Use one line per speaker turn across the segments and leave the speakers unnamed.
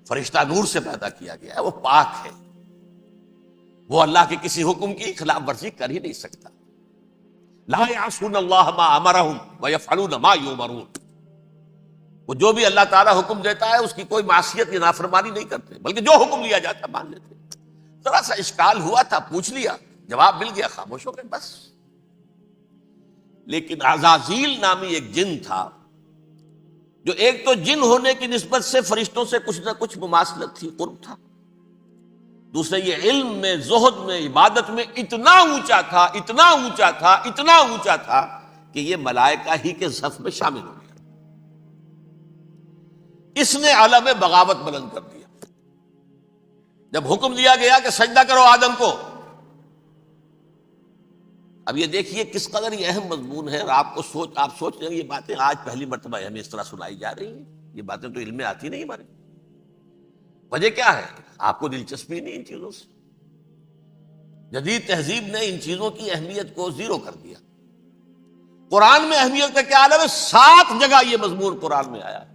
فرشتہ نور سے پیدا کیا گیا ہے، وہ پاک ہے، وہ اللہ کے کسی حکم کی خلاف ورزی کر ہی نہیں سکتا۔ لا یعصون اللہ ما امرہم ویفعلون ما یؤمرون، وہ جو بھی اللہ تعالیٰ حکم دیتا ہے اس کی کوئی معصیت یا نافرمانی نہیں کرتے، بلکہ جو حکم لیا جاتا ہے مان لیتے۔ ذرا سا اشکال ہوا تھا، پوچھ لیا، جواب مل گیا، خاموش ہو گئے بس۔ لیکن عزازیل نامی ایک جن تھا، جو ایک تو جن ہونے کی نسبت سے فرشتوں سے کچھ نہ کچھ مماثلت تھی، قرب تھا، دوسرے یہ علم میں، زہد میں، عبادت میں اتنا اونچا تھا، اتنا اونچا تھا، اتنا اونچا تھا کہ یہ ملائکہ ہی کے صف میں شامل ہو گیا۔ اس نے علم بغاوت بلند کر دیا۔ جب حکم دیا گیا کہ سجدہ کرو آدم کو، اب یہ دیکھیے کس قدر یہ اہم مضمون ہے، اور آپ سوچ رہے ہیں یہ باتیں آج پہلی مرتبہ ہمیں اس طرح سنائی جا رہی ہیں، یہ باتیں تو علم میں آتی نہیں ہمارے۔ وجہ کیا ہے؟ آپ کو دلچسپی نہیں ان چیزوں سے۔ جدید تہذیب نے ان چیزوں کی اہمیت کو زیرو کر دیا۔ قرآن میں اہمیت کا کیا عالم ہے؟ 7 جگہ یہ مضمون قرآن میں آیا ہے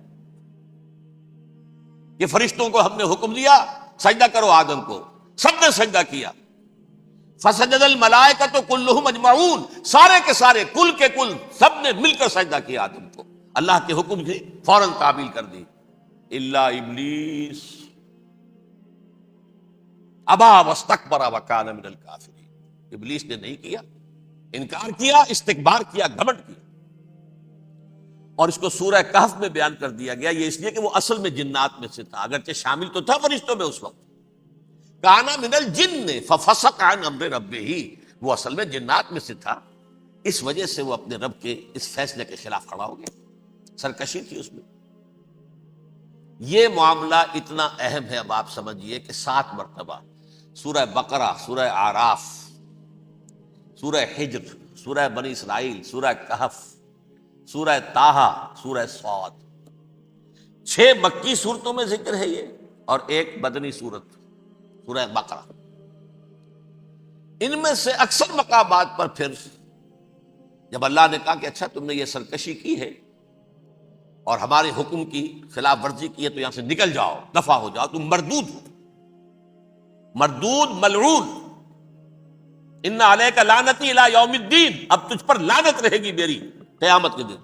کہ فرشتوں کو ہم نے حکم دیا سجدہ کرو آدم کو، سب نے سجدہ کیا۔ فسجد الملائکۃ کلھم اجمعون، سارے کے سارے، کل کے کل، سب نے مل کر سجدہ کیا آدم کو، اللہ کے حکم کی فوراً تعمیل کر دی، الا ابلیس ابا واستکبر وکان من الکافرین، ابلیس نے نہیں کیا، انکار کیا، استکبار کیا، گھمنڈ کیا۔ اور اس کو سورہ کہف میں بیان کر دیا گیا، یہ اس لیے کہ وہ اصل میں جنات میں سے تھا، اگرچہ شامل تو تھا فرشتوں میں اس وقت، کانا من الجن ففسق عن امر ربہ، وہ اصل میں جنات میں سے تھا، اس وجہ سے وہ اپنے رب کے اس فیصلے کے خلاف کھڑا ہو گیا، سرکشی تھی اس میں۔ یہ معاملہ اتنا اہم ہے، اب آپ سمجھیے کہ 7 مرتبہ سورہ بقرہ، سورہ اعراف، سورہ حجر، سورہ بنی اسرائیل، سورہ کہف، سورہ طٰہٰ، سورہ صاد، 6 مکی صورتوں میں ذکر ہے یہ، اور ایک مدنی صورت سورہ بقرہ۔ ان میں سے اکثر مقامات پر پھر جب اللہ نے کہا کہ اچھا تم نے یہ سرکشی کی ہے اور ہمارے حکم کی خلاف ورزی کی ہے تو یہاں سے نکل جاؤ، دفع ہو جاؤ، تم مردود ہو، مردود، ملعون، ان علیک لعنتی الی یوم الدین، اب تجھ پر لعنت رہے گی میری قیامت کے دن۔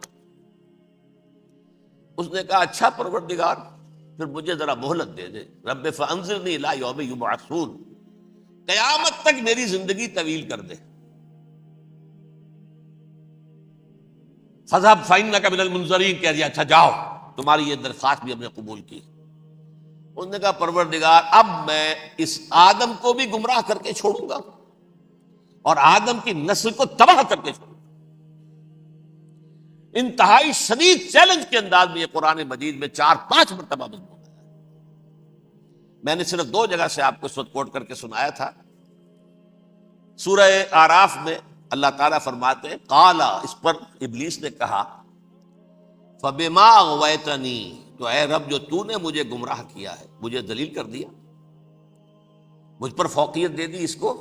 اس نے کہا اچھا پروردگار پھر مجھے ذرا مہلت دے دے، رب فانظرنی الی یوم یبعثون، قیامت تک میری زندگی طویل کر دے۔ فاذهب فانک من المنظرین، کہہ دیا اچھا جاؤ، تمہاری یہ درخواست بھی ہم نے قبول کی۔ اس نے کہا پروردگار اب میں اس آدم کو بھی گمراہ کر کے چھوڑوں گا اور آدم کی نسل کو تباہ کر کے چھوڑوں گا۔ انتہائی شدید چیلنج کے انداز میں یہ قرآن مجید میں 4-5 مرتبہ مضمون ہے۔ میں نے صرف 2 جگہ سے آپ کو اس وقت کوٹ کر کے سنایا تھا۔ سورہ اعراف میں اللہ تعالیٰ فرماتے ہیں قالا، اس پر ابلیس نے کہا فبما اغویتنی، تو اے رب جو تو نے مجھے گمراہ کیا ہے، مجھے ذلیل کر دیا، مجھ پر فوقیت دے دی، اس کو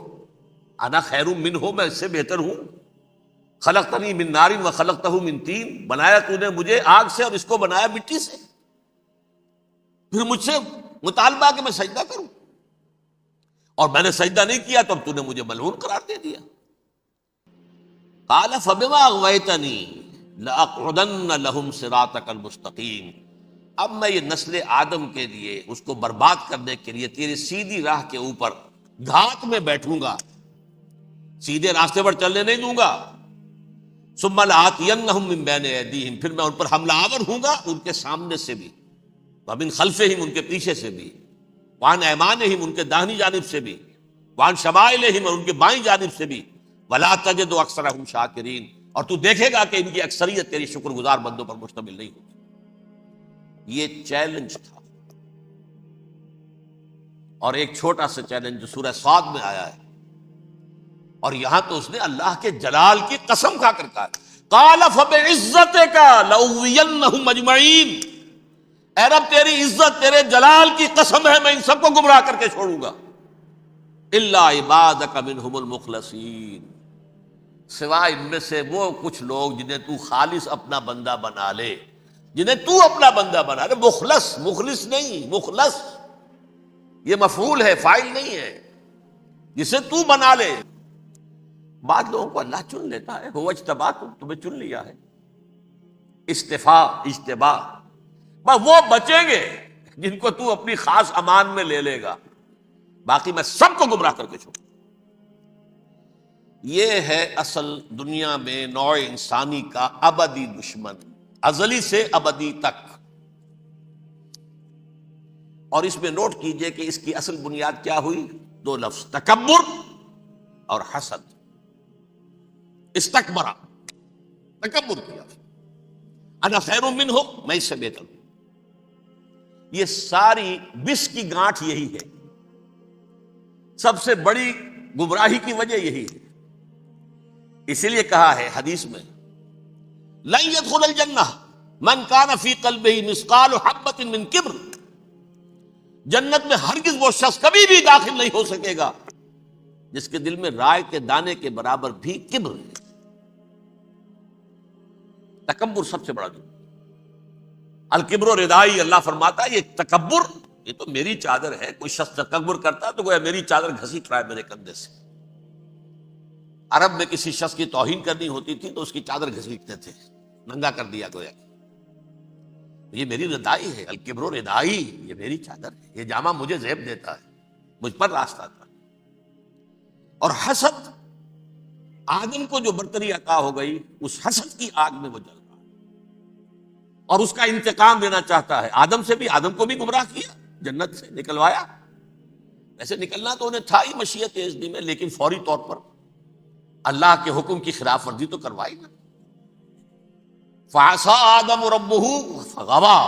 انا خیر منہ، میں اس سے بہتر ہوں، خلقتنی من نار وخلقتہ من طین، بنایا تو نے مجھے آگ سے اور اس کو بنایا مٹی سے، پھر مجھ سے مطالبہ کہ میں سجدہ کروں، اور میں نے سجدہ نہیں کیا تو اب تو نے مجھے ملعون قرار دے دیا۔ قال فبما اغویتنی لاقعدن لهم صراطک المستقیم، اب میں یہ نسل آدم کے لیے، اس کو برباد کرنے کے لیے تیری سیدھی راہ کے اوپر گھات میں بیٹھوں گا، سیدھے راستے پر چلنے نہیں دوں گا۔ ثم لآتینہم من بین ایدیہم، پھر میں ان پر حملہ آور ہوں گا، ان کے سامنے سے بھی، ومن خلفہم، ان کے پیچھے سے بھی، وعن ایمانہم، ان کے داہنی جانب سے بھی، وعن شمائلہم، اور ان کے بائیں جانب سے بھی، ولا تجد اکثرہم شاکرین، اور تو دیکھے گا کہ ان کی اکثریت تیری شکر گزار بندوں پر مشتمل نہیں ہوگی۔ یہ چیلنج تھا۔ اور ایک چھوٹا سا چیلنج جو سورہ صاد میں آیا ہے، اور یہاں تو اس نے اللہ کے جلال کی قسم کھا کر کہا قال فبعزتک لأغوینہم اجمعین، اے رب تیری عزت، تیرے جلال کی قسم ہے میں ان سب کو گمراہ کر کے چھوڑوں گا، الا عبادک منہم المخلصین، سوائے ان میں سے وہ کچھ لوگ جنہیں تو خالص اپنا بندہ بنا لے، جنہیں تو اپنا بندہ بنا رہے، مخلص، مخلص نہیں، مخلص یہ مفعول ہے، فاعل نہیں ہے، جسے تو بنا لے۔ بعض لوگوں کو اللہ چن لیتا ہے، هو اجتباکم، تمہیں چن لیا ہے، استفاء، اجتباء، بس وہ بچیں گے جن کو تو اپنی خاص امان میں لے لے گا، باقی میں سب کو گمراہ کر کے چھوڑوں۔ یہ ہے اصل دنیا میں نوع انسانی کا ابدی دشمن، ازلی سے ابدی تک۔ اور اس میں نوٹ کیجئے کہ اس کی اصل بنیاد کیا ہوئی؟ دو لفظ، تکبر اور حسد۔ استکبرا، تکبر کیا، انا خیر منہ، میں اس سے بہتر ہوں۔ یہ ساری بس کی گانٹھ یہی ہے، سب سے بڑی گمراہی کی وجہ یہی ہے۔ اسی لیے کہا ہے حدیث میں، لن يدخل الجنہ من کان فی قلبہ مثقال حبۃ من کبر، جنت میں ہرگز وہ شخص کبھی بھی داخل نہیں ہو سکے گا جس کے دل میں رائے کے دانے کے برابر بھی کبر ہے۔ تکبر سب سے بڑا جو الکبر و ردائی، اللہ فرماتا ہے یہ تکبر، یہ تو میری چادر ہے۔ کوئی شخص تکبر کرتا ہے تو گویا میری چادر گھسیٹ رہا ہے میرے کندھے سے۔ عرب میں کسی شخص کی توہین کرنی ہوتی تھی تو اس کی چادر گھسیٹتے تھے، ننگا کر دیا گویا۔ یہ میری ردائی ہے، الکبر و ردائی، یہ میری چادر ہے، یہ جامہ مجھے زیب دیتا ہے، مجھ پر راستہ تھا۔ اور حسد، آدم کو جو برتری عطا ہو گئی، اس حسد کی آگ میں وہ جل رہا ہے اور اس کا انتقام لینا چاہتا ہے۔ آدم سے بھی، آدم کو بھی گمراہ کیا، جنت سے نکلوایا۔ ایسے نکلنا تو انہیں تھا ہی مشیت اذنی میں، لیکن فوری طور پر اللہ کے حکم کی خلاف ورزی تو کروائی نا۔ فعصى آدم ربہ فغوى،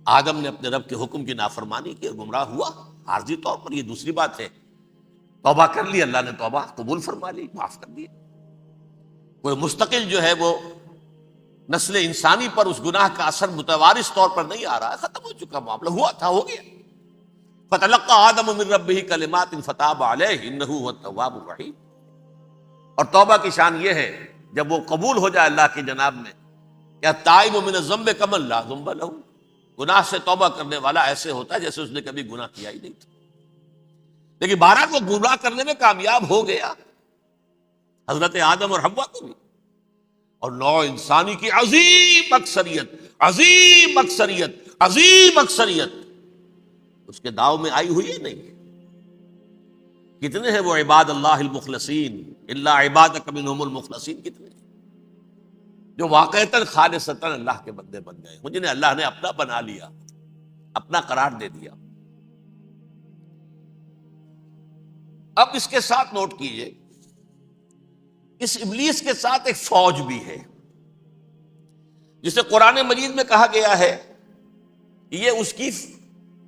آدم نے اپنے رب کے حکم کی نافرمانی کی اور گمراہ ہوا عارضی طور پر۔ یہ دوسری بات ہے، توبہ کر لی، اللہ نے توبہ قبول فرما لی، معاف کر دیا۔ کوئی مستقل جو ہے وہ نسل انسانی پر اس گناہ کا اثر متوارث طور پر نہیں آ رہا ہے، ختم ہو چکا معاملہ، ہوا تھا ہو گیا۔ فتلقى آدم من ربہ کلمات فتاب علیہ انہ هو التواب الرحیم۔ اور توبہ کی شان یہ ہے جب وہ قبول ہو جائے اللہ کی جناب میں، کیا تائب من الذنب کمن لا ذنب لہ، گناہ سے توبہ کرنے والا ایسے ہوتا ہے جیسے اس نے کبھی گناہ کیا ہی نہیں تھا۔ لیکن بارہ کو گمراہ کرنے میں کامیاب ہو گیا، حضرت آدم اور حوا کو بھی، اور نوع انسانی کی عظیم اکثریت، عظیم اکثریت، عظیم اکثریت اس کے داؤ میں آئی ہوئی ہے نہیں۔ کتنے ہیں وہ عباد اللہ المخلصین، الا عبادک منہم المخلصین، کتنے جو واقعتاً خالصتاً اللہ کے بندے بن گئے، جنہیں اللہ نے اپنا بنا لیا، اپنا قرار دے دیا۔ اب اس کے ساتھ نوٹ کیجئے، اس ابلیس کے ساتھ ایک فوج بھی ہے جسے قرآن مجید میں کہا گیا ہے یہ اس کی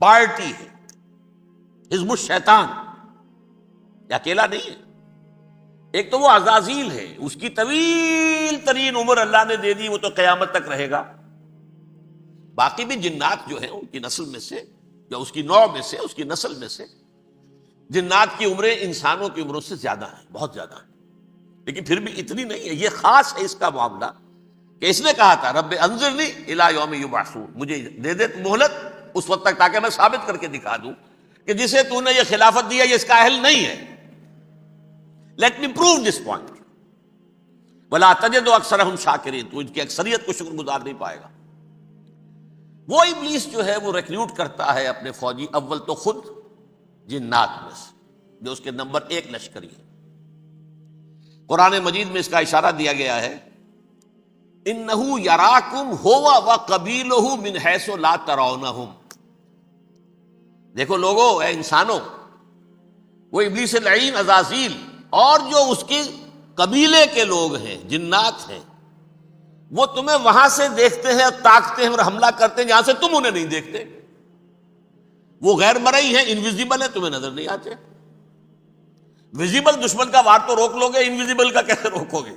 پارٹی ہے، حزب الشیطان، یہ اکیلا نہیں ہے۔ ایک تو وہ عزازیل ہے، اس کی طویل ترین عمر اللہ نے دے دی، وہ تو قیامت تک رہے گا۔ باقی بھی جنات جو ہیں ان کی نسل میں سے، یا اس کی نوع میں سے، اس کی نسل میں سے، جنات کی عمریں انسانوں کی عمروں سے زیادہ ہیں، بہت زیادہ ہیں، لیکن پھر بھی اتنی نہیں ہے۔ یہ خاص ہے اس کا معاملہ کہ اس نے کہا تھا رب انظرنی الی یوم یبعثون، مجھے دے دے مہلت اس وقت تک تاکہ میں ثابت کر کے دکھا دوں کہ جسے تو نے یہ خلافت دیا یہ اس کا اہل نہیں ہے۔ Let me prove this point ولا تجد اکثرہم شاکرین، تو ان کی اکثریت کو شکر گزار نہیں پائے گا۔ وہ ابلیس جو ہے وہ ریکروٹ کرتا ہے اپنے فوجی، اول تو خود جنات میں سے، جو اس کے نمبر 1 لشکری ہے۔ قرآن مجید میں اس کا اشارہ دیا گیا ہے، انہ یراکم ہوا وقبیلہ من حیث لا ترونہم۔ دیکھو لوگو، اے انسانوں، وہ ابلیس لعین عزازیل اور جو اس کے قبیلے کے لوگ ہیں، جنات ہیں، وہ تمہیں وہاں سے دیکھتے ہیں اور تاکتے ہیں اور حملہ کرتے ہیں جہاں سے تم انہیں نہیں دیکھتے۔ وہ غیر مرئی ہیں، انویزیبل ہیں، تمہیں نظر نہیں آتے۔ ویزیبل دشمن کا وار تو روک لو گے، انویزیبل کا کیسے روکو گے؟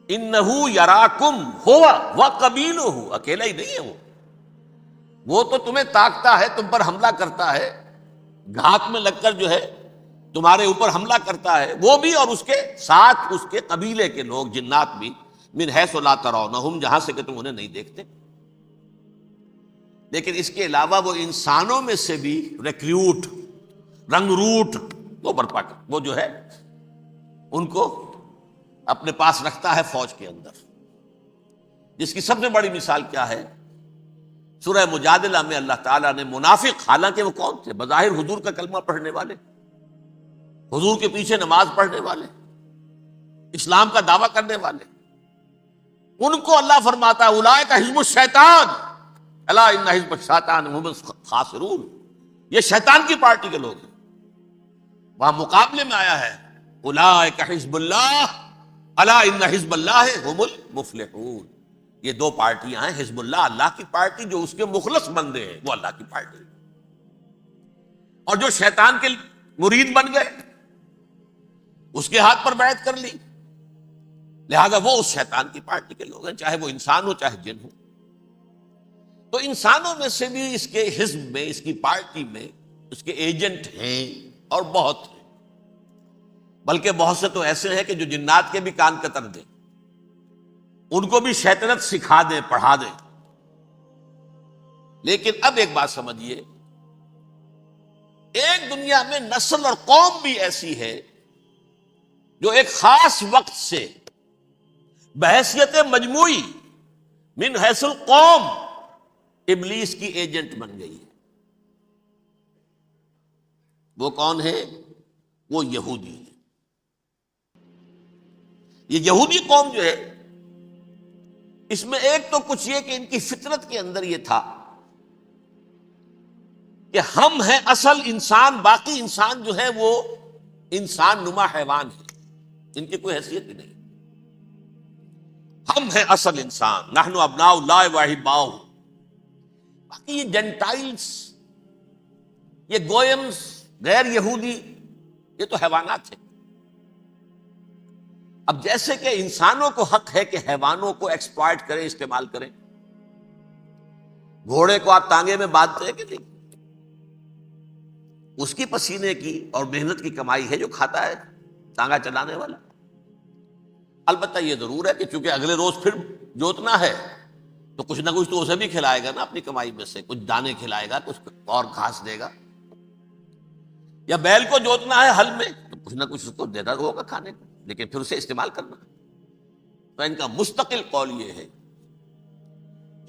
انہو یراکم ہوا وقبیلہ، اکیلا ہی نہیں ہے وہ تو تمہیں تاکتا ہے، تم پر حملہ کرتا ہے، گھات میں لگ کر جو ہے تمہارے اوپر حملہ کرتا ہے، وہ بھی اور اس کے ساتھ اس کے قبیلے کے لوگ، جنات بھی، من حیث لا ترونہم، جہاں سے کہ تم انہیں نہیں دیکھتے. لیکن اس کے علاوہ وہ انسانوں میں سے بھی ریکریوٹ، رنگ روٹ وہ برپا کر، وہ جو ہے ان کو اپنے پاس رکھتا ہے فوج کے اندر. جس کی سب سے بڑی مثال کیا ہے؟ سورہ مجادلہ میں اللہ تعالیٰ نے منافق، حالانکہ وہ کون تھے؟ بظاہر حضور کا کلمہ پڑھنے والے، حضور کے پیچھے نماز پڑھنے والے، اسلام کا دعویٰ کرنے والے، ان کو اللہ فرماتا ہے اولئک حزب الشیطان الا ان حزب الشیطان هم الخاسرون، یہ شیطان کی پارٹی کے لوگ ہیں. وہاں مقابلے میں آیا ہے اولئک حزب اللہ الا ان حزب اللہ هم المفلحون. یہ دو پارٹیاں ہیں، حزب اللہ اللہ کی پارٹی جو اس کے مخلص بندے ہیں وہ اللہ کی پارٹی، اور جو شیطان کے مرید بن گئے اس کے ہاتھ پر بیعت کر لی، لہذا وہ اس شیطان کی پارٹی کے لوگ ہیں، چاہے وہ انسان ہو چاہے جن ہو. تو انسانوں میں سے بھی اس کے حزب میں، اس کی پارٹی میں اس کے ایجنٹ ہیں، اور بہت ہیں، بلکہ بہت سے تو ایسے ہیں کہ جو جنات کے بھی کان کتر دیں، ان کو بھی شیطنت سکھا دیں، پڑھا دیں. لیکن اب ایک بات سمجھیے، ایک دنیا میں نسل اور قوم بھی ایسی ہے جو ایک خاص وقت سے بحیثیت مجموعی من حیث القوم ابلیس کی ایجنٹ بن گئی ہے. وہ کون ہے؟ وہ یہودی ہے. یہ یہودی قوم جو ہے، اس میں ایک تو کچھ یہ کہ ان کی فطرت کے اندر یہ تھا کہ ہم ہیں اصل انسان، باقی انسان جو ہے وہ انسان نما حیوان ہے، ان کی کوئی حیثیت ہی نہیں. ہم ہیں اصل انسان، نحن ابناء اللہ واحباؤہ. باقی یہ جینٹائلز، یہ گوئمز، غیر یہودی، یہ تو حیوانات ہیں. اب جیسے کہ انسانوں کو حق ہے کہ حیوانوں کو ایکسپلائٹ کریں، استعمال کریں. گھوڑے کو آپ تانگے میں باندھتے ہیں کہ نہیں؟ اس کی پسینے کی اور محنت کی کمائی ہے جو کھاتا ہے تانگا چلانے والا. البتہ یہ ضرور ہے کہ چونکہ اگلے روز پھر جوتنا ہے تو کچھ نہ کچھ تو اسے بھی کھلائے گا نا، اپنی کمائی میں سے کچھ دانے کھلائے گا، کچھ اور گھاس دے گا. یا بیل کو جوتنا ہے ہل میں تو کچھ نہ کچھ اس کو دیتا ہوگا کھانے کو، لیکن پھر اسے استعمال کرنا. تو ان کا مستقل قول یہ ہے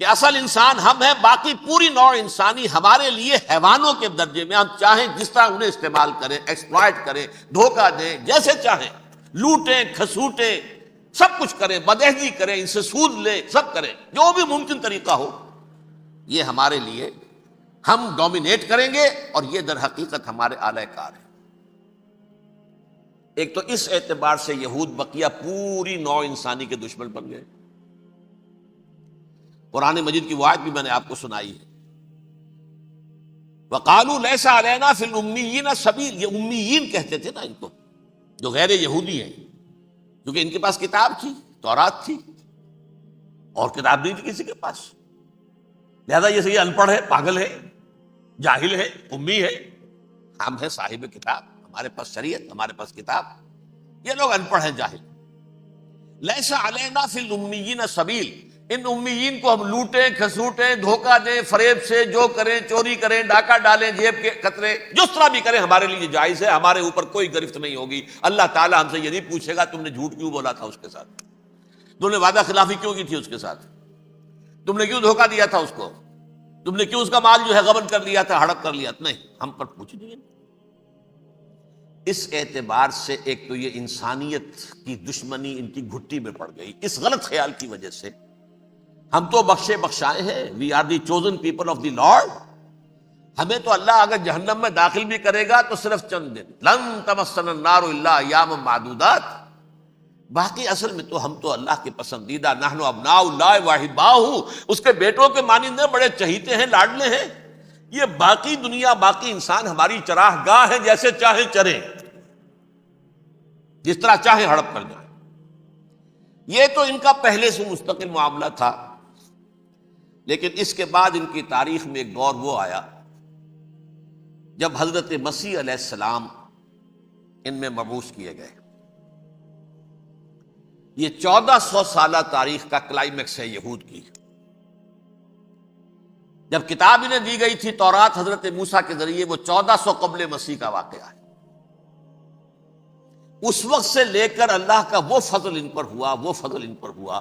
کہ اصل انسان ہم ہیں، باقی پوری نوع انسانی ہمارے لیے حیوانوں کے درجے میں. ہم چاہیں جس طرح انہیں استعمال کریں، ایکسپلائٹ کریں، دھوکہ دیں، جیسے چاہیں لوٹیں، کھسوٹیں، سب کچھ کریں، بدعہدی کریں، ان سے سود لیں، سب کریں، جو بھی ممکن طریقہ ہو. یہ ہمارے لیے، ہم ڈومینیٹ کریں گے، اور یہ در حقیقت ہمارے اعلی کار ہے. ایک تو اس اعتبار سے یہود بقیہ پوری نوع انسانی کے دشمن بن گئے. قرآن مجید کی وہ آیت بھی میں نے آپ کو سنائی ہے، وَقَالُوا لَيْسَ عَلَيْنَا فِي الْأُمِّيِّينَ سَبِيلٌ. یہ امیین کہتے تھے نا ان کو، جو غیر یہودی ہیں، کیونکہ ان کے پاس کتاب تھی، تورات تھی، اور کتاب نہیں تھی کسی کے پاس. لہذا یہ صحیح ان پڑھ ہے، پاگل ہے، جاہل ہے، امی ہے. ہم ہیں صاحب کتاب، ہمارے پاس شریعت، ہمارے پاس کتاب. یہ لوگ ان پڑھ ہیں، جاہل. لیس علینا فی الامیین سبیل، ان امیین کو ہم لوٹیں، کھسوٹیں، دھوکہ دیں، فریب سے جو کریں، چوری کریں، ڈاکہ ڈالیں، جیب کے قطرے، جس طرح بھی کریں ہمارے لیے جائز ہے. ہمارے اوپر کوئی گرفت نہیں ہوگی. اللہ تعالیٰ ہم سے یہ نہیں پوچھے گا تم نے جھوٹ کیوں بولا تھا اس کے ساتھ، تم نے وعدہ خلافی کیوں کی تھی اس کے ساتھ، تم نے کیوں دھوکہ دیا تھا اس کو، تم نے کیوں اس کا مال جو ہے غبن کر لیا تھا، ہڑپ کر لیا. نہیں، ہم پر پوچھ نہیں ہے. اس اعتبار سے ایک تو یہ انسانیت کی دشمنی ان کی گھٹی میں پڑ گئی، اس غلط خیال کی وجہ سے. ہم تو بخشے بخشائے ہیں، we are the chosen people of the lord. ہمیں تو اللہ اگر جہنم میں داخل بھی کرے گا تو صرف چند دن، لن تمسنا النار الا ایاما معدودات. باقی اصل میں تو ہم تو اللہ کے پسندیدہ، نحن ابناء اللہ واحباؤہ، اس کے بیٹوں کے مانند ہیں، بڑے چہیتے ہیں، لاڈلے ہیں. یہ باقی دنیا، باقی انسان ہماری چراہ گاہ ہے، جیسے چاہیں چریں، جس طرح چاہیں ہڑپ کر جائیں. یہ تو ان کا پہلے سے مستقل معاملہ تھا. لیکن اس کے بعد ان کی تاریخ میں ایک دور وہ آیا جب حضرت مسیح علیہ السلام ان میں مبعوث کیے گئے. یہ 1400 سالہ تاریخ کا کلائمیکس ہے یہود کی. جب کتاب انہیں دی گئی تھی تورات حضرت موسیٰ کے ذریعے، وہ 1400 قبل مسیح کا واقعہ ہے. اس وقت سے لے کر اللہ کا وہ فضل ان پر ہوا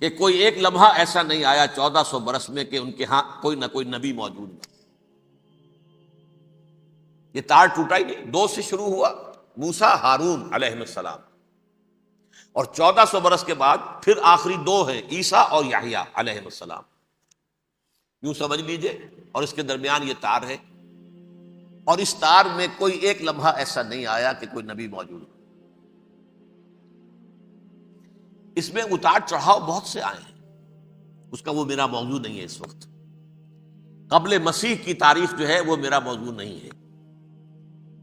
کہ کوئی ایک لمحہ ایسا نہیں آیا 1400 برس میں کہ ان کے ہاں کوئی نہ کوئی نبی موجود نہ. یہ تار ٹوٹا ہی نہیں. 2 سے شروع ہوا، موسیٰ ہارون علیہ السلام، اور 1400 برس کے بعد پھر آخری 2 ہیں، عیسیٰ اور یحییٰ علیہ السلام. یوں سمجھ لیجئے. اور اس کے درمیان یہ تار ہے، اور اس تار میں کوئی ایک لمحہ ایسا نہیں آیا کہ کوئی نبی موجود ہو. اس میں اتار چڑھاؤ بہت سے آئے ہیں، اس کا وہ میرا موضوع نہیں ہے. اس وقت قبل مسیح کی تاریخ جو ہے وہ میرا موضوع نہیں ہے.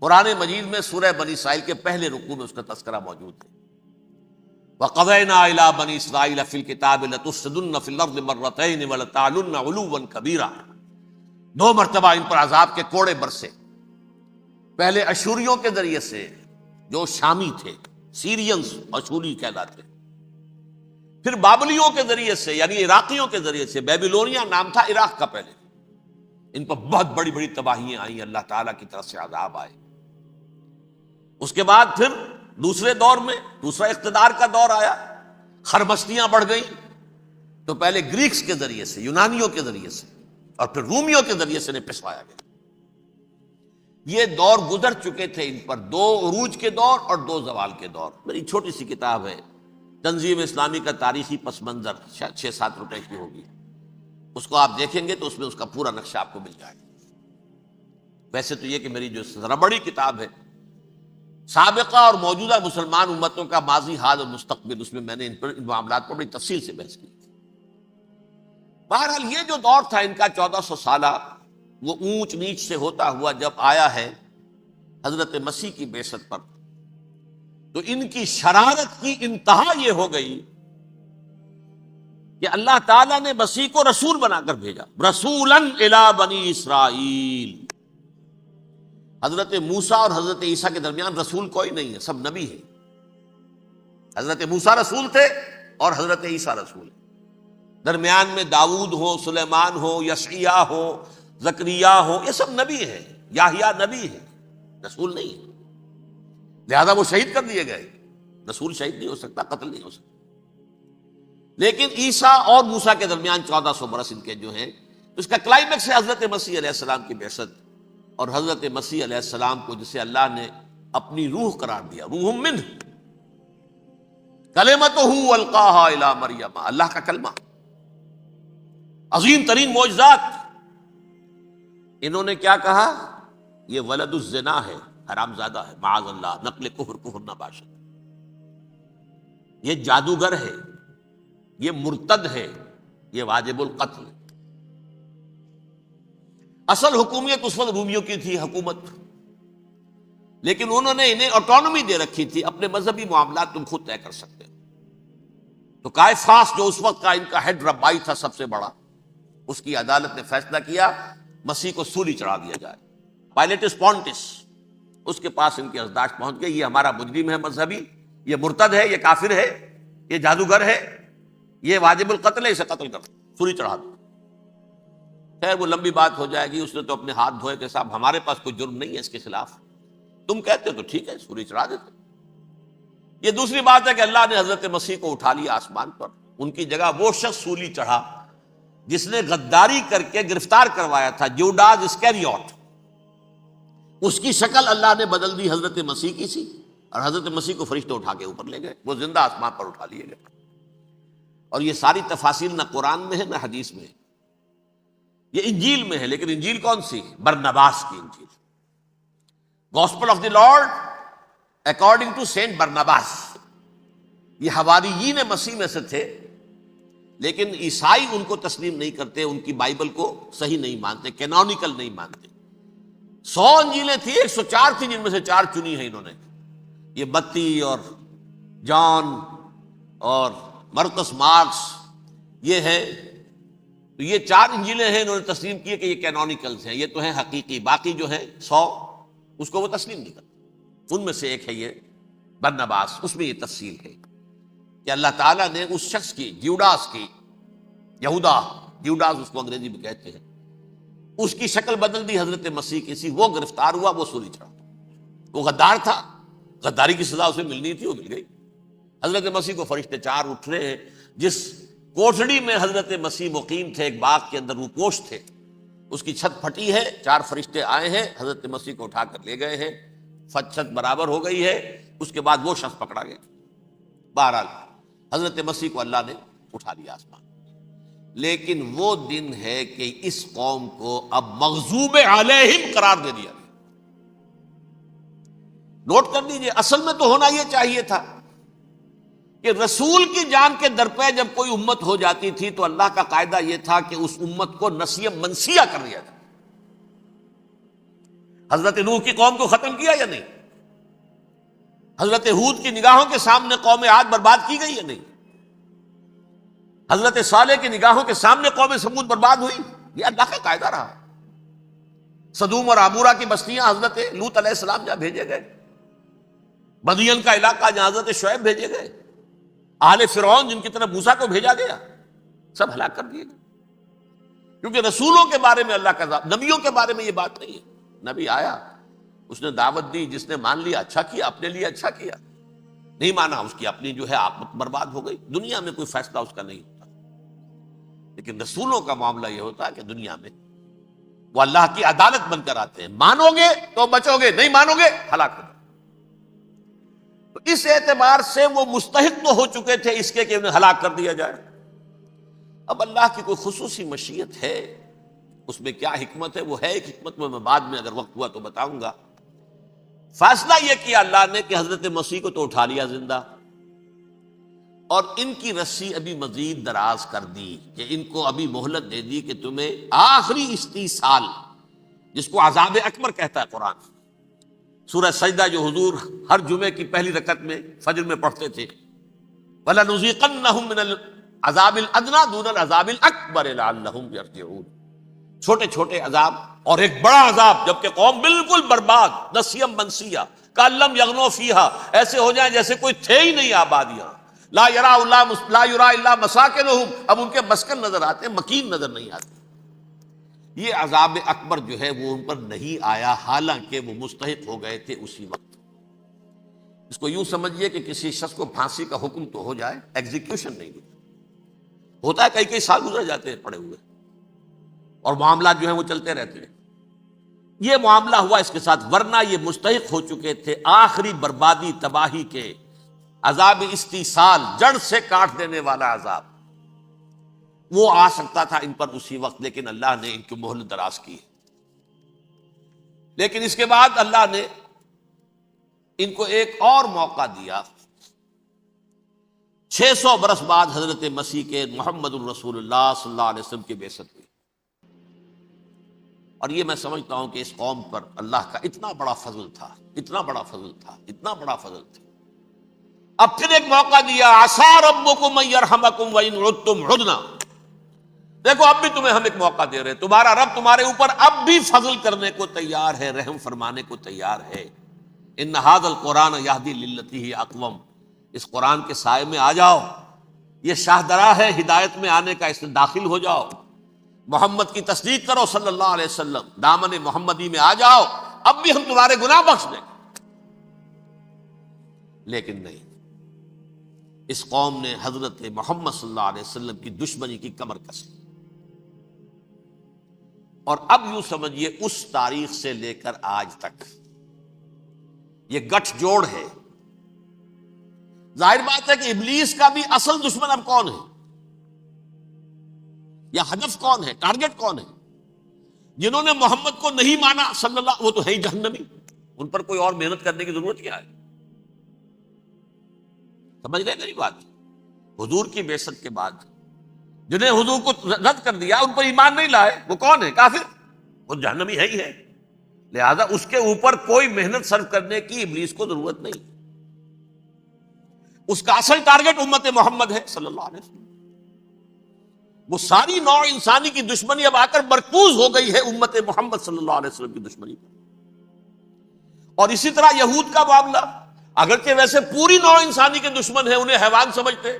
قرآن مجید میں سورہ بنی اسرائیل کے پہلے رکوع میں اس کا تذکرہ موجود ہے. وَقَضَيْنَا إِلَىٰ بَنِي إِسْرَائِيلَ فِي الْكِتَابِ لَتُفْسِدُنَّ فِي الْأَرْضِ مَرَّتَيْنِ وَلَتَعْلُنَّ عُلُوًّا كَبِيرًا. 2 مرتبہ ان پر عذاب کے کوڑے برسے. پہلے اشوریوں کے ذریعے سے جو شامی تھے، سیرینز اشوری کہلاتے، پھر بابلیوں کے ذریعے سے یعنی عراقیوں کے ذریعے سے. بیبیلونیا نام تھا عراق کا پہلے. ان پر بہت بڑی بڑی تباہیاں آئیں، اللہ تعالیٰ کی طرف سے عذاب آئے. اس کے بعد پھر دوسرے دور میں دوسرا اقتدار کا دور آیا، خربستیاں بڑھ گئیں. تو پہلے گریکس کے ذریعے سے، یونانیوں کے ذریعے سے، اور پھر رومیوں کے ذریعے سے پسوایا گیا. یہ دور گزر چکے تھے ان پر، 2 عروج کے دور اور 2 زوال کے دور. میری چھوٹی سی کتاب ہے تنظیم اسلامی کا تاریخی پس منظر، 6-7 روپے کی ہوگی. اس کو آپ دیکھیں گے تو اس میں اس کا پورا نقشہ آپ کو مل جائے گا. ویسے تو یہ کہ میری جو ذرا بڑی کتاب ہے سابقہ اور موجودہ مسلمان امتوں کا ماضی، حال اور مستقبل، اس میں میں نے ان معاملات پر بڑی تفصیل سے بحث کی. بہرحال یہ جو دور تھا ان کا 1400 سالہ، وہ اونچ نیچ سے ہوتا ہوا جب آیا ہے حضرت مسیح کی بعثت پر، تو ان کی شرارت کی انتہا یہ ہو گئی کہ اللہ تعالیٰ نے مسیح کو رسول بنا کر بھیجا. رسولاً الی بنی اسرائیل. حضرت موسیٰ اور حضرت عیسیٰ کے درمیان رسول کوئی نہیں ہے، سب نبی ہیں. حضرت موسیٰ رسول تھے اور حضرت عیسیٰ رسول ہیں. درمیان میں داؤد ہو، سلیمان ہو، یشعیاء ہو، زکریا ہو، یہ سب نبی ہیں. یحییٰ نبی ہیں، رسول نہیں ہے. لہذا وہ شہید کر دیے گئے. رسول شہید نہیں ہو سکتا، قتل نہیں ہو سکتا. لیکن عیسیٰ اور موسیٰ کے درمیان 1400 برس ان کے جو ہیں، اس کا کلائمیکس ہے حضرت مسیح علیہ السلام کی بعثت. اور حضرت مسیح علیہ السلام کو جسے اللہ نے اپنی روح قرار دیا، روح منہ، کلمتہ القاہا الی مریم، اللہ کا کلمہ، عظیم ترین معجزات. انہوں نے کیا کہا؟ یہ ولد الزنا ہے، حرام زادہ ہے، معاذ اللہ، نقل کفر نہ باشد. یہ جادوگر ہے، یہ مرتد ہے، یہ واجب القتل. اصل حکومت اس وقت رومیوں کی تھی حکومت، لیکن انہوں نے انہیں آٹونومی دے رکھی تھی، اپنے مذہبی معاملات تم خود طے کر سکتے. تو کائفاس جو اس وقت کا ان کا ہیڈ ربائی تھا سب سے بڑا، اس کی عدالت نے فیصلہ کیا مسیح کو سولی چڑھا دیا جائے. پائلیٹس پونٹس، اس کے پاس ان کی ازداش پہنچ گئی، یہ ہمارا مجرم ہے مذہبی، یہ مرتد ہے، یہ کافر ہے، یہ جادوگر ہے، یہ واجب القتل ہے، اسے قتل کر دو، سولی چڑھا دو. خیر وہ لمبی بات ہو جائے گی. اس نے تو اپنے ہاتھ دھوئے کہ صاحب ہمارے پاس کوئی جرم نہیں ہے اس کے خلاف، تم کہتے ہو تو ٹھیک ہے، سولی چڑھا دیتے. یہ دوسری بات ہے کہ اللہ نے حضرت مسیح کو اٹھا لیا آسمان پر. ان کی جگہ وہ شخص سولی چڑھا جس نے غداری کر کے گرفتار کروایا تھا، جوڈاس اسکیریوٹ. اس کی شکل اللہ نے بدل دی، حضرت مسیح کی سی، اور حضرت مسیح کو فرشتے اٹھا کے اوپر لے گئے، وہ زندہ آسمان پر اٹھا لیے گئے. اور یہ ساری تفاصیل نہ قرآن میں ہے نہ حدیث میں ہے، یہ انجیل میں ہے. لیکن انجیل کون سی؟ برنباس کی انجیل، gospel of the lord according to saint Barnabas. یہ حواریین مسیح میں سے تھے، لیکن عیسائی ان کو تسلیم نہیں کرتے، ان کی بائبل کو صحیح نہیں مانتے، کینونیکل نہیں مانتے. 100 انجیلیں تھیں، 104 تھیں، جن میں سے 4 چنی ہیں انہوں نے. یہ متی اور جان اور مرکس مارکس یہ ہے. تو یہ 4 انجیلیں ہیں، انہوں نے تسلیم کی کہ یہ کینونیکلز ہیں، یہ تو ہیں حقیقی. باقی جو ہے 100 اس کو وہ تسلیم نہیں کرتے. ان میں سے ایک ہے یہ برنباس، اس میں یہ تفصیل ہے. کہ اللہ تعالیٰ نے اس شخص کی، جیوڈاس کی، یہودا، جیوڈاس اس کو انگریزی میں کہتے ہیں، اس کی شکل بدل دی حضرت مسیح کی سی، وہ گرفتار ہوا، وہ سولی چڑھا۔ وہ غدار تھا، غداری کی سزا اسے ملنی تھی، وہ مل گئی۔ حضرت مسیح کو فرشتے چار اٹھ رہے ہیں، جس کوٹڑی میں حضرت مسیح مقیم تھے، ایک باغ کے اندر روپوش تھے، اس کی چھت پھٹی ہے، چار فرشتے آئے ہیں، حضرت مسیح کو اٹھا کر لے گئے ہیں، چھت برابر ہو گئی ہے۔ اس کے بعد وہ شخص پکڑا گیا۔ بہرحال حضرت مسیح کو اللہ نے اٹھا لیا آسمان۔ لیکن وہ دن ہے کہ اس قوم کو اب مغضوب علیہم قرار دے دیا گیا۔ نوٹ کر لیجیے، اصل میں تو ہونا یہ چاہیے تھا کہ رسول کی جان کے درپے جب کوئی امت ہو جاتی تھی تو اللہ کا قاعدہ یہ تھا کہ اس امت کو نسیہ منسیہ کر دیا جائے۔ حضرت نوح کی قوم کو ختم کیا یا نہیں؟ حضرت ہود کی نگاہوں کے سامنے قوم عاد برباد کی گئی یا نہیں؟ حضرت صالح کی نگاہوں کے سامنے قوم سمود برباد ہوئی؟ یہ اللہ کا قاعدہ رہا۔ سدوم اور عمورہ کی بستیاں حضرت لوط علیہ السلام جہاں بھیجے گئے، مدین کا علاقہ جہاں حضرت شعیب بھیجے گئے، اہل فرعون جن کی طرف موسیٰ کو بھیجا گیا، سب ہلاک کر دیے گئے۔ کیونکہ رسولوں کے بارے میں اللہ کا نبیوں کے بارے میں یہ بات نہیں ہے۔ نبی آیا، اس نے دعوت دی، جس نے مان لیا اچھا کیا، اپنے لیے اچھا کیا، نہیں مانا اس کی اپنی جو ہے آپ برباد ہو گئی۔ دنیا میں کوئی فیصلہ اس کا نہیں ہوتا، لیکن رسولوں کا معاملہ یہ ہوتا ہے کہ دنیا میں وہ اللہ کی عدالت بن کر آتے ہیں۔ مانو گے تو بچو گے، نہیں مانو گے ہلاک ہو۔ تو اس اعتبار سے وہ مستحق تو ہو چکے تھے اس کے کہ انہیں ہلاک کر دیا جائے۔ اب اللہ کی کوئی خصوصی مشیت ہے، اس میں کیا حکمت ہے، وہ ہے ایک حکمت، میں بعد میں اگر وقت ہوا تو بتاؤں گا۔ فیصلہ یہ کیا اللہ نے کہ حضرت مسیح کو تو اٹھا لیا زندہ، اور ان کی رسی ابھی مزید دراز کر دی، کہ ان کو ابھی مہلت دے دی کہ تمہیں آخری استیصال، جس کو عذاب اکبر کہتا ہے قرآن، سورہ سجدہ جو حضور ہر جمعے کی پہلی رکعت میں فجر میں پڑھتے تھے، وَلَنُذِيقَنَّهُم مِّنَ الْعَذَابِ الْأَدْنَىٰ دُونَ الْعَذَابِ الْأَكْبَرِ لَعَلَّهُمْ يَرْجِعُونَ۔ چھوٹے چھوٹے عذاب اور ایک بڑا عذاب، جبکہ قوم بالکل برباد، نسیہ منسیہ، کأن لم یغنوا فیہا، ایسے ہو جائیں جیسے کوئی تھے ہی نہیں آبادیاں، لا یرا الا مساکنہم، اب ان کے مسکن نظر آتے ہیں، مکین نظر نہیں آتے۔ یہ عذاب اکبر جو ہے وہ ان پر نہیں آیا، حالانکہ وہ مستحق ہو گئے تھے اسی وقت۔ اس کو یوں سمجھیے کہ کسی شخص کو پھانسی کا حکم تو ہو جائے، ایگزیکیوشن نہیں ہوتا ہے، کئی سال گزر جاتے ہیں پڑے ہوئے، اور معاملات جو ہیں وہ چلتے رہتے ہیں۔ یہ معاملہ ہوا اس کے ساتھ، ورنہ یہ مستحق ہو چکے تھے آخری بربادی تباہی کے، عذاب استیصال، جڑ سے کاٹ دینے والا عذاب۔ وہ آ سکتا تھا ان پر اسی وقت، لیکن اللہ نے ان کی مہلت دراز کی۔ لیکن اس کے بعد اللہ نے ان کو ایک اور موقع دیا۔ 600 برس بعد حضرت مسیح کے محمد الرسول اللہ صلی اللہ علیہ وسلم کی بعثت ہوئی، اور یہ میں سمجھتا ہوں کہ اس قوم پر اللہ کا اتنا بڑا فضل تھا، اتنا بڑا فضل تھا، اتنا بڑا فضل تھا۔ اب پھر ایک موقع دیا، عسیٰ ربکم ان یرحمکم وان عدتم عدنا۔ دیکھو اب بھی تمہیں ہم ایک موقع دے رہے ہیں، تمہارا رب تمہارے اوپر اب بھی فضل کرنے کو تیار ہے، رحم فرمانے کو تیار ہے۔ ان ھذا القرآن یہدی للتی ہی اقوم، اس قرآن کے سائے میں آ جاؤ، یہ شاہدرا ہے ہدایت میں آنے کا، اس میں داخل ہو جاؤ، محمد کی تصدیق کرو صلی اللہ علیہ وسلم، دامن محمدی میں آ جاؤ، اب بھی ہم تمہارے گناہ بخش دیں۔ لیکن نہیں، اس قوم نے حضرت محمد صلی اللہ علیہ وسلم کی دشمنی کی کمر کسی، اور اب یوں سمجھیے اس تاریخ سے لے کر آج تک یہ گٹھ جوڑ ہے۔ ظاہر بات ہے کہ ابلیس کا بھی اصل دشمن اب کون ہے، یا ہدف کون ہے، ٹارگٹ کون ہے؟ جنہوں نے محمد کو نہیں مانا صلی اللہ، وہ تو ہے ہی جہنمی، ان پر کوئی اور محنت کرنے کی ضرورت کیا ہے؟ سمجھ رہے میری بات؟ حضور کی بعثت کے بعد جنہیں حضور کو رد کر دیا، ان پر ایمان نہیں لائے، وہ کون ہے؟ کافر، وہ جہنمی ہے ہی ہے۔ لہذا اس کے اوپر کوئی محنت صرف کرنے کی ابلیس کو ضرورت نہیں، اس کا اصل ٹارگٹ امت محمد ہے صلی اللہ علیہ وسلم۔ وہ ساری نوع انسانی کی دشمنی اب آ کر مرکوز ہو گئی ہے امت محمد صلی اللہ علیہ وسلم کی دشمنی پر۔ اور اسی طرح یہود کا معاملہ، اگرچہ ویسے پوری نوع انسانی کے دشمن ہیں، انہیں حیوان سمجھتے،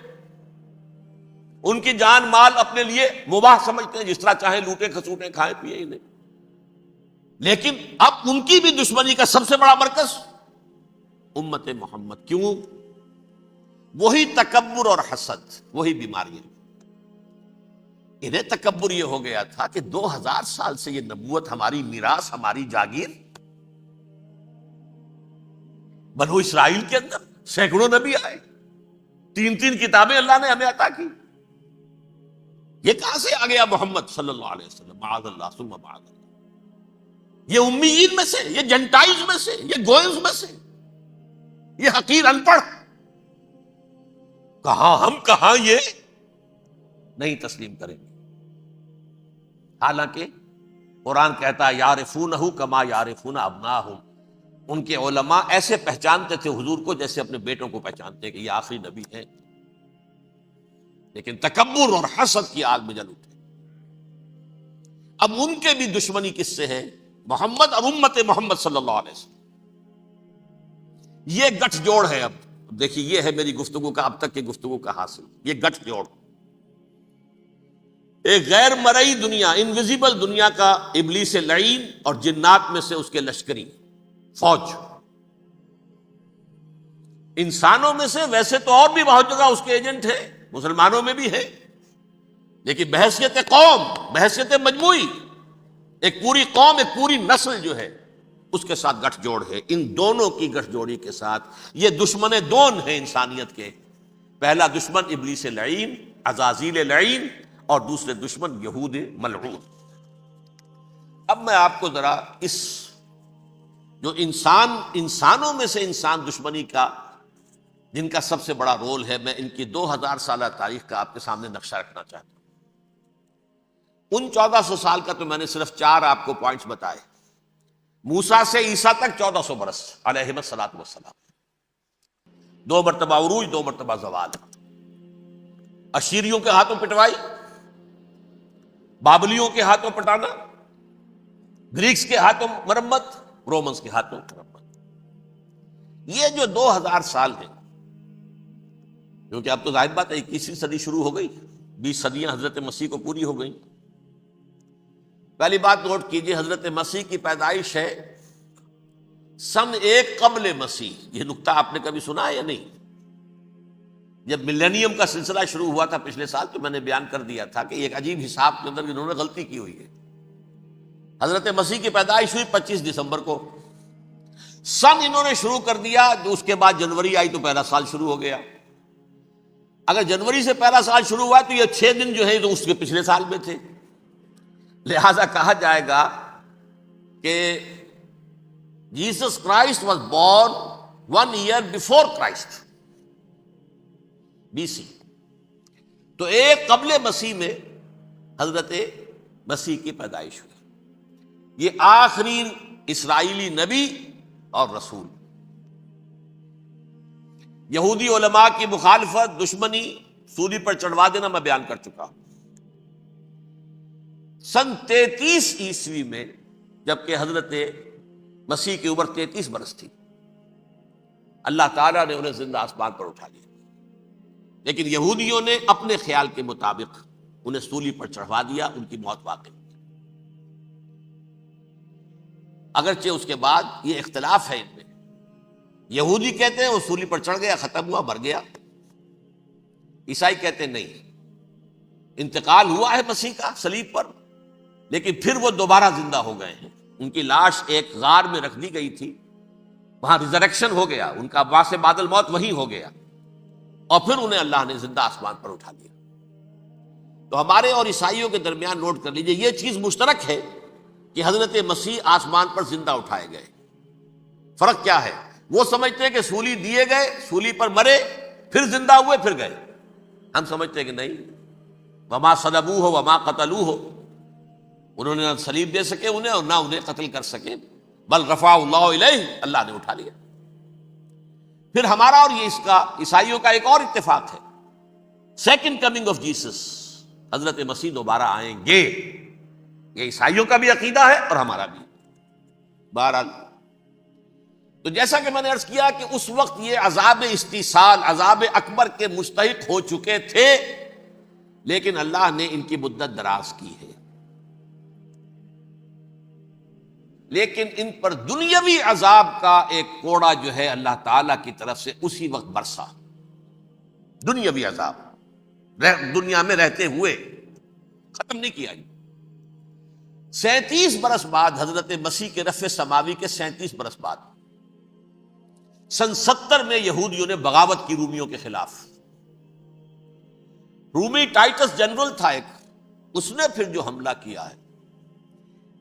ان کی جان مال اپنے لیے مباح سمجھتے ہیں، جس طرح چاہیں لوٹیں کھسوٹیں کھائیں پیئیں انہیں، لیکن اب ان کی بھی دشمنی کا سب سے بڑا مرکز امت محمد. کیوں؟ وہی تکبر اور حسد، وہی بیماریاں. انہیں تکبر یہ ہو گیا تھا کہ 2000 سال سے یہ نبوت ہماری میراث، ہماری جاگیر. بنو اسرائیل کے اندر سینکڑوں نبی آئے، 3 کتابیں اللہ نے ہمیں عطا کی. یہ کہاں سے آ گیا محمد صلی اللہ علیہ وسلم؟ معاذ اللہ ثم معاذ اللہ. یہ امیین میں سے، یہ جنٹائلز میں سے، یہ گوئنز میں سے، یہ حقیر ان پڑھ. کہاں یہ نہیں تسلیم کریں گے. حالانکہ قرآن کہتا ہے یعرفونہ کما یعرفون ابناہم، ان کے علماء ایسے پہچانتے تھے حضور کو جیسے اپنے بیٹوں کو پہچانتے کہ یہ آخری نبی ہیں، لیکن تکبر اور حسد کی آگ میں جل اٹھے. اب ان کے بھی دشمنی کس سے ہے؟ محمد اور امت محمد صلی اللہ علیہ وسلم. یہ گٹھ جوڑ ہے. اب دیکھیے، یہ ہے میری گفتگو کا اب تک کی گفتگو کا حاصل، یہ گٹھ جوڑ. ایک غیر مرئی دنیا، انویزیبل دنیا کا ابلیس لعین اور جنات میں سے اس کے لشکری فوج. انسانوں میں سے ویسے تو اور بھی بہت جگہ اس کے ایجنٹ ہے، مسلمانوں میں بھی ہے، لیکن بحیثیت قوم، بحیثیت مجموعی، ایک پوری قوم، ایک پوری نسل جو ہے اس کے ساتھ گٹھ جوڑ ہے. ان دونوں کی گٹھ جوڑی کے ساتھ یہ دشمن دون ہیں انسانیت کے. پہلا دشمن ابلیس لعین، عزازیل لعین، اور دوسرے دشمن یہود ملعون. اب میں آپ کو ذرا اس جو انسانوں میں سے انسان دشمنی کا جن کا سب سے بڑا رول ہے، میں ان کی 2000 سالہ تاریخ کا آپ کے سامنے نقشہ رکھنا چاہتا ہوں. ان 1400 سال کا تو میں نے صرف 4 آپ کو پوائنٹس بتائے. موسیٰ سے عیسیٰ تک 1400 برس علیہم الصلاۃ والسلام. 2 مرتبہ عروج، 2 مرتبہ زوال. اشیریوں کے ہاتھوں پٹوائی، بابلیوں کے ہاتھوں پٹانا، گریکس کے ہاتھوں مرمت، رومنز کے ہاتھوں مرمت. یہ جو 2000 سال ہیں، کیونکہ اب تو ظاہر بات ہے 21ویں صدی شروع ہو گئی، 20 صدیاں حضرت مسیح کو پوری ہو گئیں. پہلی بات نوٹ کیجئے، حضرت مسیح کی پیدائش ہے سن 1 قبل مسیح. یہ نکتہ آپ نے کبھی سنا ہے یا نہیں؟ جب ملینیم کا سلسلہ شروع ہوا تھا پچھلے سال تو میں نے بیان کر دیا تھا کہ ایک عجیب حساب کے اندر انہوں نے غلطی کی ہوئی ہے. حضرت مسیح کی پیدائش ہوئی 25 دسمبر کو. سن انہوں نے شروع کر دیا، تو اس کے بعد جنوری آئی تو پہلا سال شروع ہو گیا. اگر جنوری سے پہلا سال شروع ہوا تو یہ 6 دن جو ہے تو اس کے پچھلے سال میں تھے. لہذا کہا جائے گا کہ Jesus Christ was born 1 year before Christ BC. تو 1 قبل مسیح میں حضرت مسیح کی پیدائش ہوئی. یہ آخری اسرائیلی نبی اور رسول. یہودی علماء کی مخالفت، دشمنی، سولی پر چڑھوا دینا میں بیان کر چکا ہوں. سن 33 عیسوی میں جبکہ حضرت مسیح کی عمر 33 برس تھی، اللہ تعالیٰ نے انہیں زندہ آسمان پر اٹھا لیا. لیکن یہودیوں نے اپنے خیال کے مطابق انہیں سولی پر چڑھوا دیا، ان کی موت واقع ہوئی. اگرچہ اس کے بعد یہ اختلاف ہے ان میں. یہودی کہتے ہیں وہ سولی پر چڑھ گیا، ختم ہوا، مر گیا. عیسائی کہتے ہیں نہیں، انتقال ہوا ہے مسیح کا صلیب پر، لیکن پھر وہ دوبارہ زندہ ہو گئے ہیں. ان کی لاش ایک غار میں رکھ دی گئی تھی، وہاں ریزریکشن ہو گیا، ان کا باعث بعد الموت وہیں ہو گیا، اور پھر انہیں اللہ نے زندہ آسمان پر اٹھا لیا. تو ہمارے اور عیسائیوں کے درمیان نوٹ کر لیجئے، یہ چیز مشترک ہے کہ حضرت مسیح آسمان پر زندہ اٹھائے گئے. فرق کیا ہے؟ وہ سمجھتے ہیں کہ سولی دیے گئے، سولی پر مرے، پھر زندہ ہوئے، پھر گئے. ہم سمجھتے ہیں کہ نہیں، وما صلبوہ وما قتلوہ، انہوں نے نہ صلیب دے سکے انہیں اور نہ انہیں قتل کر سکے، بل رفع اللہ الیہ، اللہ نے اٹھا لیا. پھر ہمارا اور یہ اس کا عیسائیوں کا ایک اور اتفاق ہے، سیکنڈ کمنگ آف جیسس، حضرت مسیح دوبارہ آئیں گے. یہ عیسائیوں کا بھی عقیدہ ہے اور ہمارا بھی. بہرحال تو جیسا کہ میں نے عرض کیا کہ اس وقت یہ عذاب استیصال، عذاب اکبر کے مستحق ہو چکے تھے، لیکن اللہ نے ان کی مدت دراز کی ہے، لیکن ان پر دنیاوی عذاب کا ایک کوڑا جو ہے اللہ تعالی کی طرف سے اسی وقت برسا، دنیاوی عذاب دنیا میں رہتے ہوئے ختم نہیں کیا۔ 37 برس بعد، حضرت مسیح کے رفع سماوی کے 37 برس بعد، سن 70 میں یہودیوں نے بغاوت کی رومیوں کے خلاف۔ رومی ٹائٹس جنرل تھا ایک، اس نے پھر جو حملہ کیا ہے،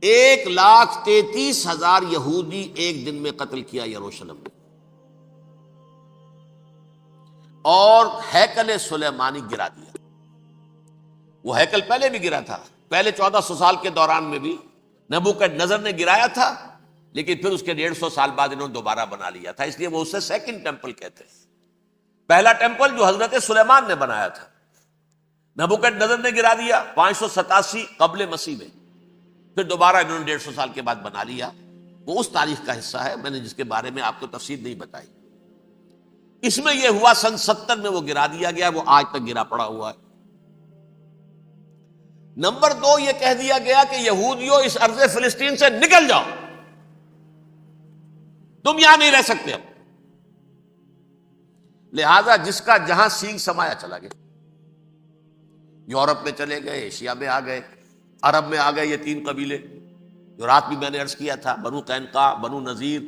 1,33,000 یہودی ایک دن میں قتل کیا یروشلم میں، اور ہیکل سلیمانی گرا دیا۔ وہ ہیکل پہلے بھی گرا تھا، پہلے 1400 سال کے دوران میں بھی نبوکدنضر نے گرایا تھا، لیکن پھر اس کے 150 سال بعد انہوں نے دوبارہ بنا لیا تھا، اس لیے وہ اسے سیکنڈ ٹیمپل کہتے ہیں۔ پہلا ٹیمپل جو حضرت سلیمان نے بنایا تھا، نبوکدنضر نے گرا دیا 587 قبل مسیح میں، پھر دوبارہ انہوں نے 150 سال کے بعد بنا لیا۔ وہ اس تاریخ کا حصہ ہے، میں نے جس کے بارے میں آپ کو تفصیل نہیں بتائی۔ اس میں یہ ہوا سن 70 میں وہ گرا دیا گیا، وہ آج تک گرا پڑا ہوا ہے۔ نمبر 2، یہ کہہ دیا گیا کہ یہودیوں اس ارض فلسطین سے نکل جاؤ، تم یہاں نہیں رہ سکتے اب۔ لہذا جس کا جہاں سینگ سمایا چلا گیا، یورپ میں چلے گئے، ایشیا میں آ گئے، عرب میں آ گئے یہ 3 قبیلے جو رات بھی میں نے عرض کیا تھا، بنو قینقاع، بنو نذیر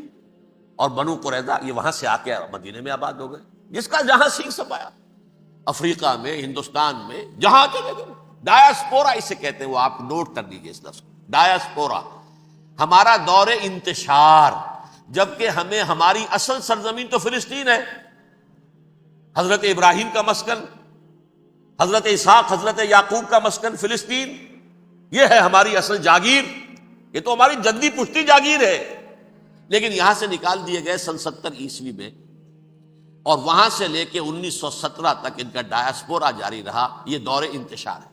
اور بنو قریظہ، یہ وہاں سے آ کے مدینے میں آباد ہو گئے، جس کا جہاں سینگ سمایا، افریقہ میں، ہندوستان میں، جہاں چلے گئے۔ ڈایاسپورا اسے کہتے ہیں، وہ آپ نوٹ کر لیجئے اس لفظ کو، ڈایاسپورا، ہمارا دور انتشار، جبکہ ہمیں ہماری اصل سرزمین تو فلسطین ہے، حضرت ابراہیم کا مسکن، حضرت اسحاق، حضرت یعقوب کا مسکن فلسطین، یہ ہے ہماری اصل جاگیر، یہ تو ہماری جدی پشتی جاگیر ہے، لیکن یہاں سے نکال دیے گئے سن 70 عیسوی میں، اور وہاں سے لے کے 1917 تک ان کا ڈایاسپورا جاری رہا۔ یہ دور انتشار ہے۔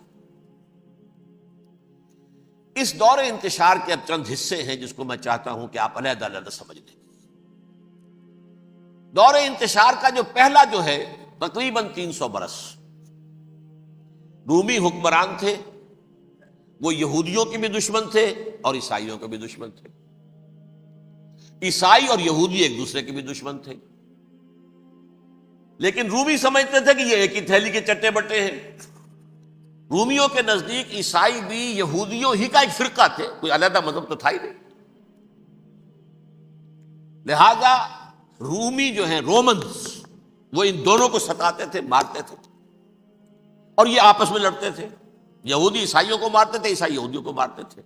اس دور انتشار کے اب چند حصے ہیں جس کو میں چاہتا ہوں کہ آپ علیحدہ علیحدہ سمجھ لیں۔ دور انتشار کا جو پہلا جو ہے تقریباً 300 برس، رومی حکمران تھے، وہ یہودیوں کے بھی دشمن تھے اور عیسائیوں کے بھی دشمن تھے، عیسائی اور یہودی ایک دوسرے کے بھی دشمن تھے، لیکن رومی سمجھتے تھے کہ یہ ایک ہی تھیلی کے چٹے بٹے ہیں۔ رومیوں کے نزدیک عیسائی بھی یہودیوں ہی کا ایک فرقہ تھے، کوئی علیحدہ مذہب تو تھا ہی نہیں۔ لہذا رومی جو ہیں رومنز، وہ ان دونوں کو ستاتے تھے، مارتے تھے، اور یہ آپس میں لڑتے تھے، یہودی عیسائیوں کو مارتے تھے، عیسائی یہودیوں کو مارتے تھے۔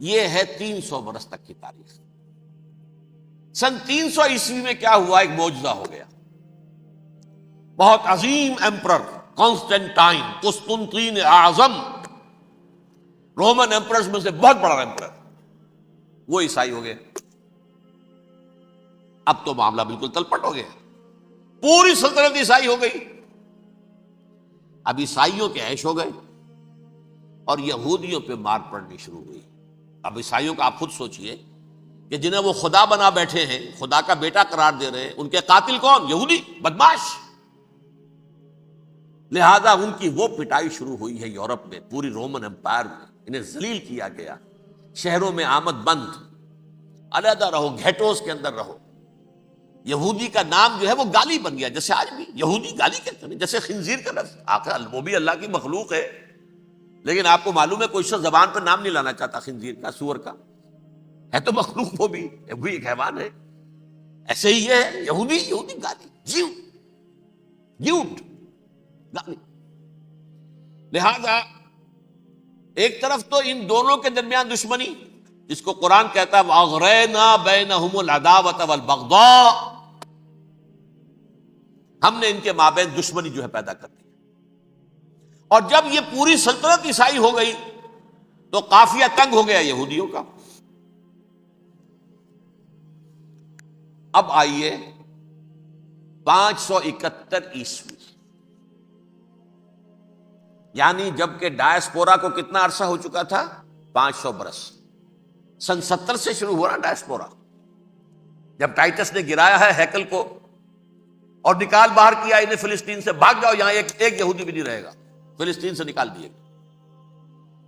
یہ ہے 300 برس تک کی تاریخ۔ سن 300 عیسوی میں کیا ہوا؟ ایک معجزہ ہو گیا۔ بہت عظیم ایمپرر کانسٹینٹائن، قسطنطین اعظم، رومن ایمپررز میں سے بہت بڑا ایمپرر، وہ عیسائی ہو گئے۔ اب تو معاملہ بالکل تلپٹ ہو گیا، پوری سلطنت عیسائی ہو گئی۔ اب عیسائیوں کے عیش ہو گئے اور یہودیوں پہ مار پڑنی شروع ہوئی۔ اب عیسائیوں کا آپ خود سوچئے کہ جنہیں وہ خدا بنا بیٹھے ہیں، خدا کا بیٹا قرار دے رہے ہیں، ان کے قاتل کون؟ یہودی، بدماش۔ لہذا ان کی وہ پٹائی شروع ہوئی ہے یورپ میں، پوری رومن امپائر میں، انہیں ذلیل کیا گیا، شہروں میں آمد بند، علیحدہ رہو، گھیٹوز کے اندر رہو۔ یہودی کا نام جو ہے وہ گالی بن گیا، جیسے آج بھی یہودی گالی کہتے ہیں، جیسے خنزیر کا لفظ، آخر وہ بھی اللہ کی مخلوق ہے، لیکن آپ کو معلوم ہے کوئی شخص زبان پر نام نہیں لانا چاہتا خنزیر کا، سور کا، ہے تو مخلوق، وہ بھی ایک حیوان ہے۔ ایسے ہی یہ ہے یہودی گالی، جیوٹ گالی۔ لہذا ایک طرف تو ان دونوں کے درمیان دشمنی، جس کو قرآن کہتا ہے وَأَغْرَيْنَا بَيْنَهُمُ الْعَدَاوَةَ وَالْبَغْضَاءَ، ہم نے ان کے مابین دشمنی جو ہے پیدا کر دی۔ اور جب یہ پوری سلطنت عیسائی ہو گئی تو قافیہ تنگ ہو گیا یہودیوں کا۔ اب آئیے 571 عیسوی، یعنی جب کہ ڈایاسپورا کو کتنا عرصہ ہو چکا تھا؟ 500 برس۔ سن 70 سے شروع ہوا نا ڈایاسپورا، جب ٹائٹس نے گرایا ہے ہیکل کو اور نکال باہر کیا انہیں فلسطین سے، بھاگ جاؤ یہاں ایک یہودی بھی نہیں رہے گا، فلسطین سے نکال دیے گا۔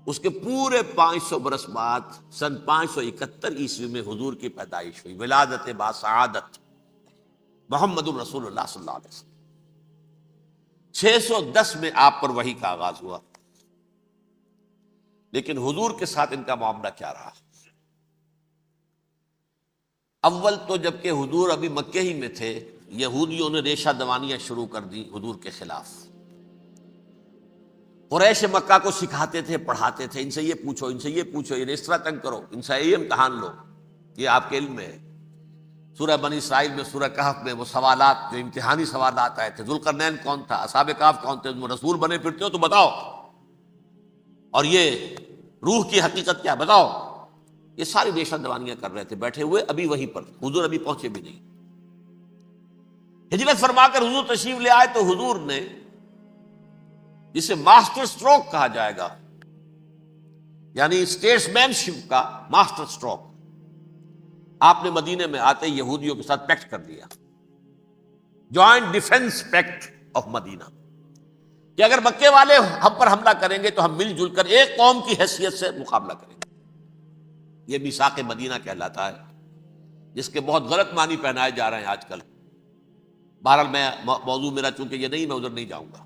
اس کے پورے 500 برس بعد سن 571 عیسوی میں حضور کی پیدائش ہوئی، ولادت با سعادت محمد الرسول اللہ صلی اللہ علیہ وسلم۔ 610 میں آپ پر وحی کا آغاز ہوا، لیکن حضور کے ساتھ ان کا معاملہ کیا رہا؟ اول تو جبکہ حضور ابھی مکے ہی میں تھے، یہودیوں نے ریشہ دوانیاں شروع کر دی حضور کے خلاف۔ قریش مکہ کو سکھاتے تھے، پڑھاتے تھے، ان سے یہ پوچھو، ان سے یہ پوچھو، یہ اس طرح تنگ کرو، ان سے یہ امتحان لو، یہ آپ کے علم میں ہے۔ سورہ بنی اسرائیل میں، سورہ کہف میں وہ سوالات، جو امتحانی سوالات آئے تھے، ذوالقرنین کون تھا، اصحاب کہف کون تھے، تم رسول بنے پھرتے ہو تو بتاؤ، اور یہ روح کی حقیقت کیا بتاؤ۔ یہ ساری ریشہ دوانیاں کر رہے تھے بیٹھے ہوئے، ابھی وہیں پر حضور ابھی پہنچے بھی نہیں۔ ہجرت فرما کر حضور تشریف لے آئے تو حضور نے، جسے ماسٹر سٹروک کہا جائے گا، یعنی اسٹیٹس مین شپ کا ماسٹر سٹروک، آپ نے مدینے میں آتے یہودیوں کے ساتھ پیکٹ کر دیا، جوائنٹ ڈیفنس پیکٹ آف مدینہ، کہ اگر مکے والے ہم پر حملہ کریں گے تو ہم مل جل کر ایک قوم کی حیثیت سے مقابلہ کریں گے۔ یہ میثاق مدینہ کہلاتا ہے، جس کے بہت غلط معنی پہنائے جا رہے ہیں آج کل۔ بہرحال میں موضوع میرا چونکہ یہ نہیں، میں ادھر نہیں جاؤں گا۔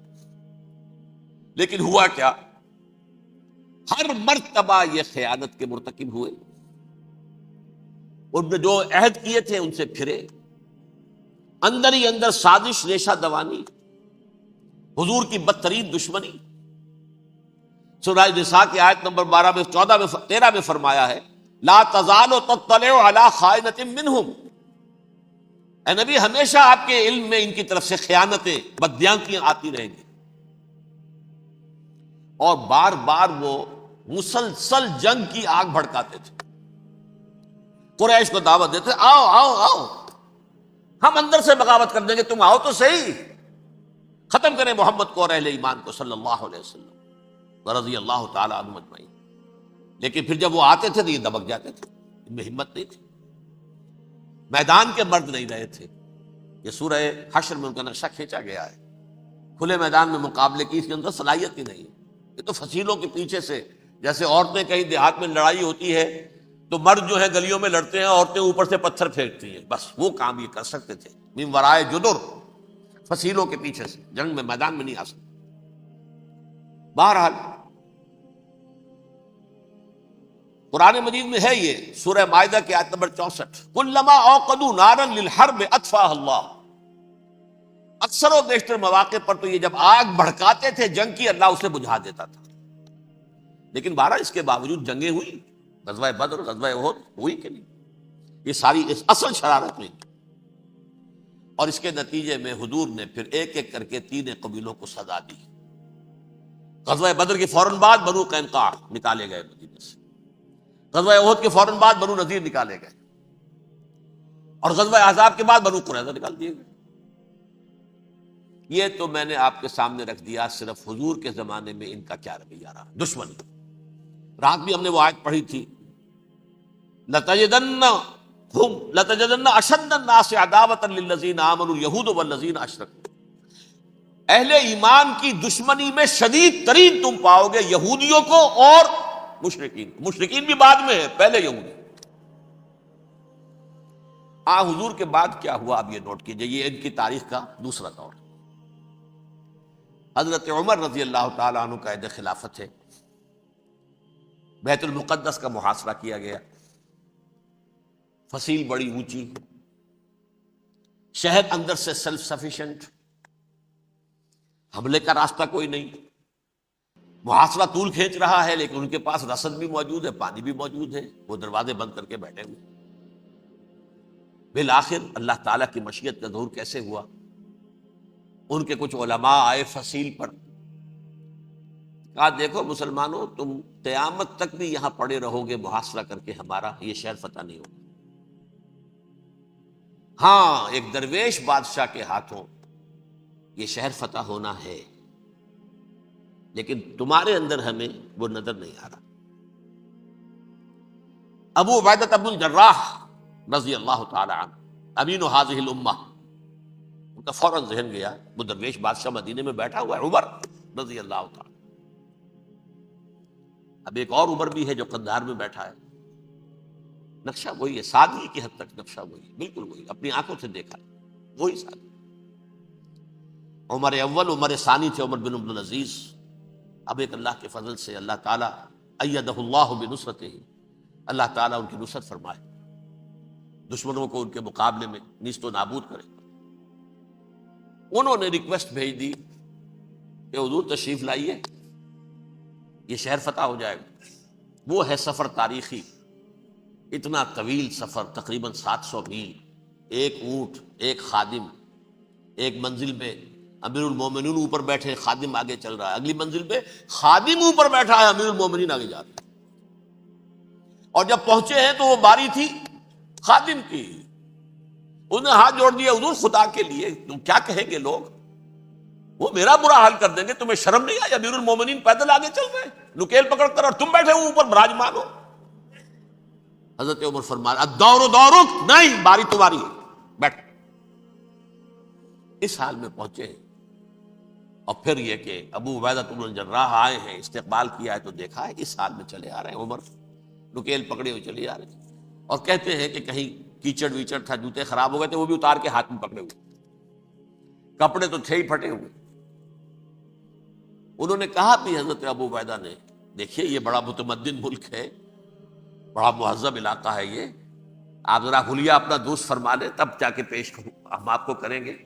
لیکن ہوا کیا؟ ہر مرتبہ یہ خیانت کے مرتکب ہوئے، ان نے جو عہد کیے تھے ان سے پھرے، اندر ہی اندر سازش، ریشہ دوانی، حضور کی بدترین دشمنی۔ سورہ نساء کی آیت نمبر 12 میں، 14 میں، 13 میں فرمایا ہے، لا تزال تطلع علی خائنۃ منہم، اے نبی ہمیشہ آپ کے علم میں ان کی طرف سے خیانتیں، بددیانتیاں آتی رہیں گی، اور بار بار وہ مسلسل جنگ کی آگ بھڑکاتے تھے۔ قریش کو دعوت دیتے، آؤ آؤ آؤ، ہم اندر سے بغاوت کر دیں گے، تم آؤ تو صحیح، ختم کریں محمد کو اور اہل ایمان کو صلی اللہ علیہ وسلم رضی اللہ تعالی عنہم اجمعین۔ لیکن پھر جب وہ آتے تھے تو یہ دبک جاتے تھے، ان میں ہمت نہیں تھی، میدان کے مرد نہیں رہے تھے۔ یہ سورہ حشر میں ان کا نقشہ کھینچا گیا ہے، کھلے میدان میں مقابلے کی اس کے اندر صلاحیت ہی نہیں۔ یہ تو فصیلوں کے پیچھے سے، جیسے عورتیں کہیں دیہات میں لڑائی ہوتی ہے تو مرد جو ہے گلیوں میں لڑتے ہیں، عورتیں اوپر سے پتھر پھینکتی ہیں، بس وہ کام یہ کر سکتے تھے، من ورائے جدر، فصیلوں کے پیچھے سے، جنگ میں میدان میں نہیں آ سکتے۔ بہرحال قرآن مجید میں ہے یہ، سورہ مائدہ کی آیت نمبر 64، کلما اوقدوا نارا للحرب اطفاها اللہ، اکثر و بیشتر مواقع پر تو یہ جب آگ بھڑکاتے تھے جنگ کی، اللہ اسے بجھا دیتا تھا۔ لیکن بہرحال اس کے باوجود جنگیں ہوئی، غزوہ بدر، غزوہ احد ہوئی کہ نہیں، یہ ساری اس اصل شرارت ہوئی، اور اس کے نتیجے میں حضور نے پھر ایک ایک کر کے 3 قبیلوں کو سزا دی۔ غزوہ بدر کے فوراً بعد بنو قینقاع نکالے گئے مدینے سے، غزوہ احد کے فوراً بعد بنو نذیر نکالے گئے، اور غزوہ احزاب کے بعد بنو قریظہ نکال دیے گئے۔ یہ تو میں نے آپ کے سامنے رکھ دیا صرف حضور کے زمانے میں ان کا کیا رویہ رہا، دشمنی۔ رات بھی ہم نے وہ آیت پڑھی تھی، لَتَجِدَنَّ أَشَدَّ النَّاسِ عَدَاوَةً لِلَّذِينَ آمَنُوا الْيَهُودُ وَالَّذِينَ أَشْرَكُوا، اہل ایمان کی دشمنی میں شدید ترین تم پاؤ گے یہودیوں کو اور مشرکین، مشرکین بھی بعد میں ہے، پہلے یہودی۔ حضور کے بعد کیا ہوا اب یہ نوٹ کیجئے، یہ ان کی تاریخ کا دوسرا دور۔ حضرت عمر رضی اللہ تعالیٰ عنہ قائد خلافت ہے، بیت المقدس کا محاصرہ کیا گیا، فصیل بڑی اونچی، شہر اندر سے سیلف سفیشینٹ، حملے کا راستہ کوئی نہیں، محاصرہ طول کھینچ رہا ہے، لیکن ان کے پاس رسد بھی موجود ہے، پانی بھی موجود ہے، وہ دروازے بند کر کے بیٹھے ہوئے۔ بالآخر اللہ تعالیٰ کی مشیت کا ظہور کیسے ہوا؟ ان کے کچھ علماء آئے فصیل پر، کہا دیکھو مسلمانوں، تم قیامت تک بھی یہاں پڑے رہو گے محاصرہ کر کے، ہمارا یہ شہر فتح نہیں ہوگا۔ ہاں ایک درویش بادشاہ کے ہاتھوں یہ شہر فتح ہونا ہے، لیکن تمہارے اندر ہمیں وہ نظر نہیں آ رہا۔ ابو عبیدہ بن الجراح رضی اللہ تعالی عنہ امین ہذہ الامہ، ان کا فوراً ذہن گیا وہ درویش بادشاہ مدینے میں بیٹھا ہوا ہے عمر رضی اللہ تعالی۔ اب ایک اور عمر بھی ہے جو قندھار میں بیٹھا ہے، نقشہ وہی ہے، سادگی کی حد تک نقشہ وہی، بالکل وہی، اپنی آنکھوں سے دیکھا ہے وہی سادگی۔ عمر اول عمر ثانی تھے عمر بن عبدالعزیز۔ اب ایک اللہ کے فضل سے اللہ تعالیٰ ایدہ اللہ بنصرتہ، اللہ تعالیٰ ان کی نصرت فرمائے، دشمنوں کو ان کے مقابلے میں نیست و نابود کرے۔ انہوں نے ریکویسٹ بھیج دی کہ حضور تشریف لائیے، یہ شہر فتح ہو جائے گا۔ وہ ہے سفر تاریخی، اتنا طویل سفر، تقریباً 700 میل، ایک اونٹ، ایک خادم، ایک منزل پہ امیر المومنین اوپر بیٹھے، خادم آگے چل رہا ہے، اگلی منزل پہ خادم اوپر بیٹھا ہے، امیر المومنین آگے جا رہے ہیں۔ اور جب پہنچے ہیں تو وہ باری تھی خادم کی، انہوں نے ہاتھ جوڑ دیا، حضور خدا کے لیے تم کیا کہیں گے لوگ، وہ میرا برا حال کر دیں گے، تمہیں شرم نہیں آئی؟ امیر المومنین پیدل آگے چل رہے ہیں نکیل پکڑ کر، اور تم بیٹھے ہو اوپر براجمان ہو۔ حضرت عمر فرمایا الدور دورک، نہیں باری تمہاری ہے، بیٹھ۔ اس حال میں پہنچے ہیں، اور پھر یہ کہ ابو عبیدہ بن الجراح آئے ہیں، استقبال کیا ہے تو دیکھا ہے اس حال میں چلے آ رہے ہیں عمر، نکیل پکڑے ہوئے چلے آ رہے ہیں۔ اور کہتے ہیں کہ کہیں کیچڑ ویچڑ تھا، جوتے خراب ہو گئے تھے، وہ بھی اتار کے ہاتھ میں پکڑے ہوئے، کپڑے تو تھے ہی پھٹے ہوئے۔ انہوں نے کہا بھی حضرت ابو عبیدہ نے، دیکھیے یہ بڑا متمدن ملک ہے، بڑا مہذب علاقہ ہے یہ، آپ ذرا حلیہ اپنا دوست فرما لیں تب جا کے پیش ہم آپ کو کریں گے۔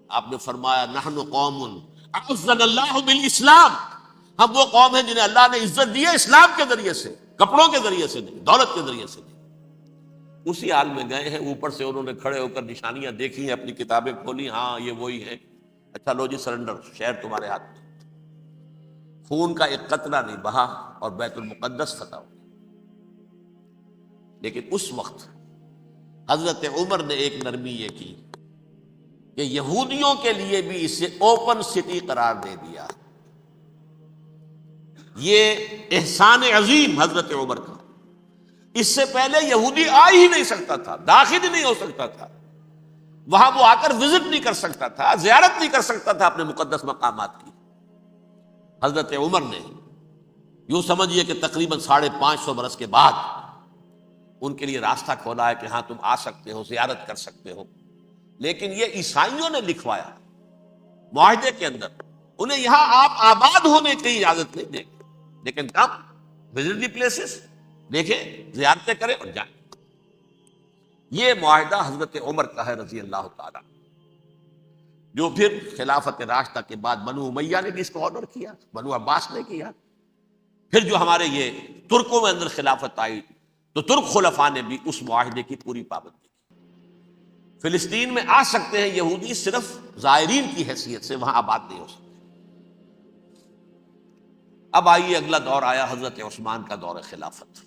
آپ نے فرمایا نحن قوم اعزنا اللہ بالاسلام، ہم وہ قوم ہیں جنہیں اللہ نے عزت دی ہے اسلام کے ذریعے سے، کپڑوں کے ذریعے سے نہیں، دولت کے ذریعے سے نہیں۔ اسی حال میں گئے ہیں، اوپر سے انہوں نے کھڑے ہو کر نشانیاں دیکھی ہیں، اپنی کتابیں کھولی، ہاں یہ وہی ہے، اچھا لو جی سرنڈر، شہر تمہارے ہاتھ میں۔ خون کا ایک قطرہ نہیں بہا اور بیت المقدس فتح ہو۔ لیکن اس وقت حضرت عمر نے ایک نرمی یہ کی کہ یہودیوں کے لیے بھی اسے اوپن سٹی قرار دے دیا۔ یہ احسان عظیم حضرت عمر کا، اس سے پہلے یہودی آ ہی نہیں سکتا تھا، داخل ہی نہیں ہو سکتا تھا، وہاں وہ آ کر وزٹ نہیں کر سکتا تھا، زیارت نہیں کر سکتا تھا اپنے مقدس مقامات کی۔ حضرت عمر نے یوں سمجھیے کہ تقریباً 550 برس کے بعد ان کے لیے راستہ کھولا ہے کہ ہاں تم آ سکتے ہو، زیارت کر سکتے ہو۔ لیکن یہ عیسائیوں نے لکھوایا معاہدے کے اندر، انہیں یہاں آپ آباد ہونے کی اجازت نہیں دیں گے، لیکن کم وزٹ دی پلیسز، دیکھیں زیارتیں کریں اور جائیں۔ یہ معاہدہ حضرت عمر کا ہے رضی اللہ تعالیٰ، جو پھر خلافت راشدہ کے بعد بنو امیہ نے بھی اس کو آنر کیا، بنو عباس نے کیا، پھر جو ہمارے یہ ترکوں میں اندر خلافت آئی تو ترک خلفاء نے بھی اس معاہدے کی پوری پابندی کی۔ فلسطین میں آ سکتے ہیں یہودی، صرف زائرین کی حیثیت سے، وہاں آباد نہیں ہو سکتے۔ اب آئیے اگلا دور آیا حضرت عثمان کا دور خلافت۔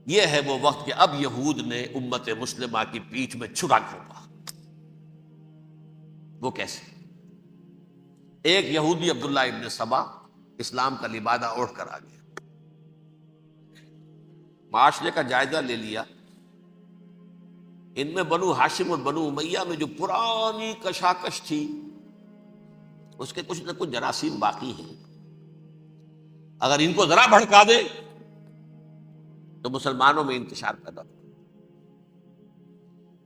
یہ ہے وہ وقت کہ اب یہود نے امت مسلمہ کی پیٹھ میں چھرا گھونپا۔ وہ کیسے؟ ایک یہودی عبداللہ ابن سبا اسلام کا لبادہ اوڑھ کر آ گیا، معاشرے کا جائزہ لے لیا، ان میں بنو ہاشم اور بنو امیہ میں جو پرانی کشاکش تھی اس کے کچھ نہ کچھ جراثیم باقی ہیں، اگر ان کو ذرا بھڑکا دے تو مسلمانوں میں انتشار پیدا ہو۔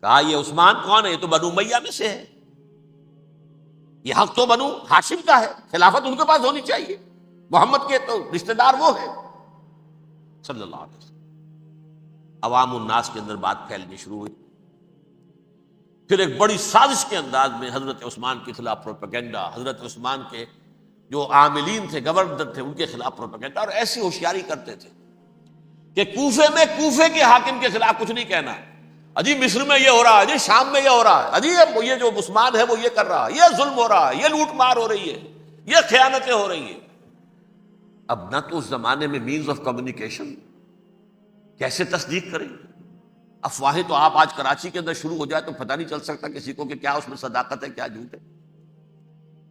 کہا یہ عثمان کون ہے؟ یہ تو بنو امیہ میں سے ہے، یہ حق تو بنو ہاشم کا ہے، خلافت ان کے پاس ہونی چاہیے، محمد کے تو رشتہ دار وہ ہے صلی اللہ علیہ وسلم۔ عوام الناس کے اندر بات پھیلنی شروع ہوئی، پھر ایک بڑی سازش کے انداز میں حضرت عثمان کے خلاف پروپیگنڈا، حضرت عثمان کے جو عاملین تھے، گورنر تھے، ان کے خلاف پروپیگنڈا، اور ایسی ہوشیاری کرتے تھے کہ کوفے میں کوفے کے حاکم کے خلاف کچھ نہیں کہنا، اجی مصر میں یہ ہو رہا ہے، اجی شام میں یہ ہو رہا ہے، اجی یہ جو عثمان ہے وہ یہ کر رہا ہے، یہ ظلم ہو رہا ہے، یہ لوٹ مار ہو رہی ہے، یہ خیانتیں ہو رہی ہیں۔ اب نہ تو اس زمانے میں مینز آف کمیونیکیشن، کیسے تصدیق کریں؟ افواہیں تو آپ آج کراچی کے اندر شروع ہو جائے تو پتہ نہیں چل سکتا کسی کو کہ کیا اس میں صداقت ہے کیا جھوٹ ہے،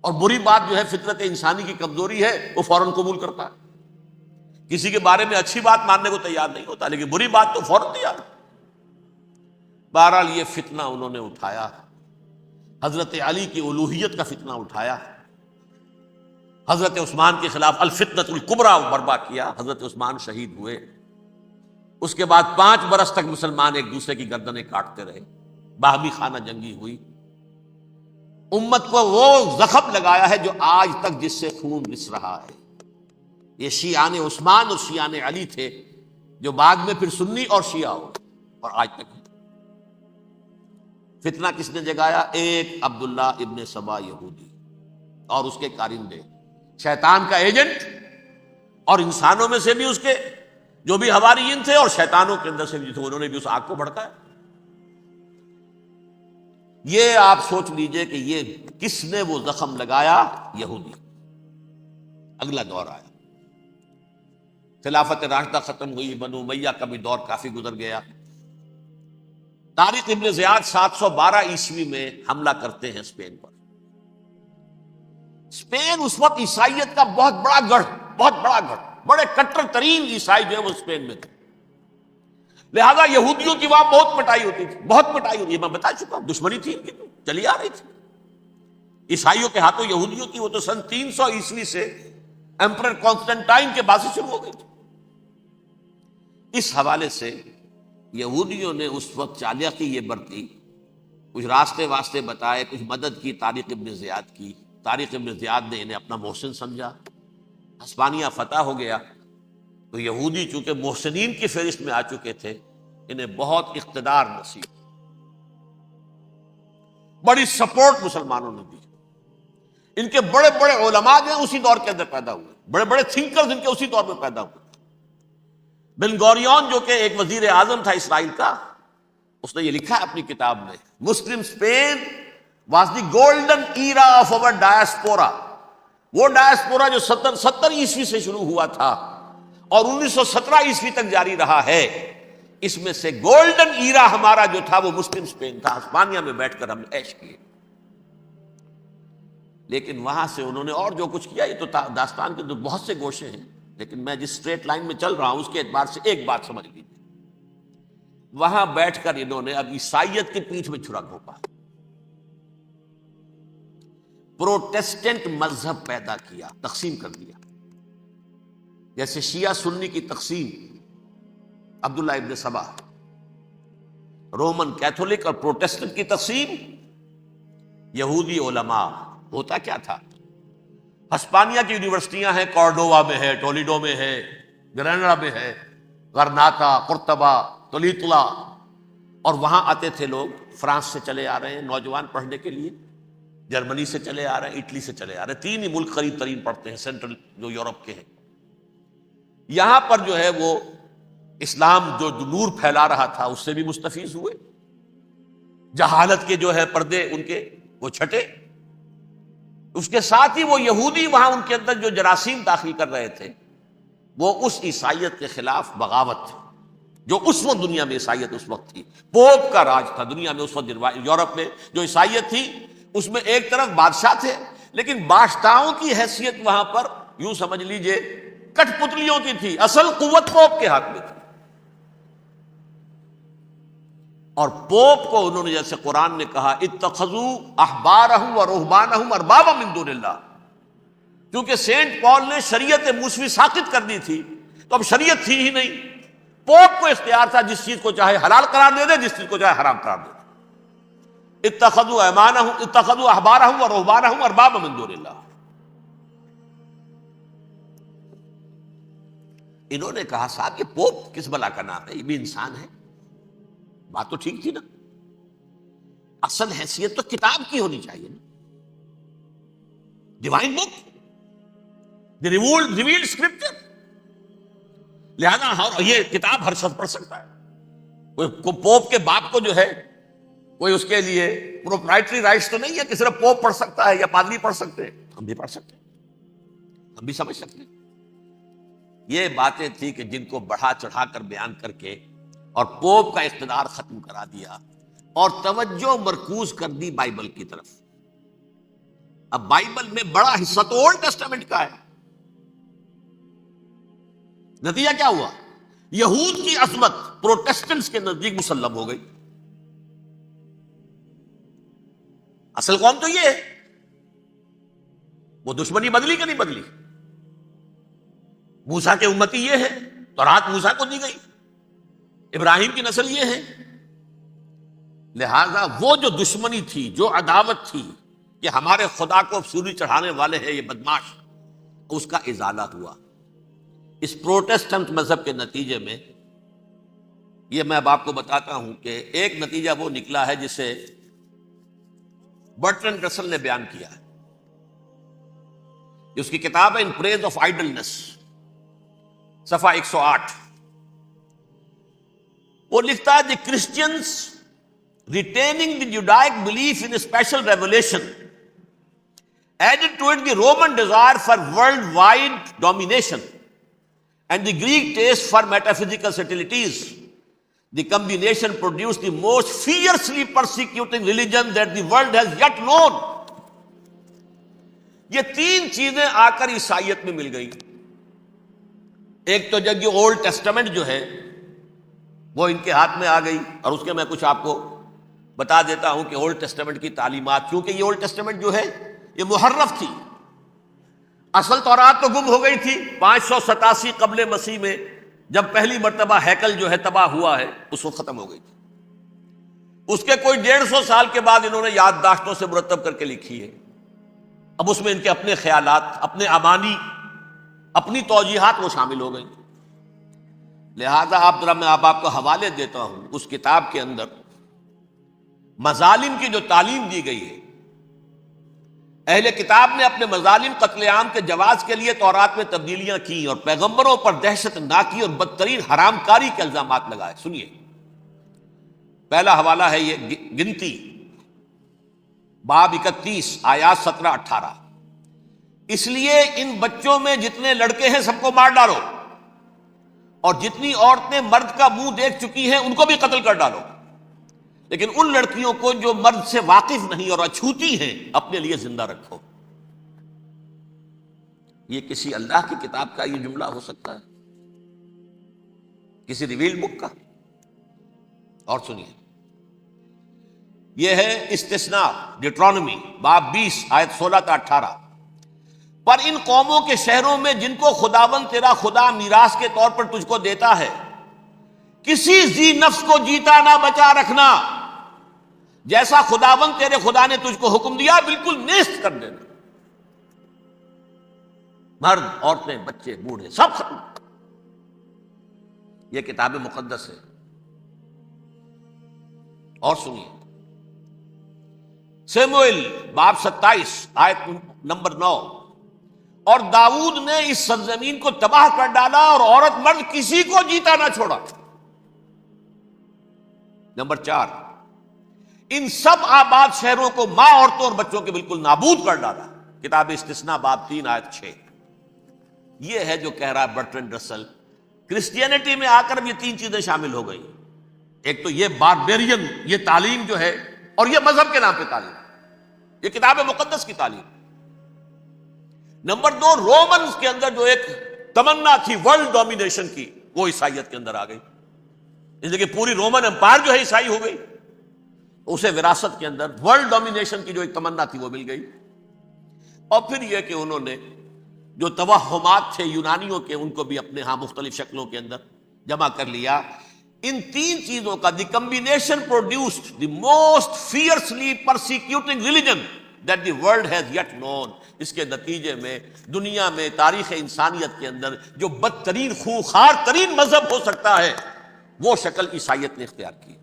اور بری بات جو ہے فطرت انسانی کی کمزوری ہے وہ فوراً قبول کرتا ہے، کسی کے بارے میں اچھی بات ماننے کو تیار نہیں ہوتا، لیکن بری بات تو فوراً تیار۔ بہرحال یہ فتنہ انہوں نے اٹھایا، حضرت علی کی الوہیت کا فتنہ اٹھایا، حضرت عثمان کے خلاف الفتنۃ الکبریٰ برپا کیا، حضرت عثمان شہید ہوئے۔ اس کے بعد 5 برس تک مسلمان ایک دوسرے کی گردنیں کاٹتے رہے، باہمی خانہ جنگی ہوئی۔ امت کو وہ زخم لگایا ہے جو آج تک جس سے خون رس رہا ہے۔ یہ شیعان عثمان اور شیعان علی تھے، جو بعد میں پھر سنی اور شیعہ ہو، اور آج تک فتنہ کس نے جگایا؟ ایک عبداللہ ابن سبا یہودی اور اس کے کارندے، شیطان کا ایجنٹ، اور انسانوں میں سے بھی اس کے جو بھی حواریین تھے اور شیطانوں کے اندر سے بھی تھے، انہوں نے بھی اس آگ کو بھڑکایا۔ یہ آپ سوچ لیجئے کہ یہ کس نے وہ زخم لگایا؟ یہودی۔ اگلا دور آیا، خلافت راشدہ ختم ہوئی، بنو امیہ کا بھی دور کافی گزر گیا۔ طارق ابن زیاد 712 عیسوی میں حملہ کرتے ہیں اسپین پر۔ اسپین اس وقت عیسائیت کا بہت بڑا گڑھ، بڑے کٹر ترین عیسائی جو ہے وہ اسپین میں تھے، لہذا یہودیوں کی وہاں بہت پٹائی ہوتی تھی، میں بتا چکا ہوں، دشمنی تھی ان کی تو چلی آ رہی تھی عیسائیوں کے ہاتھوں یہودیوں کی۔ وہ تو سن 300 عیسوی سے ایمپرر کانسٹنٹائن کے بعد سے شروع ہو گئی تھی۔ اس حوالے سے یہودیوں نے اس وقت چالاکی یہ برتی، کچھ راستے واسطے بتائے، کچھ مدد کی طارق ابن زیاد کی۔ طارق ابن زیاد نے انہیں اپنا محسن سمجھا، ہسپانیہ فتح ہو گیا تو یہودی چونکہ محسنین کی فہرست میں آ چکے تھے، انہیں بہت اقتدار نصیب، بڑی سپورٹ مسلمانوں نے دی۔ ان کے بڑے بڑے علماء جو ہیں اسی دور کے اندر پیدا ہوئے، بڑے بڑے تھنکرز ان کے اسی دور میں پیدا ہوئے۔ بن گوریون جو کہ ایک وزیر اعظم تھا اسرائیل کا، اس نے یہ لکھا ہے اپنی کتاب میں، Muslim Spain was the golden era of our diaspora. وہ ڈائسپورا جو 70 عیسوی سے شروع ہوا تھا اور 1917 عیسوی تک جاری رہا ہے، اس میں سے گولڈن ایرا ہمارا جو تھا وہ مسلم اسپین تھا۔ ہسپانیہ میں بیٹھ کر ہم نے عیش کیے، لیکن وہاں سے انہوں نے اور جو کچھ کیا، یہ تو داستان کے تو بہت سے گوشے ہیں، لیکن میں جس اسٹریٹ لائن میں چل رہا ہوں اس کے اعتبار سے ایک بات سمجھ لیجیے، وہاں بیٹھ کر انہوں نے اب عیسائیت کی پیٹھ میں چھرا گھونپا، پروٹیسٹنٹ مذہب پیدا کیا، تقسیم کر دیا، جیسے شیعہ سنی کی تقسیم، عبداللہ ابن سبا، رومن کیتھولک اور پروٹیسٹنٹ کی تقسیم، یہودی علماء۔ ہوتا کیا تھا؟ ہسپانیہ کی یونیورسٹیاں ہیں، کارڈووا میں ہے، ٹولیڈو میں ہے، گریناڈا میں ہے، غرناطہ، قرطبہ، تولیتلا، اور وہاں آتے تھے لوگ، فرانس سے چلے آ رہے ہیں نوجوان پڑھنے کے لیے، جرمنی سے چلے آ رہے ہیں، اٹلی سے چلے آ رہے ہیں، 3 ہی ملک قریب ترین پڑھتے ہیں سینٹرل جو یورپ کے ہیں۔ یہاں پر جو ہے وہ اسلام جو نور پھیلا رہا تھا اس سے بھی مستفیض ہوئے، جہالت کے جو ہے پردے ان کے وہ چھٹے، اس کے ساتھ ہی وہ یہودی وہاں ان کے اندر جو جراثیم داخل کر رہے تھے وہ اس عیسائیت کے خلاف بغاوت تھی، جو اس وقت دنیا میں عیسائیت اس وقت تھی، پوپ کا راج تھا دنیا میں اس وقت۔ یورپ میں جو عیسائیت تھی اس میں ایک طرف بادشاہ تھے، لیکن بادشاہوں کی حیثیت وہاں پر یوں سمجھ لیجئے کٹ پتلیوں کی تھی، اصل قوت پوپ کے ہاتھ میں تھی۔ اور پوپ کو انہوں نے جیسے قرآن نے کہا اتخذوا احبارهم ورهبانهم اربابا من دون اللہ، کیونکہ سینٹ پال نے شریعت موسوی ساقط کر دی تھی تو اب شریعت تھی ہی نہیں، پوپ کو اختیار تھا جس چیز کو چاہے حلال قرار دے دے، جس چیز کو چاہے حرام قرار دے دے۔ اتخذوا احبارهم ورهبانهم اربابا من دون اللہ۔ انہوں نے کہا صاحب یہ پوپ کس بلا کا نام ہے، یہ بھی انسان ہے۔ بات تو ٹھیک تھی نا، اصل حیثیت تو کتاب کی ہونی چاہیے نا، ڈیوائن بک، دی ریویلڈ اسکرپچر، لہذا یہ کتاب ہر شخص پڑھ سکتا ہے۔ کوئی پوپ کے باپ کو جو ہے کوئی اس کے لیے پروپرائٹری رائٹس تو نہیں ہے کہ صرف پوپ پڑھ سکتا ہے یا پادری پڑھ سکتے ہیں، ہم بھی پڑھ سکتے ہیں، ہم بھی سمجھ سکتے ہیں۔ یہ باتیں تھی کہ جن کو بڑھا چڑھا کر بیان کر کے اور پوپ کا اقتدار ختم کرا دیا اور توجہ مرکوز کر دی بائبل کی طرف۔ اب بائبل میں بڑا حصہ تو اولڈ ٹیسٹامنٹ کا ہے۔ نتیجہ کیا ہوا؟ یہود کی عظمت پروٹیسٹنٹس کے نزدیک مسلم ہو گئی، اصل قوم تو یہ ہے. وہ دشمنی بدلی کہ نہیں بدلی؟ موسیٰ کے امتی یہ ہے، تورات موسیٰ کو دی گئی، ابراہیم کی نسل یہ ہے. لہذا وہ جو دشمنی تھی، جو عداوت تھی کہ ہمارے خدا کو سولی چڑھانے والے ہیں یہ بدماش، اس کا ازالہ ہوا. اس پروٹسٹنٹ مذہب کے نتیجے میں یہ میں اب آپ کو بتاتا ہوں کہ ایک نتیجہ وہ نکلا ہے جسے برٹرنڈ رسل نے بیان کیا ہے. اس کی کتاب ہے ان پریز آف آئیڈلنس، صفحہ 108. وہ لکھتا ہے the Christians retaining the Judaic belief in special revelation added to it the Roman desire for worldwide domination and the Greek taste for metaphysical subtleties. The combination produced the most fiercely persecuting religion that the world has yet known. یہ تین چیزیں آ کر عیسائیت میں مل گئی. ایک تو جب یہ اولڈ ٹیسٹمنٹ جو ہے وہ ان کے ہاتھ میں آ گئی، اور اس کے میں کچھ آپ کو بتا دیتا ہوں کہ اولڈ ٹیسٹمنٹ کی تعلیمات، کیونکہ یہ اولڈ ٹیسٹمنٹ جو ہے یہ محرف تھی. اصل تورات تو گم ہو گئی تھی 587 قبل مسیح میں، جب پہلی مرتبہ ہیکل جو ہے تباہ ہوا ہے، اس وقت ختم ہو گئی تھی. اس کے کوئی 150 سال کے بعد انہوں نے یادداشتوں سے مرتب کر کے لکھی ہے. اب اس میں ان کے اپنے خیالات، اپنے امانی، اپنی توجیحات وہ شامل ہو گئی. لہذا میں آپ کو حوالے دیتا ہوں اس کتاب کے اندر مظالم کی جو تعلیم دی گئی ہے. اہل کتاب نے اپنے مظالم قتل عام کے جواز کے لیے تورات میں تبدیلیاں کی اور پیغمبروں پر دہشت ناکی اور بدترین حرام کاری کے الزامات لگائے. سنیے، پہلا حوالہ ہے یہ گنتی باب 31 آیات 17-18. اس لیے ان بچوں میں جتنے لڑکے ہیں سب کو مار ڈالو، اور جتنی عورتیں مرد کا منہ دیکھ چکی ہیں ان کو بھی قتل کر ڈالو، لیکن ان لڑکیوں کو جو مرد سے واقف نہیں اور اچھوتی ہیں اپنے لیے زندہ رکھو. یہ کسی اللہ کی کتاب کا یہ جملہ ہو سکتا ہے؟ کسی ریویل بک کا؟ اور سنیے، یہ ہے استثناء ڈیٹرانومی باب 20 آیت 16-18. پر ان قوموں کے شہروں میں جن کو خداوند تیرا خدا میراث کے طور پر تجھ کو دیتا ہے، کسی ذی نفس کو جیتا نہ بچا رکھنا، جیسا خداوند تیرے خدا نے تجھ کو حکم دیا بالکل نیست کر دینا. مرد، عورتیں، بچے، بوڑھے سب ختم. یہ کتاب مقدس ہے. اور سنیے، سیموئیل باب 27 آیت نمبر 9. اور داؤد نے اس سرزمین کو تباہ کر ڈالا اور عورت مرد کسی کو جیتا نہ چھوڑا. نمبر 4، ان سب آباد شہروں کو ماں، عورتوں اور بچوں کے بالکل نابود کر ڈالا. کتاب استثناء باب 3 آیت 6. یہ ہے جو کہہ رہا ہے برٹرنڈ رسل. کرسچینٹی میں آ کر اب یہ تین چیزیں شامل ہو گئی. ایک تو یہ باربیرین یہ تعلیم جو ہے، اور یہ مذہب کے نام پہ تعلیم، یہ کتاب مقدس کی تعلیم. نمبر 2، رومنز کے اندر جو ایک تمنا تھی ورلڈ ڈومینیشن کی، وہ عیسائیت کے اندر آ گئی. اس لیے کہ پوری رومن امپائر جو ہے عیسائی ہو گئی، اسے وراثت کے اندر ورلڈ ڈومینیشن کی جو ایک تمنا تھی وہ مل گئی. اور پھر یہ کہ انہوں نے جو توہمات تھے یونانیوں کے، ان کو بھی اپنے ہاں مختلف شکلوں کے اندر جمع کر لیا. ان تین چیزوں کا the combination produced the most fiercely persecuting religion that the world has yet known. اس کے نتیجے میں دنیا میں تاریخ انسانیت کے اندر جو بدترین خونخوار ترین مذہب ہو سکتا ہے وہ شکل عیسائیت نے اختیار کی.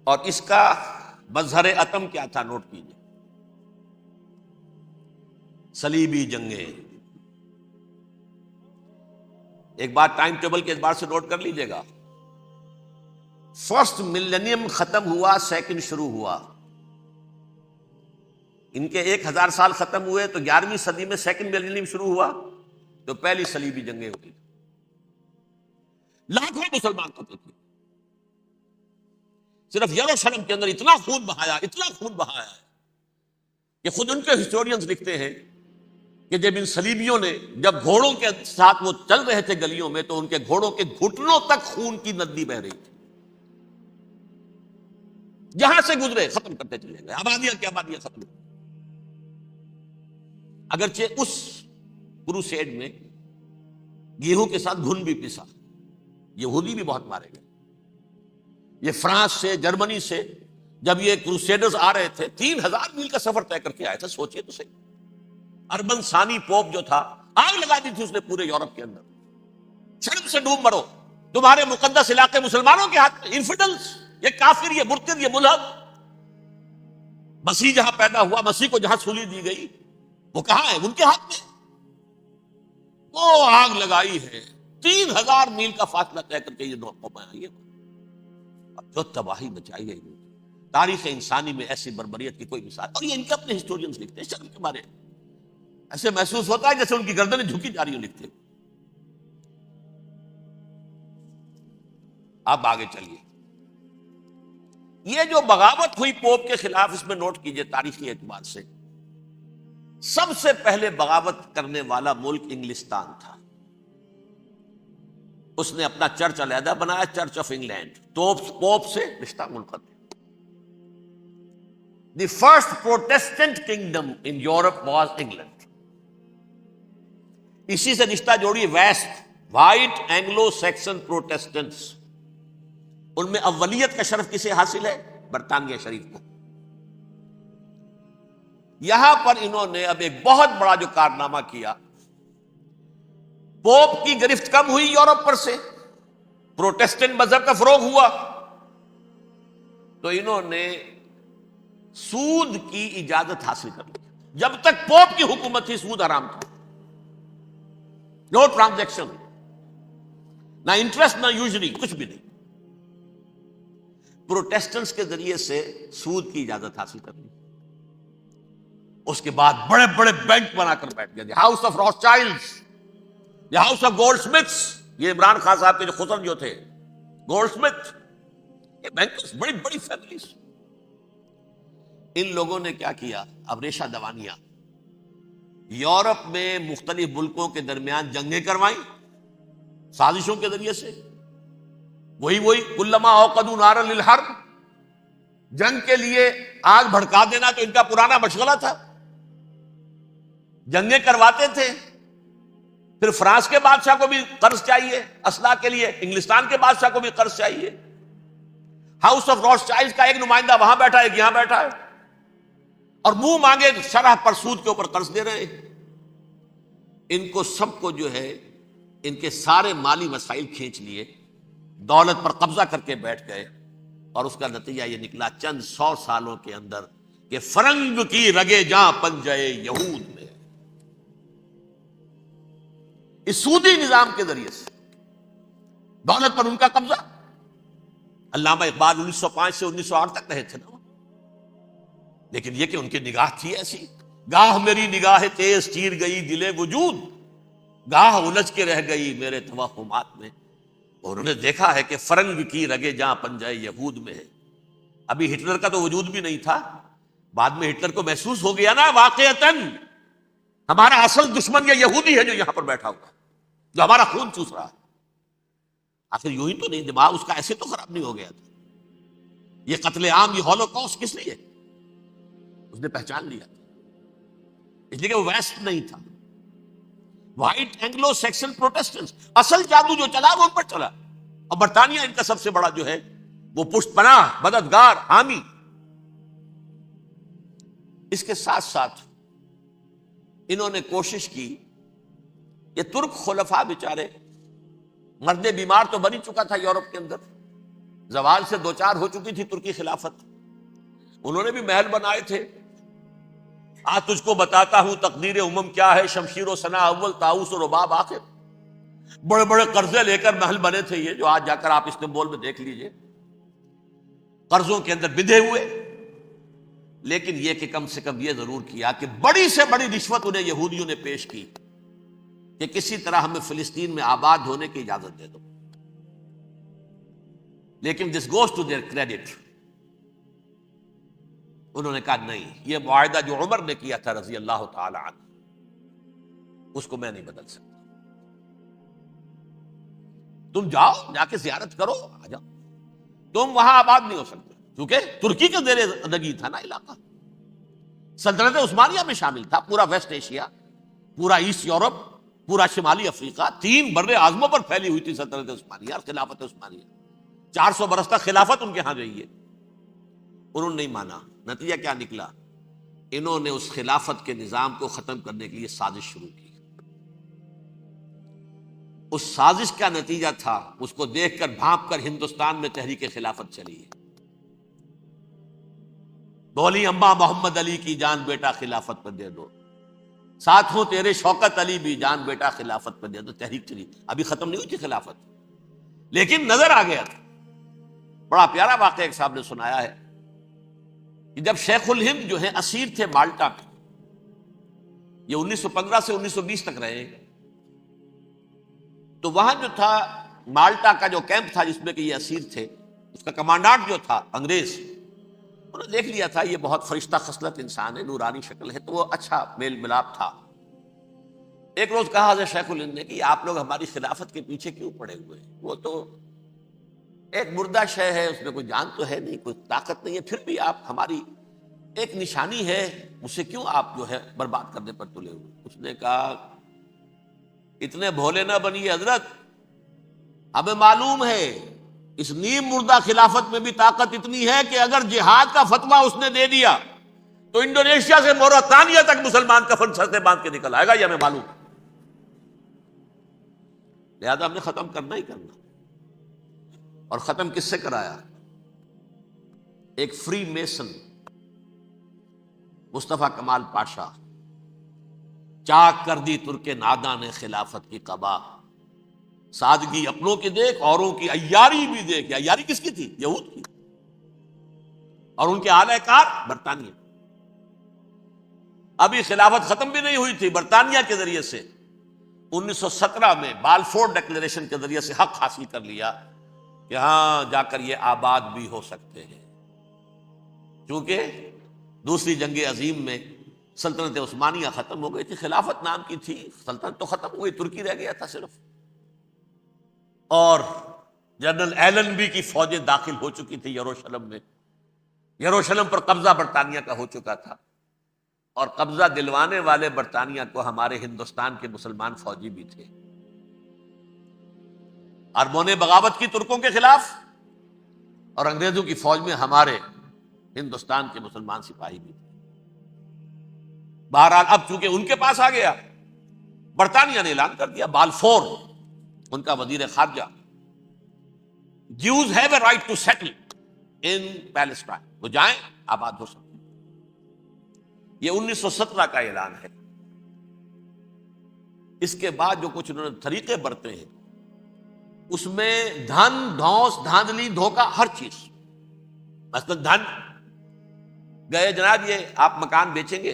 اور اس کا مظہر عتم کیا تھا؟ نوٹ کیجیے، صلیبی جنگیں. ایک بات ٹائم ٹیبل کے اعتبار سے نوٹ کر لیجیے گا. فرسٹ ملینیم ختم ہوا، سیکنڈ شروع ہوا. ان کے 1000 سال ختم ہوئے تو 11ویں صدی میں سیکنڈ ملینیم شروع ہوا، تو پہلی صلیبی جنگیں ہوتی تھی. لاکھوں مسلمان قتل کیے. صرف یروشلم کے اندر اتنا خون بہایا ہے کہ خود ان کے ہسٹورینز لکھتے ہیں کہ جب ان صلیبیوں نے جب گھوڑوں کے ساتھ وہ چل رہے تھے گلیوں میں، تو ان کے گھوڑوں کے گھٹنوں تک خون کی ندی بہ رہی تھی. جہاں سے گزرے ختم کرتے چلے گئے، آبادیاں کی آبادیاں ختم. اگرچہ اس کروسیڈ میں گیہوں کے ساتھ گھن بھی پسا، یہودی بھی بہت مارے گئے. یہ فرانس سے، جرمنی سے جب یہ کروسیڈرز آ رہے تھے 3000 میل کا سفر طے کر کے آئے تھے. سوچئے تو صحیح، اربن ثانی پوپ جو تھا آگ لگا دی تھی اس نے پورے یورپ کے اندر. شرم سے ڈوب مرو، تمہارے مقدس علاقے مسلمانوں کے ہاتھ میں. انفیڈلز، یہ کافر، یہ مرتد، یہ ملحد. مسیح جہاں پیدا ہوا، مسیح کو جہاں سولی دی گئی، وہ کہاں ہے؟ ان کے ہاتھ میں. وہ آگ لگائی ہے، 3000 میل کا فاصلہ طے کر کے یہ قوم آئی ہے. جو تباہی مچائی ہے تاریخ انسانی میں، ایسی بربریت کی کوئی مثال. اور یہ ان کے اپنے ہسٹورینز لکھتے ہیں شرم کے بارے. ایسے محسوس ہوتا ہے جیسے ان کی گردنیں جھکی جا رہی ہوں لکھتے. اب آگے چلیے. یہ جو بغاوت ہوئی پوپ کے خلاف، اس میں نوٹ کیجئے تاریخی اعتبار سے سب سے پہلے بغاوت کرنے والا ملک انگلستان تھا. اس نے اپنا چرچ علیحدہ بنایا، چرچ آف انگلینڈ. پوپ سے رشتہ منقطع. The first Protestant kingdom in Europe was England. اسی سے رشتہ جوڑی west, white Anglo Saxon Protestants. ان میں اولیت کا شرف کسے حاصل ہے؟ برطانیہ شریف کو. یہاں پر انہوں نے اب ایک بہت بڑا جو کارنامہ کیا، پوپ کی گرفت کم ہوئی یورپ پر سے، پروٹیسٹنٹ مذہب کا فروغ ہوا، تو انہوں نے سود کی اجازت حاصل کر لی. جب تک پوپ کی حکومت تھی سود حرام تھا. نو ٹرانزیکشن، نہ انٹرسٹ، نہ یوزری، کچھ بھی نہیں. پروٹیسٹنٹس کے ذریعے سے سود کی اجازت حاصل کر لی. اس کے بعد بڑے بڑے بینک بنا کر بیٹھ گئے. House of Ross child's, house of gold سمتھس. یہ عمران خان صاحب کے جو خسر جو تھے، گولڈ سمتھ، یہ بینکرز، بڑی بڑی فیملیز. ان لوگوں نے کیا کیا؟ اب ریشہ دوانیاں. یورپ میں مختلف ملکوں کے درمیان جنگیں کروائیں سازشوں کے ذریعے سے. وہی کلما اوقدوا نارا للحرب، جنگ کے لیے آگ بھڑکا دینا تو ان کا پرانا مشغلہ تھا. جنگیں کرواتے تھے. پھر فرانس کے بادشاہ کو بھی قرض چاہیے اسلحہ کے لیے، انگلستان کے بادشاہ کو بھی قرض چاہیے. ہاؤس آف راس چائلڈ کا ایک نمائندہ وہاں بیٹھا ہے، ایک یہاں بیٹھا ہے، اور منہ مانگے شرح پر سود کے اوپر قرض دے رہے ہیں. ان کو سب کو جو ہے ان کے سارے مالی وسائل کھینچ لیے، دولت پر قبضہ کر کے بیٹھ گئے. اور اس کا نتیجہ یہ نکلا چند 100 سالوں کے اندر کہ فرنگ کی رگے جاں پنجے یہود میں. اس سودی نظام کے ذریعے سے دولت پر ان کا قبضہ. علامہ اقبال 1905 سے 1908 تک رہے تھے نا، لیکن یہ کہ ان کی نگاہ تھی ایسی. گاہ میری نگاہ تیز چیر گئی دل وجود، گاہ الجھ کے رہ گئی میرے توہمات میں. اور انہوں نے دیکھا ہے کہ فرنگ کی رگے جہاں پنجے یہود میں ہے. ابھی ہٹلر کا تو وجود بھی نہیں تھا، بعد میں ہٹلر کو محسوس ہو گیا نا واقعتاً ہمارا اصل دشمن یہ یہودی ہے جو یہاں پر بیٹھا ہوا، جو ہمارا خون چوس رہا ہے. آخر یوں ہی تو نہیں، دماغ اس کا ایسے تو خراب نہیں ہو گیا تھا. یہ قتل عام، یہ ہولوکاسٹ کس لیے؟ اس نے پہچان لیا تھا، اس لیے کہ وہ ویسٹ نہیں تھا، وائٹ اینگلو سیکسن پروٹیسٹنٹس. اصل جادو جو چلا وہ ان پر چلا، اور برطانیہ ان کا سب سے بڑا جو ہے وہ پشت پناہ، مددگار، حامی. اس کے ساتھ ساتھ انہوں نے کوشش کی، یہ ترک خلفاء بیچارے، مرد بیمار تو بن ہی چکا تھا یورپ کے اندر، زوال سے دوچار ہو چکی تھی ترکی خلافت. انہوں نے بھی محل بنائے تھے. آج تجھ کو بتاتا ہوں تقدیر امم کیا ہے، شمشیر و ثنا اول، طاؤس و رباب آخر. بڑے بڑے قرضے لے کر محل بنے تھے یہ، جو آج جا کر آپ استنبول میں دیکھ لیجئے، قرضوں کے اندر بندھے ہوئے. لیکن یہ کہ کم سے کم یہ ضرور کیا کہ بڑی سے بڑی رشوت انہیں یہودیوں نے پیش کی کہ کسی طرح ہمیں فلسطین میں آباد ہونے کی اجازت دے دو. لیکن this goes to their credit, انہوں نے کہا نہیں، یہ معاہدہ جو عمر نے کیا تھا رضی اللہ تعالی عنہ، اس کو میں نہیں بدل سکتا. تم جاؤ، جا کے زیارت کرو، آ جاؤ، تم وہاں آباد نہیں ہو سکتے. کیونکہ ترکی کے زیر نگی تھا نا علاقہ، سلطنت عثمانیہ میں شامل تھا، پورا ویسٹ ایشیا، پورا ایسٹ یورپ، پورا شمالی افریقہ، 3 بر اعظموں پر پھیلی ہوئی تھی سلطنت عثمانیہ اور خلافت عثمانیہ۔ 400 برس تک خلافت ان کے ہاں رہی ہے، انہوں نے نہیں مانا۔ نتیجہ کیا نکلا؟ انہوں نے اس خلافت کے نظام کو ختم کرنے کے لیے سازش شروع کی۔ اس سازش کا نتیجہ تھا، اس کو دیکھ کر بھانپ کر ہندوستان میں تحریک خلافت چلی ہے۔ بولی اماں محمد علی کی جان بیٹا خلافت پر دے دو، ساتھ ہوں تیرے شوکت علی بھی جان بیٹا خلافت پر دے دو۔ تحریک چلی، ابھی ختم نہیں ہوئی تھی خلافت، لیکن نظر آ گیا تھا۔ بڑا پیارا واقعہ ایک صاحب نے سنایا ہے کہ جب شیخ الہند جو ہیں اسیر تھے مالٹا میں، یہ 1915 سے 1920 تک رہے، تو وہاں جو تھا مالٹا کا جو کیمپ تھا جس میں کہ یہ اسیر تھے، اس کا کمانڈانٹ جو تھا انگریز، انہوں نے دیکھ لیا تھا یہ بہت فرشتہ خصلت انسان ہے، نورانی شکل ہے، تو وہ اچھا میل ملاپ تھا۔ ایک روز کہا حضرت شیخ الہند نے کہ آپ لوگ ہماری خلافت کے پیچھے کیوں پڑے ہوئے ہیں؟ وہ تو ایک مردہ شے ہے، اس میں کوئی جان تو ہے نہیں، کوئی طاقت نہیں ہے، پھر بھی آپ ہماری ایک نشانی ہے، اسے کیوں آپ جو ہے برباد کرنے پر تلے ہوئے؟ اس نے کہا اتنے بھولے نہ بنیے حضرت، ہمیں معلوم ہے اس نیم مردہ خلافت میں بھی طاقت اتنی ہے کہ اگر جہاد کا فتویٰ اس نے دے دیا تو انڈونیشیا سے موریتانیہ تک مسلمان کفن سر سے باندھ کے نکل آئے گا، یہ ہمیں معلوم ہے، لہذا ہم نے ختم کرنا ہی کرنا۔ اور ختم کس سے کرایا؟ ایک فری میسن مصطفیٰ کمال پاشا، چاک کر دی ترک ناداں نے خلافت کی قبا، سادگی اپنوں کی دیکھ اوروں کی عیاری بھی دیکھ۔ عیاری کس کی تھی؟ یہود کی، اور ان کے اعلی کار برطانیہ۔ ابھی خلافت ختم بھی نہیں ہوئی تھی، برطانیہ کے ذریعے سے 1917 میں بالفور ڈکلیریشن کے ذریعے سے حق حاصل کر لیا کہ ہاں جا کر یہ آباد بھی ہو سکتے ہیں، کیونکہ دوسری جنگ عظیم میں سلطنت عثمانیہ ختم ہو گئی تھی، خلافت نام کی تھی، سلطنت تو ختم ہوئی، ترکی رہ گیا تھا صرف، اور جنرل ایلنبی کی فوجیں داخل ہو چکی تھی یروشلم میں، یروشلم پر قبضہ برطانیہ کا ہو چکا تھا، اور قبضہ دلوانے والے برطانیہ کو ہمارے ہندوستان کے مسلمان فوجی بھی تھے۔ اربوں نے بغاوت کی ترکوں کے خلاف، اور انگریزوں کی فوج میں ہمارے ہندوستان کے مسلمان سپاہی بھی تھے۔ بہرحال اب چونکہ ان کے پاس آ گیا، برطانیہ نے اعلان کر دیا، بالفور ان کا وزیر خارجہ، Jews have a right to settle in Palestine، وہ جائیں آباد ہو سکتے۔ یہ 1917 کا اعلان ہے۔ اس کے بعد جو کچھ انہوں نے طریقے برتے ہیں، اس میں دھن دھوس دھاندلی دھوکہ ہر چیز، مثلا دھن گئے جناب یہ آپ مکان بیچیں گے،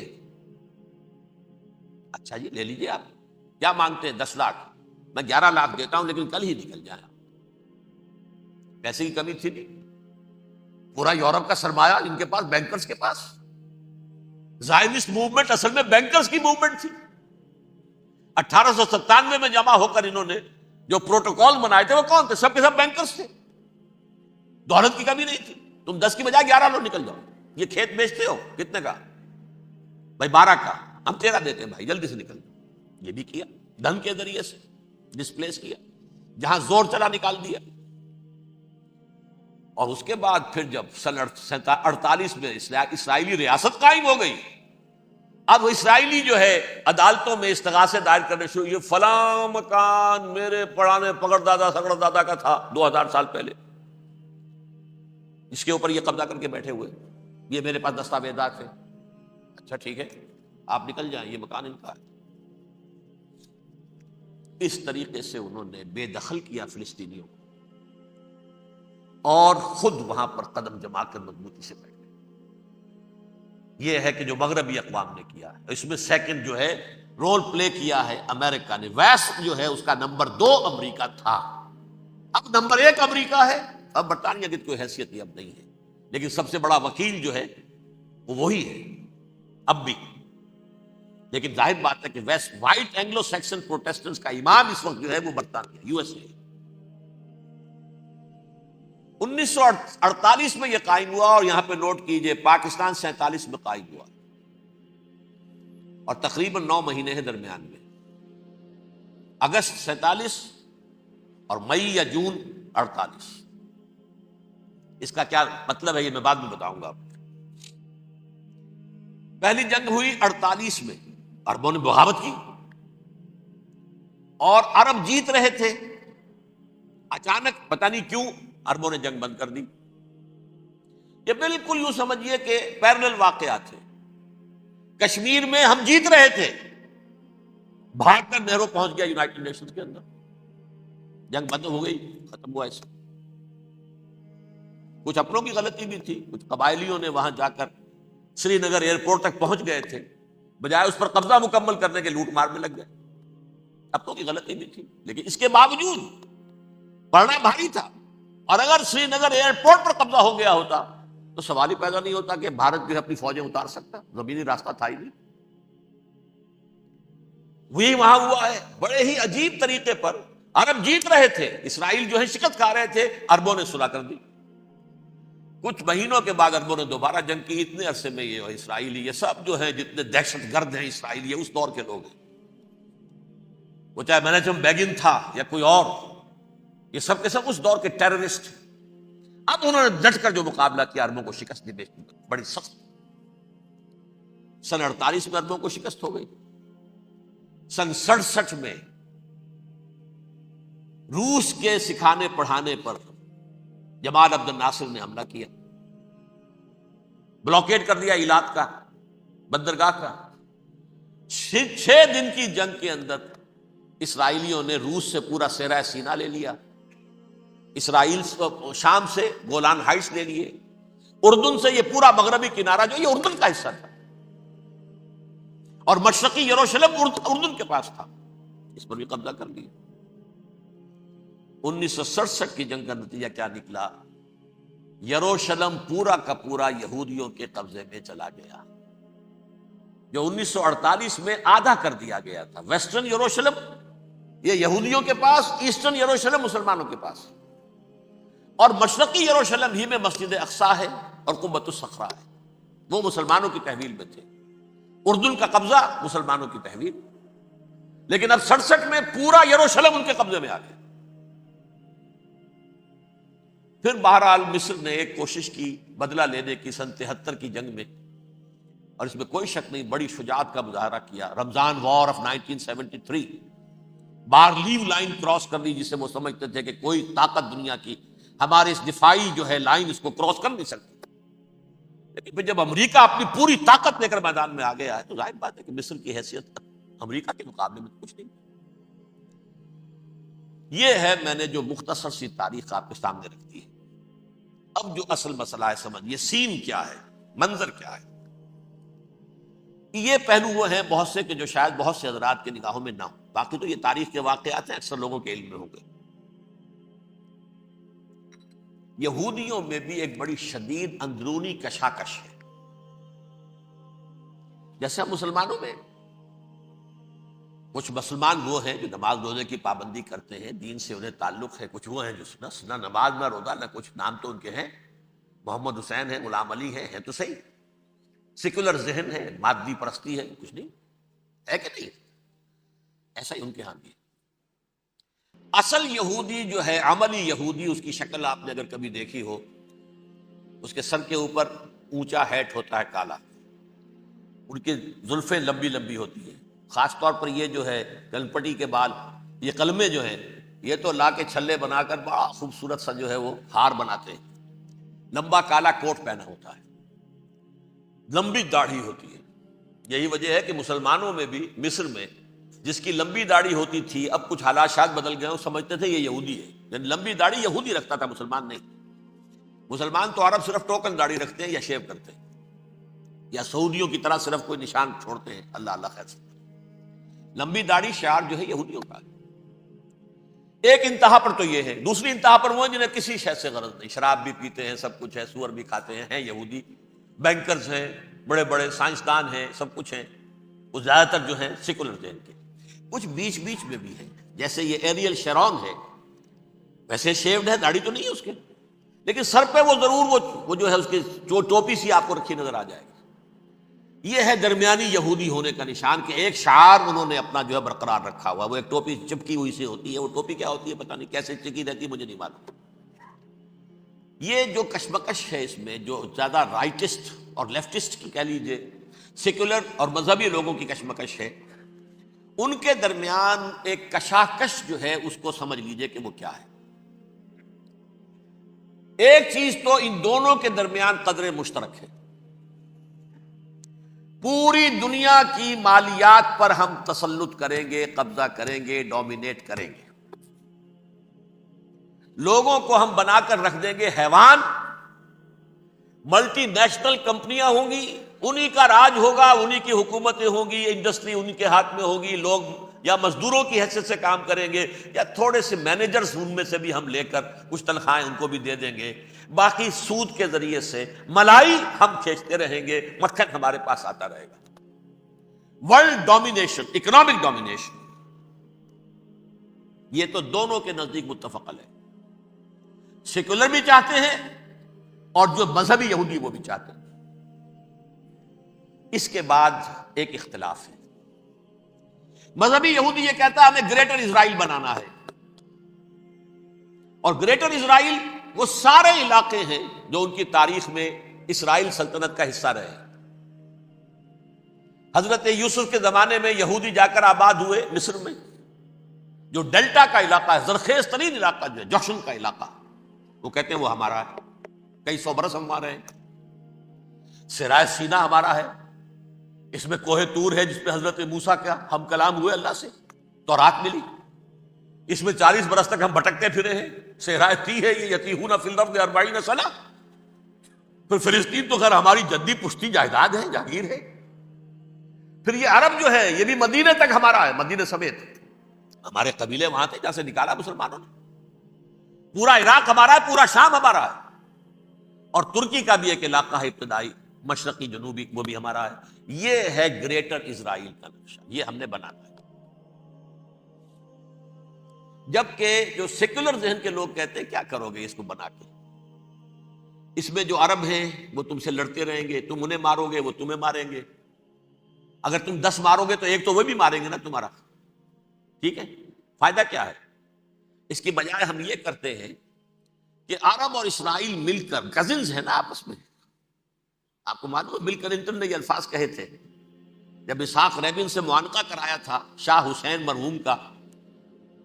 اچھا جی لے لیجیے، آپ کیا مانگتے ہیں؟ 10 لاکھ، میں 11 لاکھ دیتا ہوں لیکن کل ہی نکل جائے۔ پیسے کی کمی تھی نہیں، پورا یورپ کا سرمایہ ان کے پاس، بینکرز کے پاس۔ زائنسٹ موومنٹ اصل میں بینکرز کی موومنٹ تھی۔ 1897 میں جمع ہو کر انہوں نے جو پروٹوکول بنائے تھے وہ کون تھے؟ سب کے سب بینکرز تھے، دولت کی کمی نہیں تھی۔ تم 10 کی بجائے 11 لو نکل جاؤ۔ یہ کھیت بیچتے ہو کتنے کا؟ بھائی 12 کا، ہم 13 دیتے ہیں بھائی، جلدی سے نکل جاؤ۔ یہ بھی کیا، دھن کے ذریعے سے ڈسپلیس کیا، جہاں زور چلا نکال دیا۔ اور اس کے بعد پھر جب سن 48 میں اسرائیلی ریاست قائم ہو گئی، اب اسرائیلی جو ہے عدالتوں میں استغاثے دائر کرنے شروع، یہ فلاں مکان میرے پرانے پگڑ دادا سگڑ دادا کا تھا 2000 سال پہلے، اس کے اوپر یہ قبضہ کر کے بیٹھے ہوئے، یہ میرے پاس دستاویزات ہیں، اچھا ٹھیک ہے آپ نکل جائیں، یہ مکان ان کا ہے۔ اس طریقے سے انہوں نے بے دخل کیا فلسطینیوں کو، اور خود وہاں پر قدم جما کر مضبوطی سے بیٹھے۔ یہ ہے کہ جو مغربی اقوام نے کیا ہے، اس میں سیکنڈ جو ہے رول پلے کیا ہے امریکہ نے۔ ویسٹ جو ہے اس کا نمبر 2 امریکہ تھا، اب نمبر 1 امریکہ ہے۔ اب برطانیہ کی کوئی حیثیت ہی اب نہیں ہے، لیکن سب سے بڑا وکیل جو ہے وہ وہی ہے اب بھی۔ لیکن ظاہر بات ہے کہ west white Anglo Saxon Protestants کا امام اس وقت جو ہے وہ برطانیہ، USA۔ 1948 میں یہ قائم ہوا، اور یہاں پہ نوٹ کیجئے پاکستان 47 میں قائم ہوا، اور تقریباً 9 مہینے ہیں درمیان میں، اگست 47 اور مئی یا جون 48۔ اس کا کیا مطلب ہے یہ میں بعد میں بتاؤں گا آپ کو۔ پہلی جنگ ہوئی 48 میں، عربوں نے بغاوت کی اور عرب جیت رہے تھے، اچانک پتہ نہیں کیوں عربوں نے جنگ بند کر دی۔ یہ بالکل یوں سمجھیے کہ پیرلل واقعات تھے۔ کشمیر میں ہم جیت رہے تھے، بھاگ کر نہرو پہنچ گیا یونائٹڈ نیشنز کے اندر، جنگ بند ہو گئی، ختم ہوا ایسے۔ کچھ اپنوں کی غلطی بھی تھی، کچھ قبائلیوں نے وہاں جا کر سری نگر ایئرپورٹ تک پہنچ گئے تھے، بجائے اس پر قبضہ مکمل کرنے کے لوٹ مار میں لگ گئے، اپنوں کی غلطی بھی تھی، لیکن اس کے باوجود پڑنا بھاری تھا۔ اور اگر سری نگر ایئرپورٹ پر قبضہ ہو گیا ہوتا تو سوال ہی پیدا نہیں ہوتا کہ بھارت جو اپنی فوجیں اتار سکتا، زمینی راستہ تھا ہی نہیں۔ وہی وہاں ہوا ہے، بڑے ہی عجیب طریقے پر عرب جیت رہے تھے، اسرائیل جو ہے شکست کھا رہے تھے، عربوں نے صلح کر دی۔ کچھ مہینوں کے بعد عربوں نے دوبارہ جنگ کی۔ اتنے عرصے میں یہ اسرائیلی، یہ سب جو ہیں جتنے دہشت گرد ہیں اسرائیلی، یہ اس دور کے لوگ ہیں، وہ چاہے میناچم بیگن تھا یا کوئی اور، یہ سب کے سب اس دور کے ٹیررسٹ۔ اب انہوں نے ڈٹ کر جو مقابلہ کیا، عربوں کو شکست دی بڑی سخت۔ سن 48 میں عربوں کو شکست ہو گئی۔ سن 67 میں روس کے سکھانے پڑھانے پر جمال عبد الناصر نے حملہ کیا، بلاکیٹ کر دیا ایلات کا، بندرگاہ کا۔ 6 دن کی جنگ کے اندر اسرائیلیوں نے روس سے پورا صحرا سینا لے لیا، اسرائیل شام سے گولان ہائٹس لے لیے، اردن سے یہ پورا مغربی کنارہ جو یہ اردن کا حصہ تھا، اور مشرقی یروشلم اردن کے پاس تھا، اس پر بھی قبضہ کر لیا۔ 1967 کی جنگ کا نتیجہ کیا نکلا؟ یروشلم پورا کا پورا یہودیوں کے قبضے میں چلا گیا، جو 1948 میں آدھا کر دیا گیا تھا۔ ویسٹرن یروشلم یہ یہودیوں کے پاس، ایسٹرن یروشلم مسلمانوں کے پاس، اور مشرقی یروشلم ہی میں مسجد اقصیٰ ہے اور قبۃ الصخرہ ہے، وہ مسلمانوں کی تحویل میں تھے۔ اردن کا قبضہ مسلمانوں کی تحویل، لیکن اب 67 میں پورا یروشلم ان کے قبضے میں آ گیا۔ پھر بہرحال مصر نے ایک کوشش کی بدلہ لینے کی سن 73 کی جنگ میں، اور اس میں کوئی شک نہیں بڑی شجاعت کا مظاہرہ کیا۔ رمضان وار آف 1973، بارلیو لائن کراس کر لی، جسے وہ سمجھتے تھے کہ کوئی طاقت دنیا کی ہمارے اس دفاعی جو ہے لائن اس کو کراس کر نہیں سکتی۔ لیکن پھر جب امریکہ اپنی پوری طاقت لے کر میدان میں آ گیا ہے تو ظاہر بات ہے کہ مصر کی حیثیت امریکہ کے مقابلے میں کچھ نہیں۔ یہ ہے میں نے جو مختصر سی تاریخ آپ کے سامنے رکھ دی ہے۔ اب جو اصل مسئلہ ہے سمجھیے، سین کیا ہے، منظر کیا ہے۔ یہ پہلو وہ ہیں بہت سے کہ جو شاید بہت سے حضرات کے نگاہوں میں نہ ہو، باقی تو یہ تاریخ کے واقعات ہیں، اکثر لوگوں کے علم میں ہوں گے۔ یہودیوں میں بھی ایک بڑی شدید اندرونی کشاکش ہے، جیسے ہم مسلمانوں میں کچھ مسلمان وہ ہیں جو نماز روزے کی پابندی کرتے ہیں، دین سے انہیں تعلق ہے، کچھ وہ ہیں جو نہ نماز نہ روزہ نہ کچھ، نام تو ان کے ہیں، محمد حسین ہیں، غلام علی ہیں تو صحیح، سیکولر ذہن ہے، مادی پرستی ہے، کچھ نہیں ہے کہ نہیں؟ ایسا ہی ان کے ہاں بھی۔ اصل یہودی جو ہے، عملی یہودی، اس کی شکل آپ نے اگر کبھی دیکھی ہو، اس کے سر کے اوپر اونچا ہیٹ ہوتا ہے کالا، ان کی زلفیں لمبی لمبی ہوتی ہیں، خاص طور پر یہ جو ہے کلپٹی کے بال، یہ قلمے جو ہیں یہ تو لا کے چھلے بنا کر بڑا خوبصورت سا جو ہے وہ ہار بناتے ہیں، لمبا کالا کوٹ پہنا ہوتا ہے، لمبی داڑھی ہوتی ہے۔ یہی وجہ ہے کہ مسلمانوں میں بھی مصر میں جس کی لمبی داڑھی ہوتی تھی، اب کچھ حالات شاید بدل گئے، وہ سمجھتے تھے یہ یہودی ہے، یعنی لمبی داڑھی یہودی رکھتا تھا، مسلمان نہیں۔ مسلمان تو عرب صرف ٹوکن داڑھی رکھتے ہیں یا شیو کرتے ہیں، یا سعودیوں کی طرح صرف کوئی نشان چھوڑتے ہیں، اللہ اللہ خیر سے۔ لمبی داڑھی شعار جو ہے یہودیوں کا ہے۔ ایک انتہا پر تو یہ ہے، دوسری انتہا پر وہ ہیں جنہیں کسی شے سے غرض نہیں، شراب بھی پیتے ہیں، سب کچھ ہے، سور بھی کھاتے ہیں یہودی، بینکرز ہیں، بڑے بڑے سائنسدان ہیں، سب کچھ ہیں، وہ زیادہ تر جو ہیں سیکولر ذہن کے۔ کچھ بیچ بیچ میں بھی ہیں، جیسے یہ ایریل شیرون ہے، ویسے شیوڈ ہے، داڑھی تو نہیں ہے اس کے، لیکن سر پہ وہ ضرور وہ جو ہے اس کی ٹوپی سی آپ کو رکھی نظر آ جائے گی. یہ ہے درمیانی یہودی ہونے کا نشان کہ ایک شعار انہوں نے اپنا جو ہے برقرار رکھا ہوا. وہ ایک ٹوپی چپکی ہوئی سے ہوتی ہے. وہ ٹوپی کیا ہوتی ہے پتہ نہیں, کیسے چکی رہتی ہے مجھے نہیں معلوم. یہ جو کشمکش ہے اس میں, جو زیادہ رائٹسٹ اور لیفٹسٹ کی کہہ لیجیے, سیکولر اور مذہبی لوگوں کی کشمکش ہے, ان کے درمیان ایک کشاکش جو ہے اس کو سمجھ لیجیے کہ وہ کیا ہے. ایک چیز تو ان دونوں کے درمیان قدر مشترک ہے. پوری دنیا کی مالیات پر ہم تسلط کریں گے, قبضہ کریں گے, ڈومینیٹ کریں گے. لوگوں کو ہم بنا کر رکھ دیں گے حیوان. ملٹی نیشنل کمپنیاں ہوں گی, انہی کا راج ہوگا, انہی کی حکومتیں ہوں گی, انڈسٹری انہی کے ہاتھ میں ہوگی. لوگ یا مزدوروں کی حیثیت سے کام کریں گے, یا تھوڑے سے مینیجرز ان میں سے بھی ہم لے کر کچھ تنخواہیں ان کو بھی دے دیں گے. باقی سود کے ذریعے سے ملائی ہم کھینچتے رہیں گے, مکھن ہمارے پاس آتا رہے گا. ورلڈ ڈومینیشن, اکنامک ڈومینیشن, یہ تو دونوں کے نزدیک متفق ہے. سیکولر بھی چاہتے ہیں اور جو مذہبی یہودی وہ بھی چاہتے ہیں. اس کے بعد ایک اختلاف ہے. مذہبی یہودی یہ کہتا ہے ہمیں گریٹر اسرائیل بنانا ہے, اور گریٹر اسرائیل وہ سارے علاقے ہیں جو ان کی تاریخ میں اسرائیل سلطنت کا حصہ رہے. حضرت یوسف کے زمانے میں یہودی جا کر آباد ہوئے مصر میں. جو ڈیلٹا کا علاقہ ہے, زرخیز ترین علاقہ جو ہے, جوشن کا علاقہ, وہ کہتے ہیں وہ ہمارا ہے, کئی سو برس ہمارے ہیں. صحرائے سینا ہمارا ہے, اس میں کوہ طور ہے جس پہ حضرت موسیٰ کا ہم کلام ہوئے اللہ سے, تورات ملی. اس میں 40 برس تک ہم بھٹکتے پھرے ہیں. صحرائے تی ہے یہ, یتیہون فی الارض 40 سنہ. پھر فلسطین تو خیر ہماری جدی پشتی جائیداد ہے, جاگیر ہے. پھر یہ عرب جو ہے یہ بھی مدینے تک ہمارا ہے, مدینے سمیت. ہمارے قبیلے وہاں تھے جہاں سے نکالا مسلمانوں نے. پورا عراق ہمارا ہے, پورا شام ہمارا ہے, اور ترکی کا بھی ایک علاقہ ہے ابتدائی مشرقی جنوبی, وہ بھی ہمارا ہے. یہ ہے گریٹر اسرائیل کا نقشہ, یہ ہم نے بنانا ہے. جبکہ جو سیکولر ذہن کے لوگ کہتے ہیں کیا کرو گے اس کو بنا کے, اس میں جو عرب ہیں وہ تم سے لڑتے رہیں گے, تم انہیں مارو گے وہ تمہیں ماریں گے. اگر تم 10 مارو گے تو ایک تو وہ بھی ماریں گے نا تمہارا. ٹھیک ہے, فائدہ کیا ہے؟ اس کی بجائے ہم یہ کرتے ہیں کہ عرب اور اسرائیل مل کر, کزنز ہیں نا آپس میں. آپ کو معلوم ہے بل کلنٹن نے یہ الفاظ کہے تھے جب اسحاق ریبن سے معانقہ کرایا تھا شاہ حسین مرحوم کا,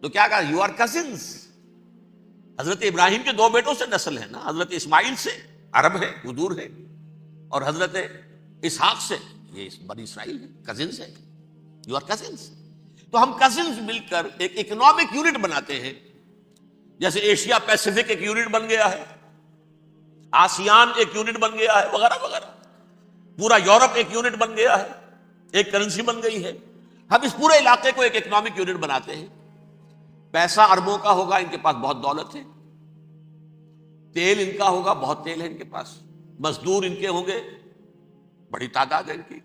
تو کیا کہا, یو آر کزنز. حضرت ابراہیم کے 2 بیٹوں سے نسل ہے نا, حضرت اسماعیل سے عرب ہے, حضور ہے, اور حضرت اسحاق سے یہ بنی اسرائیل ہے, کزنز ہے. You are cousins. تو ہم کزنز مل کر ایک اکنامک یونٹ بناتے ہیں. جیسے ایشیا پیسیفک ایک یونٹ بن گیا ہے, آسیان ایک یونٹ بن گیا ہے, وغیرہ وغیرہ. پورا یورپ ایک یونٹ بن گیا ہے, ایک کرنسی بن گئی ہے. ہم اس پورے علاقے کو ایک اکنامک یونٹ بناتے ہیں. پیسہ اربوں کا ہوگا, ان کے پاس بہت دولت ہے. تیل ان کا ہوگا, بہت تیل ہے ان کے پاس. مزدور ان کے ہوں گے, بڑی تعداد ہے ان کی.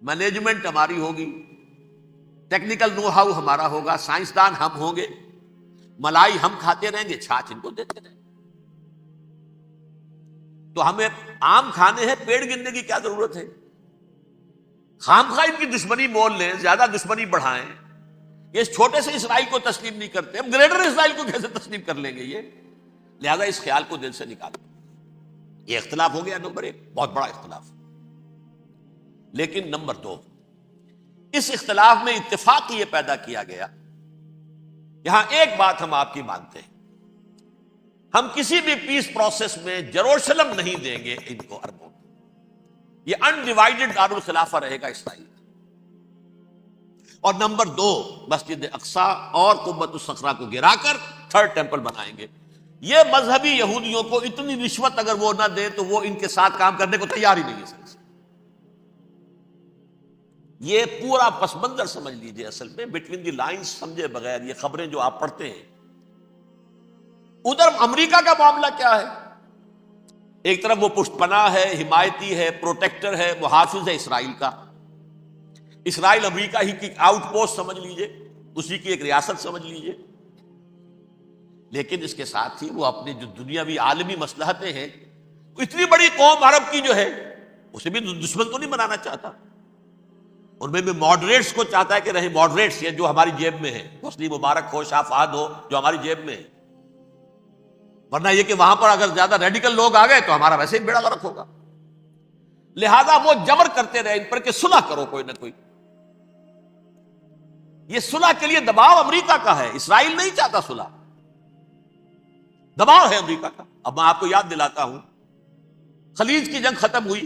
مینجمنٹ ہماری ہوگی, ٹیکنیکل نو ہاؤ ہمارا ہوگا, سائنسدان ہم ہوں گے. ملائی ہم کھاتے رہیں گے, چھاچھ ان کو دیتے رہیں گے. تو ہمیں آم کھانے ہیں, پیڑ گننے کی کیا ضرورت ہے؟ خام خواہ ان کی دشمنی مول لیں, زیادہ دشمنی بڑھائیں. یہ اس چھوٹے سے اسرائیل کو تسلیم نہیں کرتے, ہم گریٹر اسرائیل کو کیسے تسلیم کر لیں گے یہ؟ لہذا اس خیال کو دل سے نکالیں. یہ اختلاف ہو گیا نمبر 1, بہت بڑا اختلاف. لیکن نمبر 2, اس اختلاف میں اتفاق یہ پیدا کیا گیا, یہاں ایک بات ہم آپ کی مانتے ہیں, ہم کسی بھی پیس پروسیس میں جروشلم نہیں دیں گے ان کو, عربوں کو. یہ انڈیوائیڈڈ دارالخلافہ رہے گا اسرائیل. اور نمبر 2, مسجد اقصی اور قبۃ الصخرہ کو گرا کر 3rd ٹیمپل بنائیں گے. یہ مذہبی یہودیوں کو اتنی رشوت اگر وہ نہ دیں تو وہ ان کے ساتھ کام کرنے کو تیار ہی نہیں ہے. یہ پورا پس منظر سمجھ لیجئے. اصل میں بٹوین دی لائنز سمجھے بغیر یہ خبریں جو آپ پڑھتے ہیں. ادھر امریکہ کا معاملہ کیا ہے؟ ایک طرف وہ پشت پناہ ہے, حمایتی ہے, پروٹیکٹر ہے, محافظ ہے اسرائیل کا. اسرائیل امریکہ ہی کی آؤٹ پوسٹ سمجھ لیجئے, اسی کی ایک ریاست سمجھ لیجئے. لیکن اس کے ساتھ ہی وہ اپنی جو دنیاوی عالمی مصلحتیں ہیں، اتنی بڑی قوم عرب کی جو ہے اسے بھی دشمن تو نہیں بنانا چاہتا، ان میں بھی ماڈریٹس کو چاہتا ہے کہ رہے ماڈریٹس، یہ جو ہماری جیب میں ہے، حسنی مبارک ہو، شاہ فہد ہو، جو ہماری جیب میں ہے، ورنہ یہ کہ وہاں پر اگر زیادہ ریڈیکل لوگ آ گئے تو ہمارا ویسے ہی بیڑا غرق ہوگا۔ لہذا وہ جبر کرتے رہے ان پر کہ صلح کرو کوئی نہ کوئی۔ یہ صلح کے لیے دباؤ امریکہ کا ہے، اسرائیل نہیں چاہتا صلح، دباؤ ہے امریکہ کا۔ اب میں آپ کو یاد دلاتا ہوں، خلیج کی جنگ ختم ہوئی،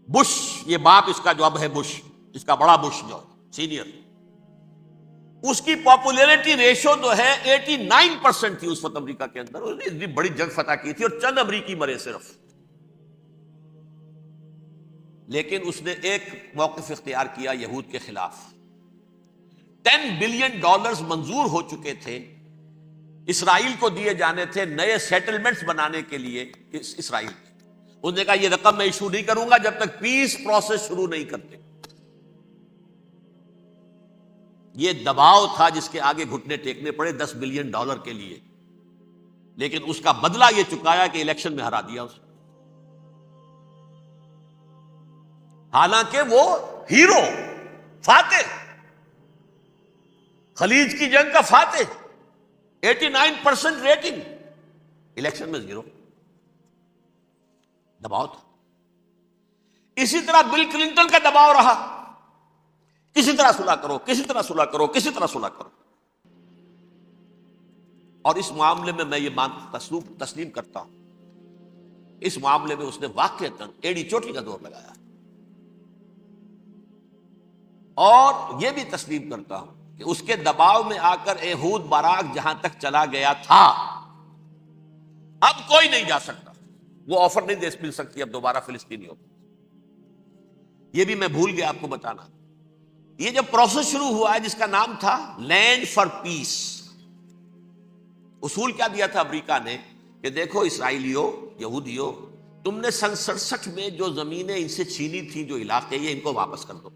بش، یہ باپ اس کا جو اب ہے بش، اس کا بڑا بش جو سینئر، اس کی پاپولیرٹی ریشو جو ہے 89% تھی اس وقت امریکہ کے اندر، اس نے اتنی بڑی جنگ فتح کی تھی اور چند امریکی مرے صرف، لیکن اس نے ایک موقف اختیار کیا یہود کے خلاف۔ $10 بلین منظور ہو چکے تھے، اسرائیل کو دیے جانے تھے نئے سیٹلمنٹس بنانے کے لیے اسرائیل میں۔ اس نے کہا یہ رقم میں ایشو نہیں کروں گا جب تک پیس پروسیس شروع نہیں کرتے۔ یہ دباؤ تھا جس کے آگے گھٹنے ٹیکنے پڑے $10 بلین کے لیے، لیکن اس کا بدلہ یہ چکایا کہ الیکشن میں ہرا دیا اسے، حالانکہ وہ ہیرو، فاتح، خلیج کی جنگ کا فاتح، 89% ریٹنگ، الیکشن میں 0، دباؤ تھا۔ اسی طرح بل کلنٹن کا دباؤ رہا، کسی طرح صلح کرو، کسی طرح صلح کرو، کسی طرح صلح کرو، اور اس معاملے میں یہ تسلیم کرتا ہوں، اس معاملے میں اس نے واقعتاً ایڑی چوٹی کا دور لگایا، اور یہ بھی تسلیم کرتا ہوں کہ اس کے دباؤ میں آ کر ایہود باراک جہاں تک چلا گیا تھا، اب کوئی نہیں جا سکتا، وہ آفر نہیں دے مل سکتی اب دوبارہ فلسطینیوں کو۔ یہ بھی میں بھول گیا آپ کو بتانا، یہ جب پروسیس شروع ہوا ہے جس کا نام تھا لینڈ فار پیس، اصول کیا دیا تھا امریکہ نے کہ دیکھو اسرائیلیوں، یہودیوں، تم نے سن 67 میں جو زمینیں ان سے چھینی تھی، جو علاقے، یہ ان کو واپس کر دو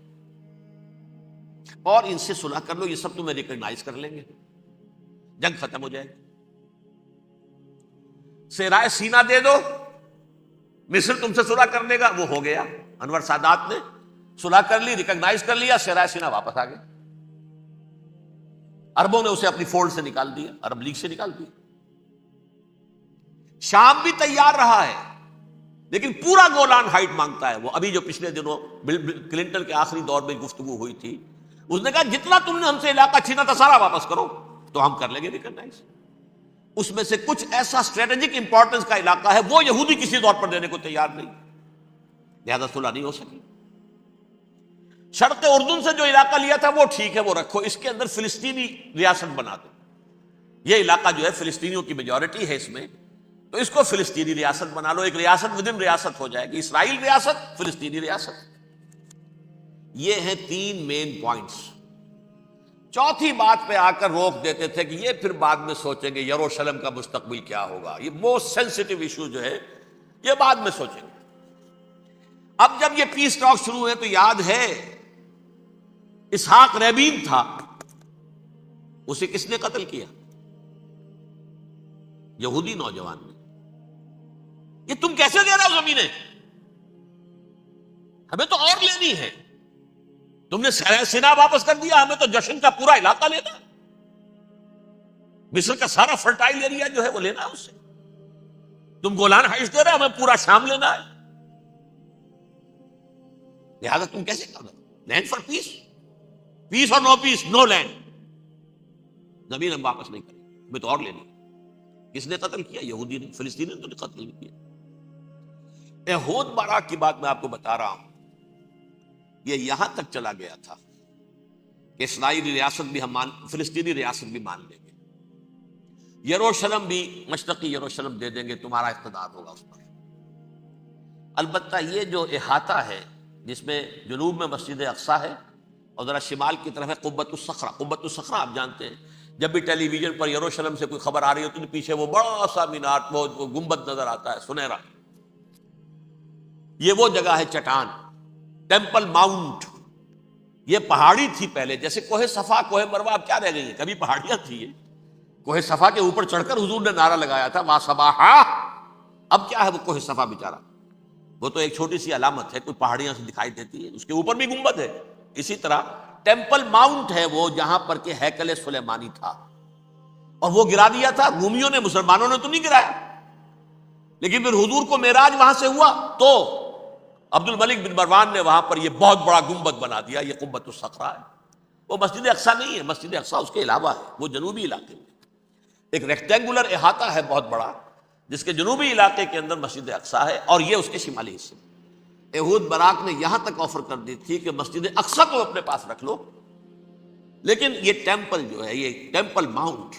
اور ان سے صلح کر لو، یہ سب تمہیں ریکگنائز کر لیں گے، جنگ ختم ہو جائے گی۔ صحرائے سینا دے دو، مصر تم سے صلح کر لے گا، وہ ہو گیا، انور سادات نے صلح کر لی، ریکگنائز کر لیا، صحرائے سینا واپس آ گئے۔ عربوں نے اسے اپنی فولڈ سے نکال دیا، عرب لیگ سے نکال دیا۔ شام بھی تیار رہا ہے، لیکن پورا گولان ہائٹ مانگتا ہے وہ۔ ابھی جو پچھلے دنوں بل کلنٹن کے آخری دور میں گفتگو ہوئی تھی، اس نے کہا جتنا تم نے ہم سے علاقہ چھینا تھا سارا واپس کرو تو ہم کر لیں گے ریکگنائز۔ اس میں سے کچھ ایسا اسٹریٹجک امپورٹنس کا علاقہ ہے وہ یہودی کسی طور پر دینے کو تیار نہیں، لہذا صلح نہیں ہو سکی۔ شرق اردن سے جو علاقہ لیا تھا وہ ٹھیک ہے، وہ رکھو، اس کے اندر فلسطینی ریاست بنا دو، یہ علاقہ جو ہے فلسطینیوں کی میجورٹی ہے اس میں، تو اس کو فلسطینی ریاست بنا لو، ایک ریاست ودن ریاست ہو جائے گی، اسرائیل ریاست، فلسطینی ریاست۔ یہ ہیں 3 مین پوائنٹس۔ چوتھی بات پہ آ کر روک دیتے تھے کہ یہ پھر بعد میں سوچیں گے یروشلم کا مستقبل کیا ہوگا، یہ موسٹ سینسٹیو ایشو جو ہے یہ بعد میں سوچیں گے۔ اب جب یہ پیس ٹاک شروع ہوئے تو یاد ہے اسحاق ریبین تھا، اسے کس نے قتل کیا؟ یہودی نوجوان نے۔ یہ تم کیسے دے رہے ہو زمینیں؟ ہمیں تو اور لینی ہے، تم نے سینا واپس کر دیا، ہمیں تو جشن کا پورا علاقہ لینا ہے، مصر کا سارا فرٹائل ایریا جو ہے وہ لینا ہے اس سے، تم گولان ہائٹس دے رہے ہو، ہمیں پورا شام لینا ہے، لہذا تم کیسے کر رہے ہو؟ لینڈ فار پیس، پیس اور نو پیس، نو لینڈ، زمین ہم واپس نہیں کریں، ہمیں تو اور لینی ہے۔ کس نے قتل کیا؟ یہودی نے، فلسطینی نے تو قتل نہیں کیا۔ ایہود باراک کی بات میں آپ کو بتا رہا ہوں، یہ یہاں تک چلا گیا تھا کہ اسرائیلی ریاست بھی ہم فلسطینی ریاست بھی مان لیں گے، یروشلم بھی، مشرقی یروشلم دے دیں گے، تمہارا اقتدار ہوگا اس پر۔ البتہ یہ جو احاطہ ہے جس میں جنوب میں مسجد اقصیٰ ہے اور ذرا شمال کی طرف ہے قبۃ الصخرہ۔ قبۃ الصخرہ آپ جانتے ہیں، جب بھی ٹیلی ویژن پر یروشلم سے کوئی خبر آ رہی ہوتی ہے تو پیچھے وہ بڑا سا مینار، وہ گنبد نظر آتا ہے سنہرا، یہ وہ جگہ ہے چٹان، ٹیمپل ماؤنٹ۔ یہ پہاڑی تھی پہلے، جیسے کوہ صفا، کوہ مروہ، اب کیا رہ گئی ہیں، کبھی پہاڑیاں تھی یہ، کوہ صفا کے اوپر چڑھ کر حضور نے نعرہ لگایا تھا وا صباحا. اب کیا ہے وہ کوہ صفا بیچارہ؟ وہ تو ایک چھوٹی سی علامت ہے، کوئی پہاڑیاں سے دکھائی دیتی ہے، اس کے اوپر بھی گنبد ہے. اسی طرح ٹیمپل ماؤنٹ ہے وہ جہاں پر کہ ہیکل سلیمانی تھا، اور وہ گرا دیا تھا رومیوں نے، مسلمانوں نے تو نہیں گرایا. لیکن پھر حضور کو معراج وہاں سے ہوا تو عبد الملک بن مروان نے وہاں پر یہ بہت بڑا گنبد بنا دیا. یہ قبۃ الصخرہ ہے. وہ مسجد اقصیٰ نہیں ہے، مسجد اقصیٰ اس کے علاوہ ہے، وہ جنوبی علاقے میں ایک ریکٹینگولر احاطہ ہے بہت بڑا، جس کے جنوبی علاقے کے اندر مسجد اقصیٰ ہے، اور یہ اس کے شمالی حصے. یہود براق نے یہاں تک آفر کر دی تھی کہ مسجد اقصیٰ کو اپنے پاس رکھ لو، لیکن یہ ٹیمپل جو ہے، یہ ٹیمپل ماؤنٹ،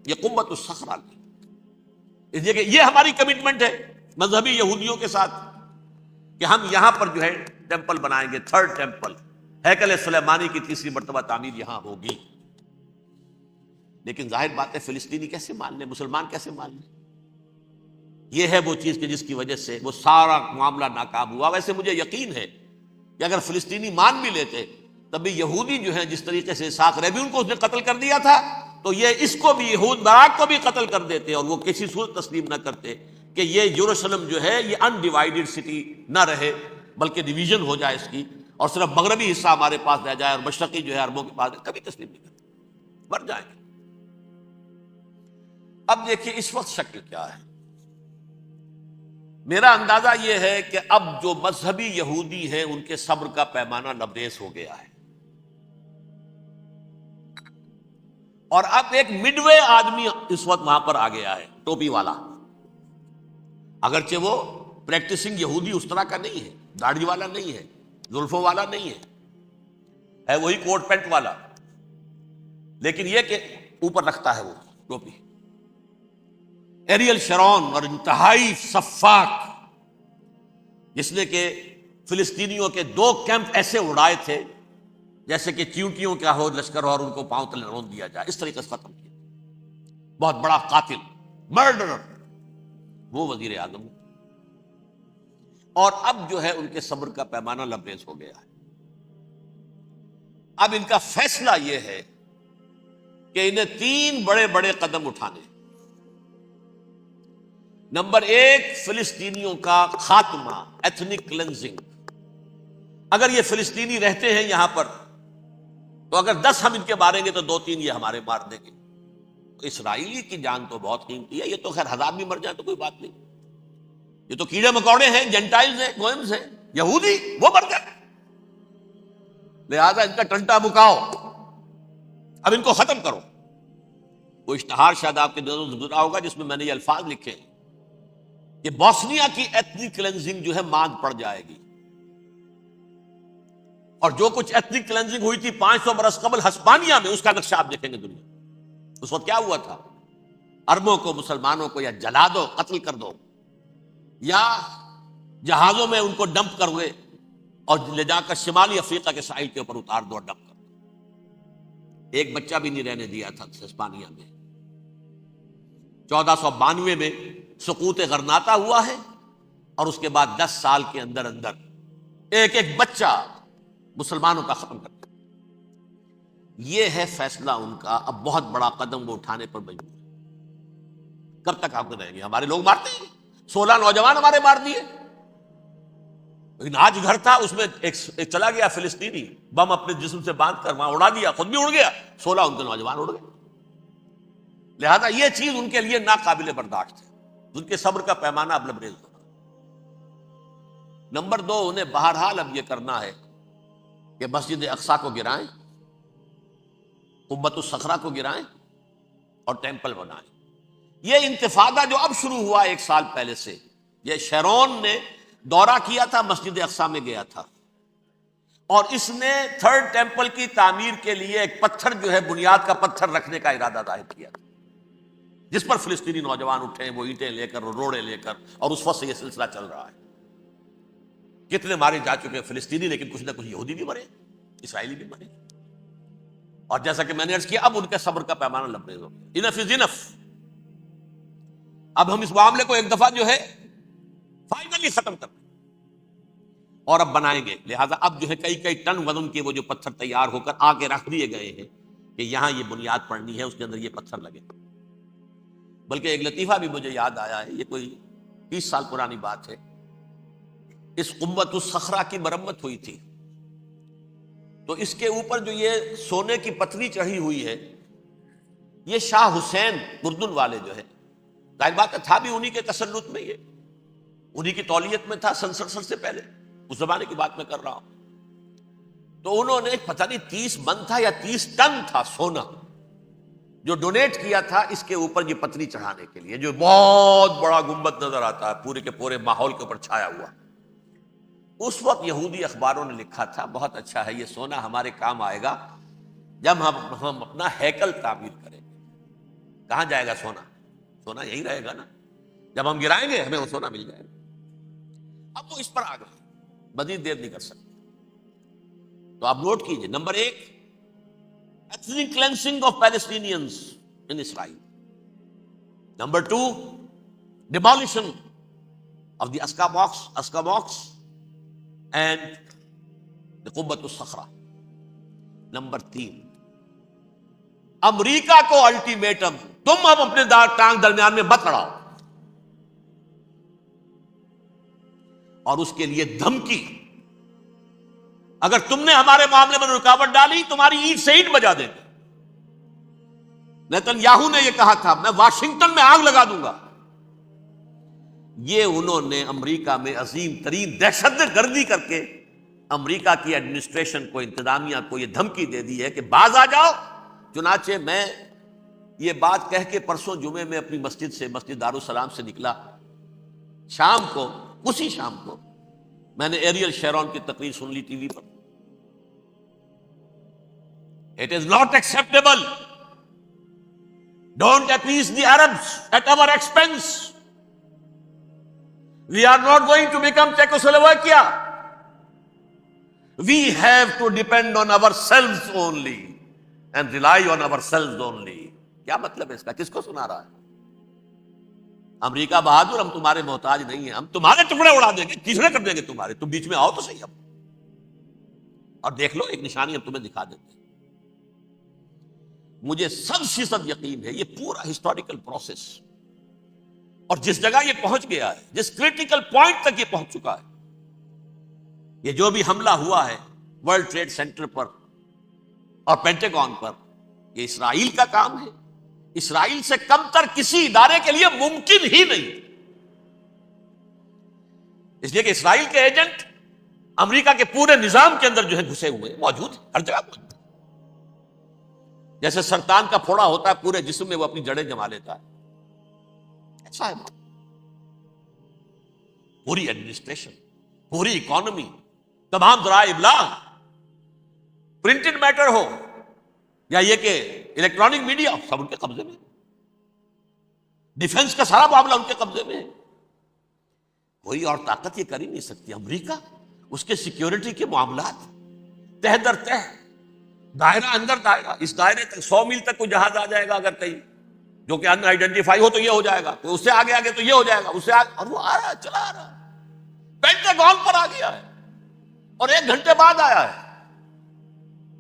یہ قبۃ الصخرہ کی، اس لیے کہ یہ ہماری کمٹمنٹ ہے مذہبی یہودیوں کے ساتھ کہ ہم یہاں پر جو ہے ٹیمپل بنائیں گے، تھرڈ ٹیمپل، ہیکل سلیمانی کی تیسری مرتبہ تعمیر یہاں ہوگی. لیکن ظاہر بات ہے فلسطینی کیسے مان لیں، مسلمان کیسے مان لیں؟ یہ ہے وہ چیز کہ جس کی وجہ سے وہ سارا معاملہ ناکام ہوا. ویسے مجھے یقین ہے کہ اگر فلسطینی مان بھی لیتے تب بھی یہودی جو ہیں جس طریقے سے اسحاق ریبیون کو اس نے قتل کر دیا تھا، تو یہ اس کو بھی، یہود براق کو بھی قتل کر دیتے، اور وہ کسی صورت تسلیم نہ کرتے کہ یہ یروشلم جو ہے یہ انڈیوائیڈڈ سٹی نہ رہے، بلکہ ڈویژن ہو جائے اس کی، اور صرف مغربی حصہ ہمارے پاس رہ جائے اور مشرقی جو ہے عربوں کے پاس. کبھی تسلیم نہیں کرتے، مر جائیں گے. اب دیکھیے اس وقت شکل کیا ہے. میرا اندازہ یہ ہے کہ اب جو مذہبی یہودی ہیں ان کے صبر کا پیمانہ لبریز ہو گیا ہے، اور اب ایک مڈ وے آدمی اس وقت وہاں پر آ گیا ہے، ٹوپی والا. اگرچہ وہ پریکٹسنگ یہودی اس طرح کا نہیں ہے، داڑھی والا نہیں ہے، زلفوں والا نہیں ہے وہی کوٹ پینٹ والا، لیکن یہ کہ اوپر رکھتا ہے وہ ٹوپی. ایریل شرون، اور انتہائی سفاک، جس نے کہ فلسطینیوں کے 2 کیمپ ایسے اڑائے تھے جیسے کہ چیونٹیوں کا ہو لشکر اور ان کو پاؤں تلے رون دیا جائے، اس طریقے سے ختم کیا. بہت بڑا قاتل، مرڈرر، وہ وزیر اعظم. اور اب جو ہے ان کے صبر کا پیمانہ لبریز ہو گیا ہے. اب ان کا فیصلہ یہ ہے کہ انہیں 3 بڑے بڑے قدم اٹھانے. نمبر 1، فلسطینیوں کا خاتمہ، ایتھنک کلینزنگ. اگر یہ فلسطینی رہتے ہیں یہاں پر تو اگر 10 ہم ان کے ماریں گے تو 2-3 یہ ہمارے مار دیں گے. اسرائیلی کی جان تو بہت قیمتی ہے، یہ تو خیر 1000 بھی مر جائے تو کوئی بات نہیں، یہ تو کیڑے مکوڑے ہیں، جنٹائلز ہیں، گوئمز ہیں. یہودی وہ مر گئے، لہذا ان کا ٹنٹا مکاؤ، اب ان کو ختم کرو. وہ اشتہار شاید آپ کے نظروں سے گزرا ہوگا جس میں میں نے یہ الفاظ لکھے کہ بوسنیا کی ایتھنک کلینزنگ جو ہے ماند پڑ جائے گی. اور جو کچھ ایتھنک کلینزنگ ہوئی تھی 500 برس قبل ہسپانیہ میں، اس کا نقشہ آپ دیکھیں گے دنیا. اس وقت کیا ہوا تھا؟ عربوں کو، مسلمانوں کو یا جلا دو، قتل کر دو، یا جہازوں میں ان کو ڈمپ کر ہوئے اور لے جا کر شمالی افریقہ کے ساحل کے اوپر اتار دو اور ڈمپ کر دو. ایک بچہ بھی نہیں رہنے دیا تھا ہسپانیہ میں. 1492 میں سقوط غرناطہ ہوا ہے، اور اس کے بعد 10 سال کے اندر اندر ایک ایک بچہ مسلمانوں کا ختم کر دیا. یہ ہے فیصلہ ان کا. اب بہت بڑا قدم وہ اٹھانے پر مجبور ہے. کب تک آپ رہیں گے؟ ہمارے لوگ مارتے ہیں، 16 نوجوان ہمارے مار دیے. لیکن آج گھر تھا، اس میں ایک چلا گیا فلسطینی، بم اپنے جسم سے باندھ کر وہاں اڑا دیا، خود بھی اڑ گیا، 16 ان کے نوجوان اڑ گئے. لہذا یہ چیز ان کے لیے ناقابل برداشت ہے. ان کے صبر کا پیمانہ اب لبریز ہوگا. نمبر 2، انہیں بہرحال اب یہ کرنا ہے کہ مسجد اقصیٰ کو گرائیں، قبۃ الصخرہ کو گرائیں، اور ٹیمپل بنائیں. یہ انتفاضہ جو اب شروع ہوا 1 سال پہلے سے، یہ شیرون نے دورہ کیا تھا، مسجد اقصیٰ میں گیا تھا، اور اس نے تھرڈ ٹیمپل کی تعمیر کے لیے ایک پتھر جو ہے بنیاد کا پتھر رکھنے کا ارادہ ظاہر کیا تھا، جس پر فلسطینی نوجوان اٹھے، وہ اینٹیں لے کر اور روڑے لے کر، اور اس وقت سے یہ سلسلہ چل رہا ہے. کتنے مارے جا چکے فلسطینی، لیکن کچھ نہ کچھ یہودی بھی مرے، اسرائیلی بھی مرے. اور جیسا کہ میں نے عرض کیا، اب ان کے صبر کا پیمانہ لبریز ہو گیا. انف از انف. اب ہم اس معاملے کو ایک دفعہ جو ہے فائنلی ختم کر دیں اور اب بنائیں گے. لہذا اب جو ہے کئی ٹن وزن کے وہ جو پتھر تیار ہو کر آگے رکھ دیے گئے ہیں کہ یہاں یہ بنیاد پڑنی ہے، اس کے اندر یہ پتھر لگے. بلکہ ایک لطیفہ بھی مجھے یاد آیا ہے، یہ کوئی 30 سال پرانی بات ہے۔ اس قبۃ الصخرہ کی مرمت ہوئی تھی، تو اس کے اوپر جو یہ سونے کی پتھری چڑھی ہوئی ہے، یہ شاہ حسین اردن والے جو ہے، ظاہر بات ہے تھا بھی انہی کے تسلط میں، یہ انہی کی تولیت میں تھا، سن 67 سے پہلے، اس زمانے کی بات میں کر رہا ہوں۔ تو انہوں نے پتہ نہیں 30 من تھا یا 30 ٹن تھا سونا جو ڈونیٹ کیا تھا اس کے اوپر یہ پتھری چڑھانے کے لیے، جو بہت بڑا گنبد نظر آتا ہے پورے کے پورے ماحول کے اوپر چھایا ہوا۔ اس وقت یہودی اخباروں نے لکھا تھا بہت اچھا ہے، یہ سونا ہمارے کام آئے گا جب ہم اپنا ہیکل تعمیر کریں گے۔ کہاں جائے گا سونا؟ سونا یہی رہے گا نا، جب ہم گرائیں گے ہمیں وہ سونا مل جائے گا۔ اب وہ اس پر آ گئے، مزید دیر نہیں کر سکتے۔ تو آپ نوٹ کیجئے، number 1، ethnic cleansing of Palestinians in Israel. Number 2, demolition of the Aqsa mosques and the Qubbat al-Sakhra. Number 3, امریکہ کو الٹیمیٹم، تم اب اپنے ٹانگ درمیان میں مت لڑاؤ، اور اس کے لیے دھمکی، اگر تم نے ہمارے معاملے میں رکاوٹ ڈالی تمہاری اینٹ سے اینٹ بجا دیں گے۔ نیتن یاہو نے یہ کہا تھا میں واشنگٹن میں آگ لگا دوں گا۔ یہ انہوں نے امریکہ میں عظیم ترین دہشت گردی کر کے امریکہ کی ایڈمنسٹریشن کو، انتظامیہ کو یہ دھمکی دے دی ہے کہ باز آ جاؤ۔ چنانچہ میں یہ بات کہہ کے پرسوں جمعے میں اپنی مسجد دارالسلام سے نکلا، شام کو، اسی شام کو میں نے ایریل شیرون کی تقریر سن لی T V per. It is not acceptable. Don't appease the Arabs at our expense. We are not going to become Czechoslovakia. We have to depend on ourselves only and rely on ourselves only. کیا مطلب ہے اس کا؟ کس کو سنا رہا ہے؟ امریکہ بہادر، ہم تمہارے محتاج نہیں ہیں، ہم تمہارے ٹکڑے اڑا دیں گے، تیسرے کر دیں گے تمہارے، تم بیچ میں آؤ تو صحیح اب، اور دیکھ لو ایک نشانی ہم تمہیں دکھا دیتے ہیں۔ مجھے 100% یقین ہے یہ پورا ہسٹوریکل پروسیس، اور جس جگہ یہ پہنچ گیا ہے، جس کریٹیکل پوائنٹ تک یہ پہنچ چکا ہے، یہ جو بھی حملہ ہوا ہے ورلڈ ٹریڈ سینٹر پر اور پینٹاگون پر، یہ اسرائیل کا کام ہے۔ اسرائیل سے کم تر کسی ادارے کے لیے ممکن ہی نہیں، اس لیے کہ اسرائیل کے ایجنٹ امریکہ کے پورے نظام کے اندر جو ہے گھسے ہوئے موجود، ہر جگہ موجود۔ جیسے سرطان کا پھوڑا ہوتا ہے پورے جسم میں، وہ اپنی جڑیں جما لیتا ہے، ایسا ہے۔ پوری ایڈمنسٹریشن، پوری اکانومی، تمام ذرائع ابلاغ، پرنٹڈ میٹر ہو یا یہ کہ الیکٹرانک میڈیا، سب ان کے قبضے میں۔ ڈیفنس کا سارا معاملہ ان کے قبضے میں ہے، کوئی اور طاقت یہ کر ہی نہیں سکتی۔ امریکہ، اس کے سیکیورٹی کے معاملات تہ در تہ، دائرہ اندر دائرہ، اس دائرے تک 100 میل تک کوئی جہاز آ جائے گا اگر کہیں، جو کہ ان آئیڈینٹیفائی ہو تو یہ ہو جائے گا، کوئی اس سے آگے آگے تو یہ ہو جائے گا، اس سے آگے، اور وہ آ رہا ہے، چلا آ رہا ہے، پینٹاگون پر آ گیا ہے، اور 1 گھنٹے بعد آیا ہے۔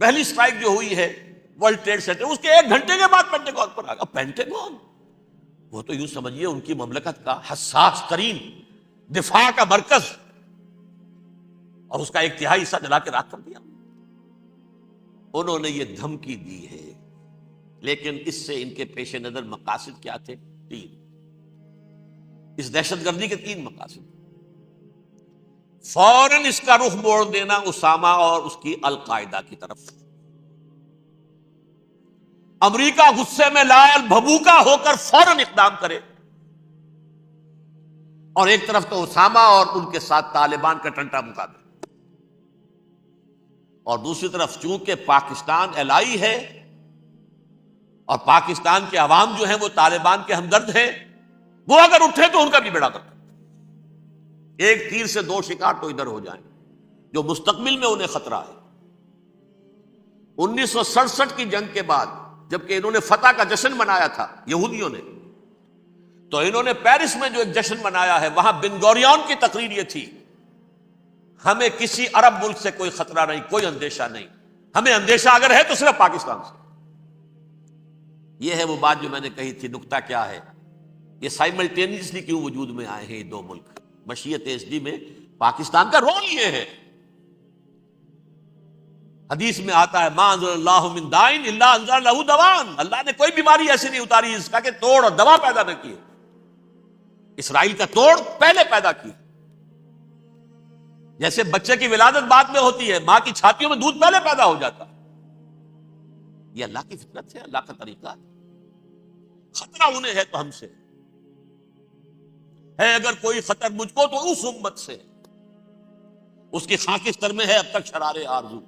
پہلی سٹرائک جو ہوئی ہے ورلڈ ٹریڈ سینٹر، اس کے 1 گھنٹے کے بعد پینٹاگون پر آ گیا۔ پینٹاگون وہ تو یوں سمجھیے ان کی مملکت کا حساس ترین دفاع کا مرکز، اور اس کا 1/3 حصہ جلا کے راکھ کر دیا۔ انہوں نے یہ دھمکی دی ہے، لیکن اس سے ان کے پیش نظر مقاصد کیا تھے؟ 3۔ اس دہشت گردی کے 3 مقاصد۔ فوراً اس کا رخ موڑ دینا اسامہ اور اس کی القاعدہ کی طرف۔ امریکہ غصے میں لال بھبوکا ہو کر فوراً اقدام کرے، اور ایک طرف تو اسامہ اور ان کے ساتھ طالبان کا ٹنٹا مقابلہ، اور دوسری طرف چونکہ پاکستان الائی ہے اور پاکستان کے عوام جو ہیں وہ طالبان کے ہمدرد ہیں، وہ اگر اٹھے تو ان کا بھی بیڑا کرتے، ایک تیر سے 2 شکار تو ادھر ہو جائیں، جو مستقبل میں انہیں خطرہ ہے۔ 1967 کی جنگ کے بعد جبکہ انہوں نے فتح کا جشن منایا تھا یہودیوں نے، تو انہوں نے پیرس میں جو ایک جشن منایا ہے، وہاں بن گوریون کی تقریر یہ تھی، ہمیں کسی عرب ملک سے کوئی خطرہ نہیں، کوئی اندیشہ نہیں، ہمیں اندیشہ اگر ہے تو صرف پاکستان سے۔ یہ ہے وہ بات جو میں نے کہی تھی، نکتہ کیا ہے یہ سائملٹینیسلی کیوں وجود میں آئے ہیں یہ دو ملک؟ مشیت ایس ڈی میں پاکستان کا رول یہ ہے. حدیث میں آتا ہے ما انزل اللہ من دائن الا انزل لہ دوان، اللہ نے کوئی بیماری ایسی نہیں اتاری اس کا کہ توڑ اور دوا پیدا نہ کیے. اسرائیل کا توڑ پہلے پیدا کی. جیسے بچے کی ولادت بعد میں ہوتی ہے، ماں کی چھاتیوں میں دودھ پہلے پیدا ہو جاتا. یہ اللہ کی فطرت ہے، اللہ کا طریقہ. خطرہ انہیں ہے تو ہم سے ہے، اگر کوئی خطر مجھ کو تو اس امت سے. اس کی خاکستر میں ہے اب تک شرار آرزو.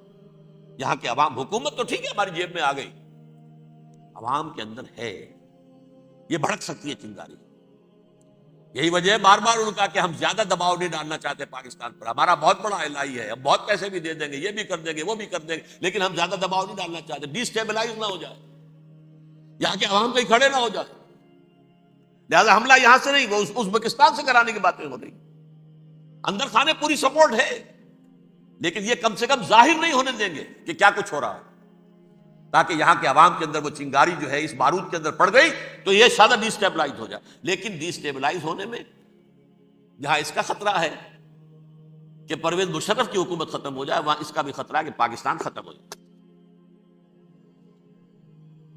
یہاں کے عوام، حکومت تو ٹھیک ہے ہماری جیب میں آ گئی، عوام کے اندر ہے، یہ بھڑک سکتی ہے چنگاری. یہی وجہ ہے بار بار ان کا کہ ہم زیادہ دباؤ نہیں ڈالنا چاہتے پاکستان پر. ہمارا بہت بڑا الہی ہے، ہم بہت پیسے بھی دے دیں گے، یہ بھی کر دیں گے، وہ بھی کر دیں گے، لیکن ہم زیادہ دباؤ نہیں ڈالنا چاہتے، ڈی اسٹیبلائز نہ ہو جائے، یہاں کے عوام کہیں کھڑے نہ ہو جائے. لہٰذا حملہ یہاں سے نہیں، وہ ازبکستان سے کرانے کی باتیں ہو رہی. اندر خانے پوری سپورٹ ہے، لیکن یہ کم سے کم ظاہر نہیں ہونے دیں گے کہ کیا کچھ ہو رہا ہے، تاکہ یہاں کے عوام کے اندر وہ چنگاری جو ہے اس بارود کے اندر پڑ گئی تو یہ شاید ڈی اسٹیبلائز ہو جائے. لیکن ڈی اسٹیبلائز ہونے میں جہاں اس کا خطرہ ہے کہ پرویز مشرف کی حکومت ختم ہو جائے، وہاں اس کا بھی خطرہ ہے کہ پاکستان ختم ہو جائے.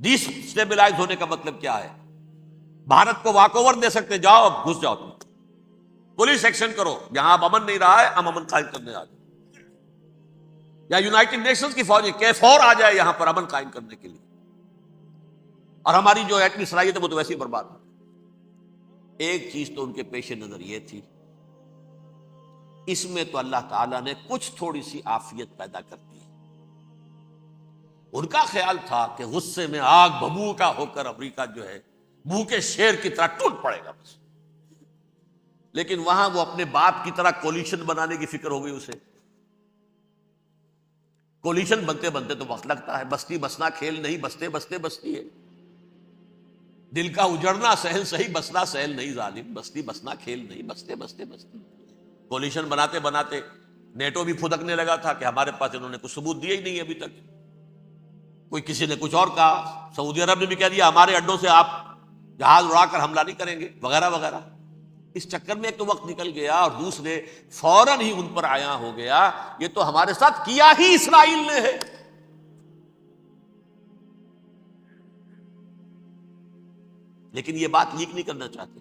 ڈی اسٹیبلائز ہونے کا مطلب کیا ہے؟ بھارت کو واک اوور دے سکتے، جاؤ اب گھس جاؤ، تم پولیس ایکشن کرو، یہاں اب امن نہیں رہا ہے، ہم امن قائم کرنے آ جائیں. یا یونائٹڈ نیشنز کی فوجی KFOR آ جائے یہاں پر امن قائم کرنے کے لیے، اور ہماری جو ایٹمی صلاحیت ہے وہ تو ویسے ہی برباد ہے. ایک چیز تو ان کے پیش نظر یہ تھی، اس میں تو اللہ تعالیٰ نے کچھ تھوڑی سی عافیت پیدا کر دی. ان کا خیال تھا کہ غصے میں آگ بھبھوکا ہو کر امریکہ جو ہے بھوکے شیر کی طرح ٹوٹ پڑے گا بس. لیکن وہاں وہ اپنے باپ کی طرح کولیشن بنانے کی فکر ہو گئی اسے. کولیشن بنتے بنتے تو وقت لگتا ہے، بستی بسنا کھیل نہیں، بستے بستے بستی ہے. دل کا اجڑنا سہل صحیح، بسنا سہل نہیں ظالم، بستی بسنا کھیل نہیں، بستے بستے بستی. کولیشن بناتے بناتے نیٹو بھی پھدکنے لگا تھا کہ ہمارے پاس انہوں نے کچھ ثبوت دیے ہی نہیں ابھی تک. کوئی کسی نے کچھ اور کہا، سعودی عرب نے بھی کہہ دیا ہمارے اڈوں سے آپ جہاز اڑا کر حملہ نہیں کریں گے وغیرہ وغیرہ. اس چکر میں ایک تو وقت نکل گیا، اور دوسرے فوراً ہی ان پر آیا ہو گیا یہ تو ہمارے ساتھ کیا ہی اسرائیل نے ہے. لیکن یہ بات لیک نہیں کرنا چاہتے.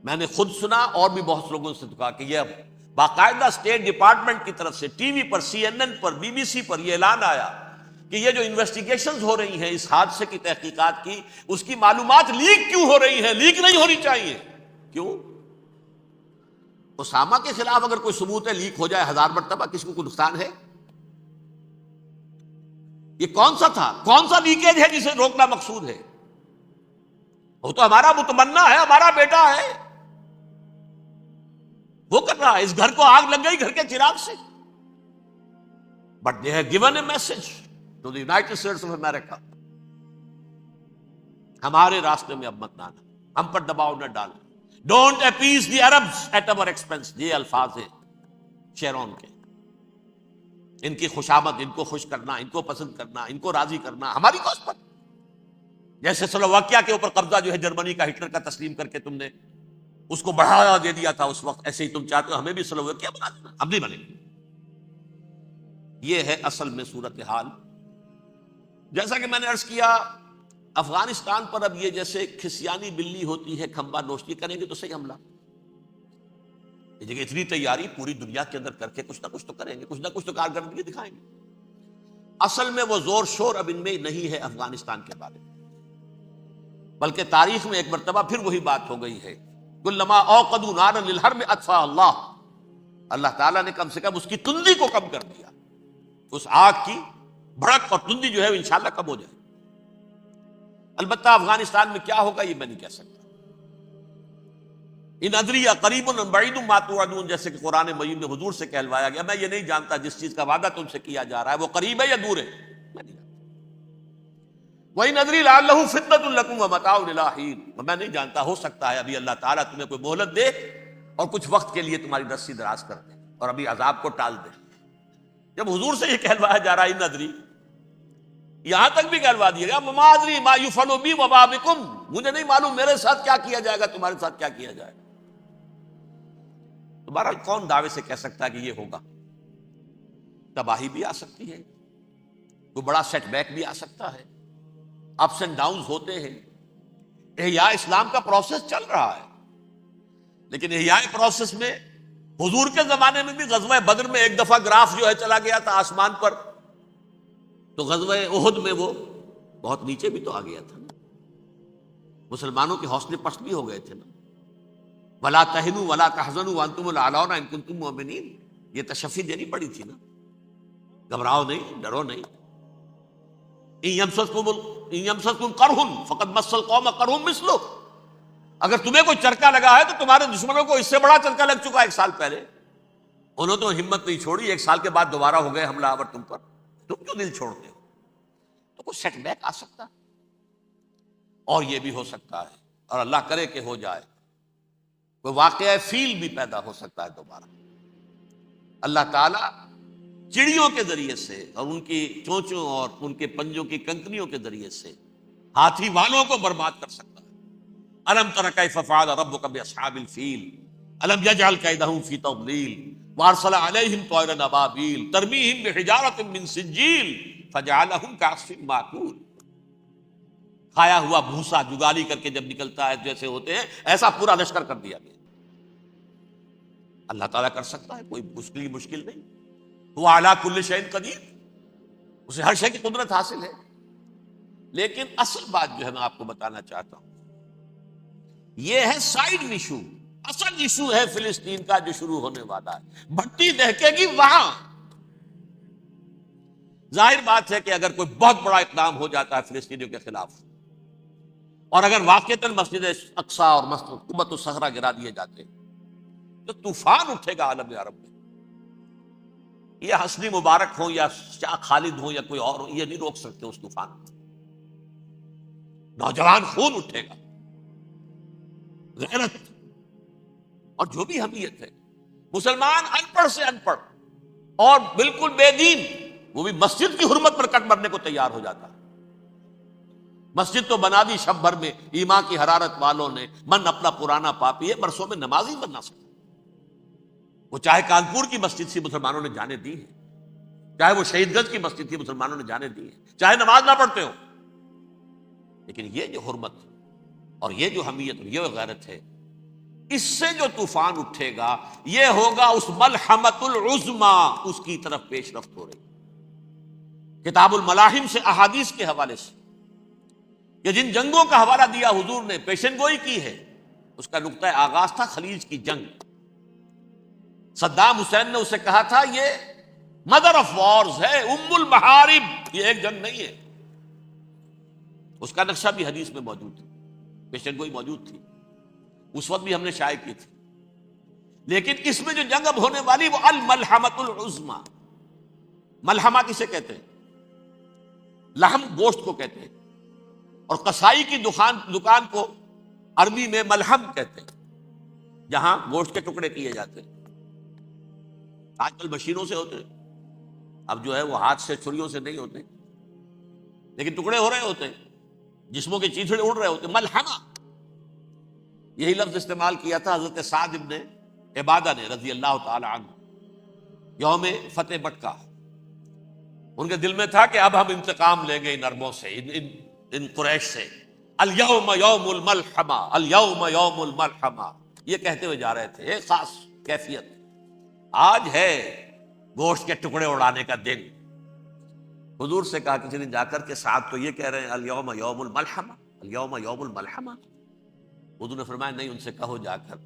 میں نے خود سنا اور بھی بہت لوگوں سے کہا کہ یہ باقاعدہ اسٹیٹ ڈپارٹمنٹ کی طرف سے ٹی وی پر، CNN پر، BBC پر یہ اعلان آیا کہ یہ جو انویسٹیگیشنز ہو رہی ہیں اس حادثے کی تحقیقات کی، اس کی معلومات لیک کیوں ہو رہی ہیں؟ لیک نہیں ہونی چاہیے. کیوں؟ اسامہ کے خلاف اگر کوئی ثبوت ہے لیک ہو جائے 1000 مرتبہ، کسی کو نقصان ہے؟ یہ کون سا تھا، کون سا لیکیج ہے جسے روکنا مقصود ہے؟ وہ تو ہمارا متمنا ہے، ہمارا بیٹا ہے، وہ کر رہا ہے. اس گھر کو آگ لگ گئی گھر کے چراغ سے. But they have given a message to the United States of America, ہمارے راستے میں اب مت آنا، ہم پر دباؤ نہ ڈالنا. Don't appease the Arabs at our expense. یہ الفاظ ہیں شیرون کے. ان کی خوشامد، ان کو خوش کرنا، ان کو پسند کرنا، ان کو راضی کرنا ہماری کوس پر. جیسے سلوواکیہ کے اوپر قبضہ جو ہے جرمنی کا ہٹلر کا تسلیم کر کے تم نے اس کو بڑھاوا دے دیا تھا اس وقت، ایسے ہی تم چاہتے ہو ہمیں بھی سلوواکیہ بنا دینا، ہم نہیں بنے گے. یہ ہے اصل میں صورتحال. جیسا کہ میں نے عرض کیا، افغانستان پر اب یہ جیسے کھسیانی بلی ہوتی ہے کھمبا نوشتی، کریں گے تو صحیح حملہ. یہ جگہ اتنی تیاری پوری دنیا کے اندر کر کے کچھ نہ کچھ تو کریں گے، کچھ نہ کچھ تو کارکردگی دکھائیں گے. اصل میں وہ زور شور اب ان میں نہیں ہے افغانستان کے بارے میں، بلکہ تاریخ میں ایک مرتبہ پھر وہی بات ہو گئی ہے. کلما اوقدوا نارا للحرب اطفاها اللہ. اللہ تعالیٰ نے کم سے کم اس کی تندی کو کم کر دیا، اس آگ کی بھڑک اور تندی جو ہے وہ انشاءاللہ کم ہو جائے. البتہ افغانستان میں کیا ہوگا یہ میں نہیں کہہ سکتا. ان ادری قریب بعید ما توعدون، جیسے کہ قرآن مجید میں حضور سے کہلوایا گیا، میں یہ نہیں جانتا جس چیز کا وعدہ تم سے کیا جا رہا ہے وہ قریب ہے یا دور ہے، میں نہیں جانتا. وَإِنْ أَدْرِي لَعَلَّهُ فِتْنَةٌ لَكُمْ وَمَتَاعٌ إِلَىٰ حِينٍ. میں نہیں جانتا، ہو سکتا ہے ابھی اللہ تعالیٰ تمہیں کوئی مہلت دے اور کچھ وقت کے لیے تمہاری رسی دراز کر دے اور ابھی عذاب کو ٹال دے. جب حضور سے یہ کہلوایا جا رہا ہے ان ادری، یہاں تک بھی کہلوا دیا گیا وما ادری ما یفعل بی وما بکم، مجھے نہیں معلوم میرے ساتھ کیا کیا جائے گا، تمہارے ساتھ کیا کیا جائے گا۔ تو بہرحال کون دعوے سے کہہ سکتا ہے کہ یہ ہوگا؟ تباہی بھی آ سکتی ہے، کوئی بڑا سیٹ بیک بھی آ سکتا ہے، اپس اینڈ ڈاؤنز ہوتے ہیں۔ احیاء اسلام کا پروسیس چل رہا ہے، لیکن احیاء پروسیس میں حضور کے زمانے میں بھی غزوہ بدر میں ایک دفعہ گراف جو ہے چلا گیا تھا آسمان پر، تو غزوہ احد میں وہ بہت نیچے بھی تو آ گیا تھا نا، مسلمانوں کے حوصلے پست بھی ہو گئے تھے نا۔ ولا تہنوا ولا تحزنوا وانتم الاعلون ان کنتم مؤمنین، یہ تشفی دینی پڑی تھی نا، گھبراؤ نہیں، ڈرو نہیں۔ ان یمسسکم قرح فقد مس القوم قرح مثلہ، اگر تمہیں کوئی چرکا لگا ہے تو تمہارے دشمنوں کو اس سے بڑا چرکا لگ چکا ایک سال پہلے، انہوں تو ہمت نہیں چھوڑی، ایک سال کے بعد دوبارہ ہو گئے حملہ آور تم پر، تم کیوں دل چھوڑتے ہو؟ تو کوئی سیٹ بیک آ سکتا ہے، اور یہ بھی ہو سکتا ہے، اور اللہ کرے کہ ہو جائے، کوئی واقعہ فیل بھی پیدا ہو سکتا ہے دوبارہ۔ اللہ تعالیٰ چڑیوں کے ذریعے سے اور ان کی چونچوں اور ان کے پنجوں کی کنکریوں کے ذریعے سے ہاتھی والوں کو برباد کر سکتا ہے۔ الم تر کیف فعل ربک باصحاب الفیل الم یجعل کیدہم فی تضلیل وارسل علیہم طیرا ابابیل ترمیہم بحجارۃ من سجیل فجعلہم کعصف مأکول۔ کھایا ہوا بھوسا جگالی کر کے جب نکلتا ہے جیسے ہوتے ہیں، ایسا پورا لشکر کر دیا گیا۔ اللہ تعالیٰ کر سکتا ہے، کوئی مشکل نہیں۔ وہ اعلیٰ کل شیء قدیر، اسے ہر شے کی قدرت حاصل ہے۔ لیکن اصل بات جو ہے میں آپ کو بتانا چاہتا ہوں، یہ ہے سائیڈ ایشو۔ اصل ایشو ہے فلسطین کا جو شروع ہونے والا ہے، بھٹی دہکے گی وہاں۔ ظاہر بات ہے کہ اگر کوئی بہت بڑا اقدام ہو جاتا ہے فلسطینیوں کے خلاف، اور اگر واقعتاً مسجد اقصیٰ اور مسجد قبۃ الصخرہ گرا دیے جاتے تو طوفان اٹھے گا عالم عرب میں۔ یہ حسنی مبارک ہو یا شاہ خالد ہو یا کوئی اور ہو، یہ نہیں روک سکتے اس طوفان کو۔ نوجوان خون اٹھے گا، غیرت اور جو بھی حمیت ہے۔ مسلمان ان پڑھ سے ان پڑھ اور بالکل بے دین، وہ بھی مسجد کی حرمت پر کٹ مرنے کو تیار ہو جاتا ہے۔ مسجد تو بنا دی شب بھر میں ایمان کی حرارت والوں نے، من اپنا پرانا پاپی ہے، برسوں میں نماز ہی بننا سکتا۔ وہ چاہے کانپور کی مسجد سے مسلمانوں نے جانے دی ہے، چاہے وہ شہید گنج کی مسجد تھی مسلمانوں نے جانے دی ہے، چاہے نماز نہ پڑھتے ہو، لیکن یہ جو حرمت اور یہ جو حمیت اور یہ غیرت ہے، اس سے جو طوفان اٹھے گا یہ ہوگا اس ملحمۃ العظما، اس کی طرف پیش رفت ہو رہی۔ کتاب الملاحم سے احادیث کے حوالے سے کہ جن جنگوں کا حوالہ دیا حضور نے، پیشن گوئی کی ہے، اس کا نقطہ آغاز تھا خلیج کی جنگ۔ صدام حسین نے اسے کہا تھا یہ مدر آف وارز ہے، ام المحارب، یہ ایک جنگ نہیں ہے۔ اس کا نقشہ بھی حدیث میں موجود تھا، پیشن گوئی موجود تھی، اس وقت بھی ہم نے شائع کی تھی۔ لیکن اس میں جو جنگ اب ہونے والی وہ الملحمۃ العظما۔ ملحمہ کسے کہتے ہیں؟ لحم گوشت کو کہتے ہیں، اور قصائی کی دکان کو عربی میں ملحم کہتے ہیں، جہاں گوشت کے ٹکڑے کیے جاتے ہیں۔ آج کل مشینوں سے ہوتے ہیں، اب جو ہے وہ ہاتھ سے چھریوں سے نہیں ہوتے، لیکن ٹکڑے ہو رہے ہوتے ہیں، جسموں کے چیتھڑے اڑ رہے ہوتے ہیں۔ ملحمہ، یہی لفظ استعمال کیا تھا حضرت سعد ابن عبادہ نے رضی اللہ تعالی عنہ یوم فتح مکہ۔ ان کے دل میں تھا کہ اب ہم انتقام لیں گے ان عربوں سے، ان قریش سے۔ الیوم یوم الملحمہ، الیوم یوم الملحمہ، یہ کہتے ہوئے جا رہے تھے، ایک خاص کیفیت۔ آج ہے گوشت کے ٹکڑے اڑانے کا دن۔ حضور سے کہا کسی نے جا کر کے ساتھ تو یہ کہہ رہے ہیں الیوم یوم الملحمہ، الیوم یوم الملحمہ۔ حضور نے فرمایا نہیں، ان سے کہو جا کر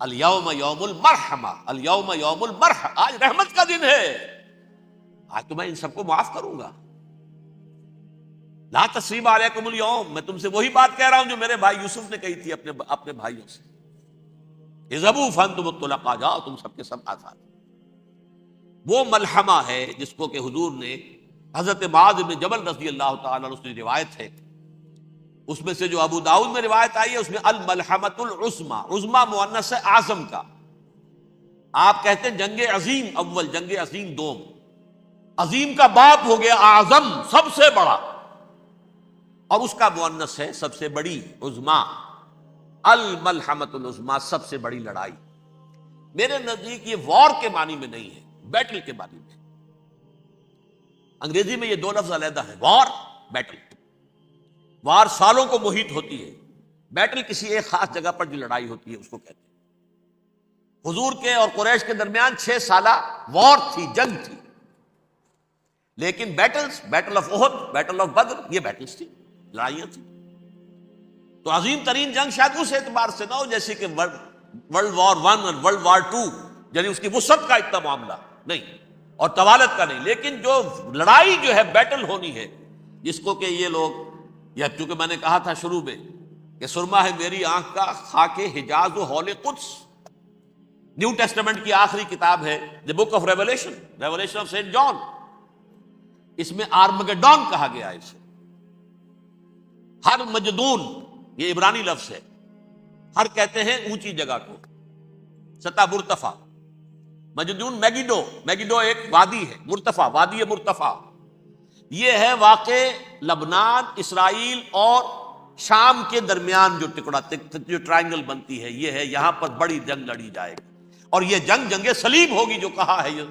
الیوم یوم المرحمہ، الیوم یوم المرحمہ، آج رحمت کا دن ہے، آج تو میں ان سب کو معاف کروں گا۔ لا تثریب علیکم اليوم، میں تم سے وہی بات کہہ رہا ہوں جو میرے بھائی یوسف نے کہی تھی اپنے بھائیوں سے، اذهبوا فانتم الطلقاء، جاؤ تم سب کے سب آزاد۔ وہ ملحمہ ہے جس کو کہ حضور نے حضرت معاذ بن جبل رضی اللہ تعالیٰ عنہ سے روایت ہے، اس میں سے جو ابو داؤد میں روایت آئی ہے اس میں الملحمۃ العظما، عظما مؤنث ہے اعظم کا۔ آپ کہتے ہیں جنگ عظیم اول، جنگ عظیم دوم، عظیم کا باپ ہو گیا اعظم، سب سے بڑا۔ اور اس کا مؤنث ہے سب سے بڑی، عظما، الملحمۃ العظما، سب سے بڑی لڑائی۔ میرے نزدیک یہ وار کے معنی میں نہیں ہے، بیٹل کے معنی میں۔ انگریزی میں یہ دو لفظ علیحدہ ہیں، وار، بیٹل۔ وار سالوں کو محیط ہوتی ہے، بیٹل کسی ایک خاص جگہ پر جو لڑائی ہوتی ہے اس کو کہتے ہیں۔ حضور کے اور قریش کے درمیان 6 سالہ وار تھی، جنگ تھی، لیکن battles, battle of Uhud, battle of Badr, یہ بیٹلز تھی، لڑائیاں تھیں۔ تو عظیم ترین جنگ شاید اس اعتبار سے نہ ہو جیسے کہ ورلڈ وار 1 اور ورلڈ وار 2، یعنی اس کی وسعت کا اتنا معاملہ نہیں اور طوالت کا نہیں، لیکن جو لڑائی جو ہے بیٹل ہونی ہے، جس کو کہ یہ لوگ، یا چونکہ میں نے کہا تھا شروع میں کہ سرما ہے میری آنکھ کا خاک حجاز و ہول قدس، نیو ٹیسٹمنٹ کی آخری کتاب ہے the book of Revelation, Revelation of saint John, اس میں آرمگڈون کہا گیا ہے اسے۔ ہر مجدون، یہ عبرانی لفظ ہے، ہر کہتے ہیں اونچی جگہ کو، سطح مرتفع، مجدون میگیڈو، میگیڈو ایک وادی ہے، مرتفع، وادی مرتفع، یہ ہے واقع لبنان، اسرائیل اور شام کے درمیان جو ٹکڑا، جو ٹرائنگل بنتی ہے، یہ ہے، یہاں پر بڑی جنگ لڑی جائے گی، اور یہ جنگ جنگ صلیب ہوگی، جو کہا ہے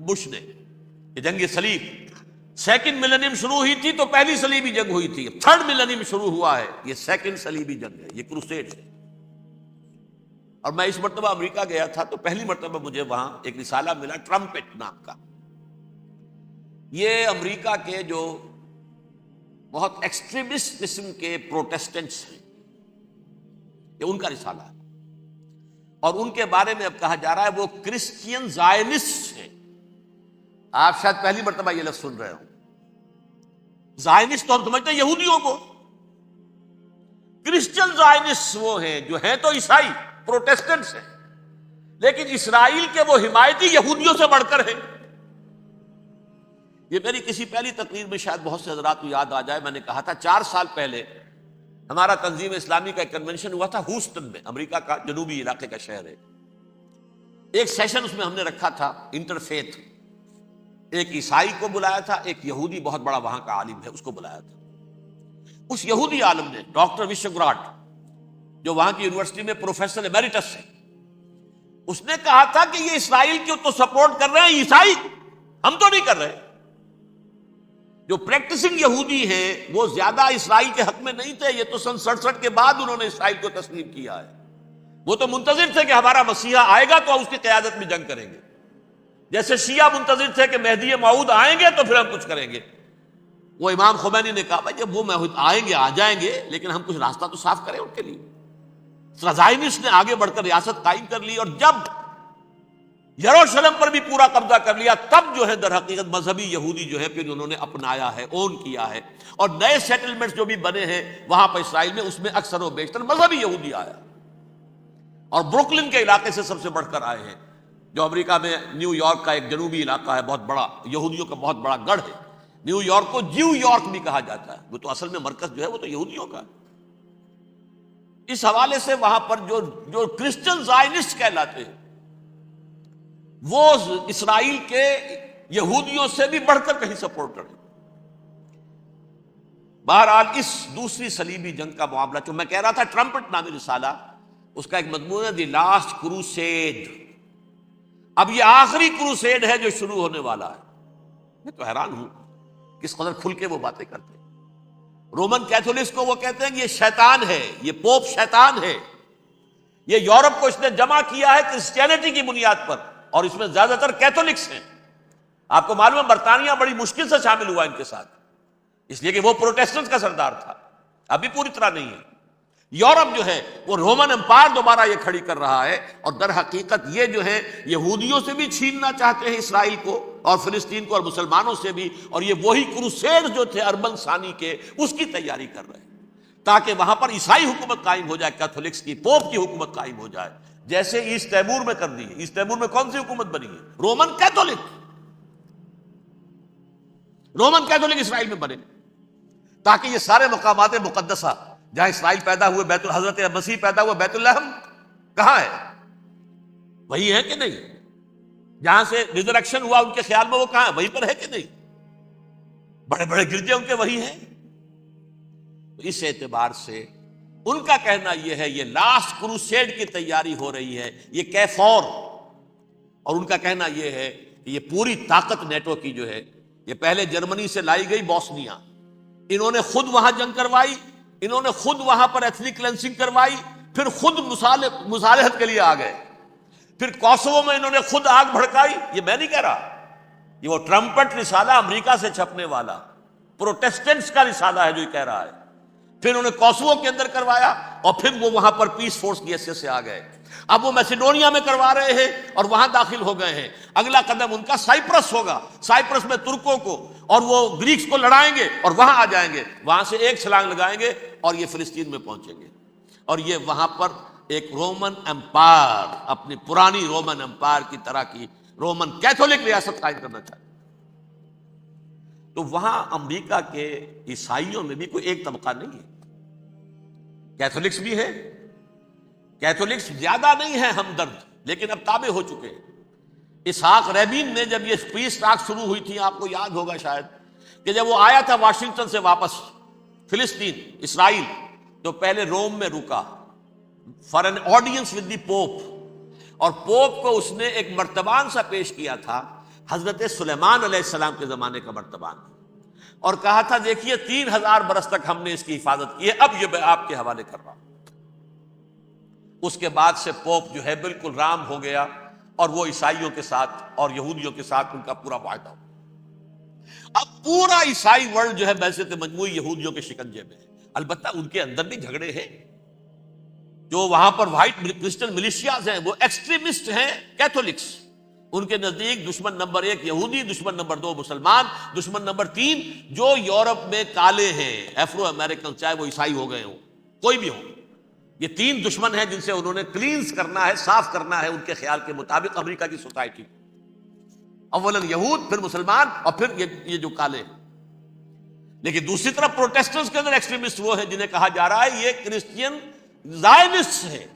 بش نے، یہ جنگ صلیب۔ سیکنڈ ملینیم شروع ہوئی تھی تو پہلی صلیبی جنگ ہوئی تھی، تھرڈ ملینیم شروع ہوا ہے، یہ سیکنڈ صلیبی جنگ ہے، یہ کروسیڈ ہے۔ اور میں اس مرتبہ امریکہ گیا تھا تو پہلی مرتبہ مجھے وہاں ایک رسالہ ملا ٹرمپٹ نام کا۔ یہ امریکہ کے جو بہت ایکسٹریمسٹ قسم کے پروٹیسٹنٹس ہیں، یہ ان کا رسالہ ہے، اور ان کے بارے میں اب کہا جا رہا ہے وہ کرسچین زائنسٹ ہیں۔ آپ شاید پہلی مرتبہ یہ لفظ سن رہے ہو۔ زائنسٹ تو ہم سمجھتے ہیں یہودیوں کو، کرسچین زائنسٹ وہ ہیں جو ہیں تو عیسائی پروٹیسٹنٹس ہیں، لیکن اسرائیل کے وہ حمایتی یہودیوں سے بڑھ کر ہیں۔ یہ میری کسی پہلی تقریر میں شاید بہت سے حضرات کو یاد آ جائے، میں نے کہا تھا 4 سال پہلے ہمارا تنظیم اسلامی کا ایک کنونشن ہوا تھا ہیوسٹن میں، امریکہ کا جنوبی علاقے کا شہر ہے۔ ایک سیشن اس میں ہم نے رکھا تھا انٹرفیتھ، ایک عیسائی کو بلایا تھا، ایک یہودی بہت بڑا وہاں کا عالم ہے اس کو بلایا تھا۔ اس یہودی عالم نے، ڈاکٹر وشوگراٹ، جو وہاں کی یونیورسٹی میں پروفیسر ایمیریٹس ہے، اس نے کہا تھا کہ یہ اسرائیل کو تو سپورٹ کر رہے ہیں عیسائی، ہم تو نہیں کر رہے۔ جو پریکٹسنگ یہودی ہیں وہ زیادہ اسرائیل کے حق میں نہیں تھے، یہ تو سن 67 کے بعد انہوں نے اسرائیل کو تسلیم کیا ہے۔ وہ تو منتظر تھے کہ ہمارا مسیحا آئے گا تو اس کی قیادت میں جنگ کریں گے، جیسے شیعہ منتظر تھے کہ مہدی موعود آئیں گے تو پھر ہم کچھ کریں گے۔ وہ امام خمینی نے کہا بھائی جب وہ آئیں گے آ جائیں گے، لیکن ہم کچھ راستہ تو صاف کریں ان کے لیے۔ زائنسٹ نے آگے بڑھ کر ریاست قائم کر لی، اور جب یروشلم پر بھی پورا قبضہ کر لیا، تب جو ہے در حقیقت مذہبی یہودی جو ہے پھر انہوں نے اپنایا ہے، اون کیا ہے، اور نئے سیٹلمنٹس جو بھی بنے ہیں وہاں پر اسرائیل میں، اس میں اکثر و بیشتر مذہبی یہودی آیا، اور بروکلن کے علاقے سے سب سے بڑھ کر آئے ہیں، جو امریکہ میں نیو یارک کا ایک جنوبی علاقہ ہے، بہت بڑا یہودیوں کا بہت بڑا گڑھ ہے۔ نیو یارک کو جیو یارک بھی کہا جاتا ہے، وہ تو اصل میں مرکز جو ہے وہ تو یہودیوں کا ہے۔ اس حوالے سے وہاں پر جو کرسچن زائنسٹ کہلاتے ہیں، وہ اسرائیل کے یہودیوں سے بھی بڑھ کر کہیں سپورٹ کریں۔ بہرحال اس دوسری صلیبی جنگ کا معاملہ جو میں کہہ رہا تھا، ٹرمپٹ نامی رسالہ، اس کا ایک مضمون ہے دی لاسٹ کروسیڈ۔ اب یہ آخری کروسیڈ ہے جو شروع ہونے والا ہے۔ میں تو حیران ہوں کس قدر کھل کے وہ باتیں کرتے ہیں۔ رومن کیتھولکس کو وہ کہتے ہیں کہ یہ شیطان ہے، یہ پوپ شیطان ہے، یہ یورپ کو اس نے جمع کیا ہے کرسچینٹی کی بنیاد پر، اور اس میں زیادہ تر کیتھولکس ہیں۔ آپ کو معلوم ہے برطانیہ بڑی مشکل سے شامل ہوا ان کے ساتھ، اس لیے کہ وہ پروٹیسٹنٹ کا سردار تھا، ابھی پوری طرح نہیں ہے۔ یورپ جو ہے وہ رومن امپائر دوبارہ یہ کھڑی کر رہا ہے، اور در حقیقت یہ جو ہے یہودیوں سے بھی چھیننا چاہتے ہیں اسرائیل کو اور فلسطین کو، اور مسلمانوں سے بھی، اور یہ وہی کروسیڈ جو تھے اربن ثانی کے، اس کی تیاری کر رہے ہیں تاکہ وہاں پر عیسائی حکومت قائم ہو جائے، کیتھولکس کی، پوپ کی حکومت قائم ہو جائے، جیسے ایسٹ تیمور میں کر دی ہے۔ ایسٹ تیمور میں کون سی حکومت بنی ہے؟ رومن کیتھولک، رومن کیتھولک اسرائیل میں بنے، تاکہ یہ سارے مقامات مقدسہ جہاں اسرائیل پیدا ہوئے، حضرت مسیح پیدا ہوئے، بیت لحم کہاں ہے؟ وہی ہے کہ نہیں؟ جہاں سے ریزریکشن ہوا ان کے خیال میں وہ کہاں ہے؟ وہیں پر ہے کہ نہیں؟ بڑے بڑے گرجے ان کے وہی ہیں۔ تو اس اعتبار سے ان کا کہنا یہ ہے یہ لاسٹ کروسیڈ کی تیاری ہو رہی ہے، یہ کیفور، اور ان کا کہنا یہ ہے کہ یہ پوری طاقت نیٹو کی جو ہے، یہ پہلے جرمنی سے لائی گئی بوسنیا، انہوں نے خود وہاں جنگ کروائی، انہوں نے خود وہاں پر ایتھنک کلینسنگ کروائی، پھر خود مصالحت کے لیے آ گئے، پھر کوسوو میں انہوں نے خود آگ بھڑکائی۔ یہ میں نہیں کہہ رہا، یہ وہ ٹرمپٹ رسالہ امریکہ سے چھپنے والا پروٹیسٹنٹس کا رسالہ ہے جو یہ کہہ رہا ہے۔ پھر انہوں نے کوسوو کے اندر کروایا، اور پھر وہ وہاں پر پیس فورس کی حیثیت سے آ گئے۔ اب وہ میسیڈونیا میں کروا رہے ہیں اور وہاں داخل ہو گئے ہیں۔ اگلا قدم ان کا سائپرس ہوگا، سائپرس میں ترکوں کو اور وہ گریکس کو لڑائیں گے اور وہاں آ جائیں گے، وہاں سے ایک چھلانگ لگائیں گے اور یہ فلسطین میں پہنچیں گے، اور یہ وہاں پر ایک رومن امپائر، اپنی پرانی رومن امپائر کی طرح کی رومن کیتھولک ریاست قائم کرنا چاہتے ہیں۔ تو وہاں امریکہ کے عیسائیوں میں بھی کوئی ایک طبقہ نہیں ہے، کیتھولکس بھی ہے، کیتھولکس زیادہ نہیں ہے ہمدرد، لیکن اب تابع ہو چکے ہیں۔ اسحاق ریبین نے جب یہ پیس ٹاک شروع ہوئی تھی، آپ کو یاد ہوگا شاید، کہ جب وہ آیا تھا واشنگٹن سے واپس فلسطین اسرائیل، تو پہلے روم میں رکا for an audience with the pope, اور پوپ کو اس نے ایک مرتبان سا پیش کیا تھا، حضرت سلیمان علیہ السلام کے زمانے کا مرتبان، اور کہا تھا دیکھیے 3000 برس تک ہم نے اس کی حفاظت کی ہے، اب یہ میں آپ کے حوالے کر رہا ہوں۔ اس کے بعد سے پوپ جو ہے بالکل رام ہو گیا، اور وہ عیسائیوں کے ساتھ اور یہودیوں کے ساتھ ان کا پورا معاہدہ ہو۔ اب پورا عیسائی ورلڈ جو ہے بعثت مجموعی یہودیوں کے شکنجے میں ہے۔ البتہ ان کے اندر بھی جھگڑے ہیں، جو وہاں پر وائٹ کرسچن ملیشیاز ہیں وہ ایکسٹریمسٹ ہیں کیتھولکس، ان کے نزدیک دشمن نمبر 1 یہودی، دشمن نمبر 2 مسلمان، دشمن نمبر 3 جو یورپ میں کالے ہیں، افرو امریکن، چاہے وہ عیسائی ہو گئے ہوں، کوئی بھی ہو، یہ 3 دشمن ہیں جن سے انہوں نے کلینز کرنا ہے، صاف کرنا ہے ان کے خیال کے مطابق امریکہ کی سوسائٹی، اولاً یہود، پھر مسلمان، اور پھر یہ جو کالے ہیں۔ لیکن دوسری طرف پروٹیسٹنٹس کے اندر ایکسٹریمسٹ وہ ہیں جنہیں کہا جا رہا ہے یہ کرسچین زائنسٹ ہیں،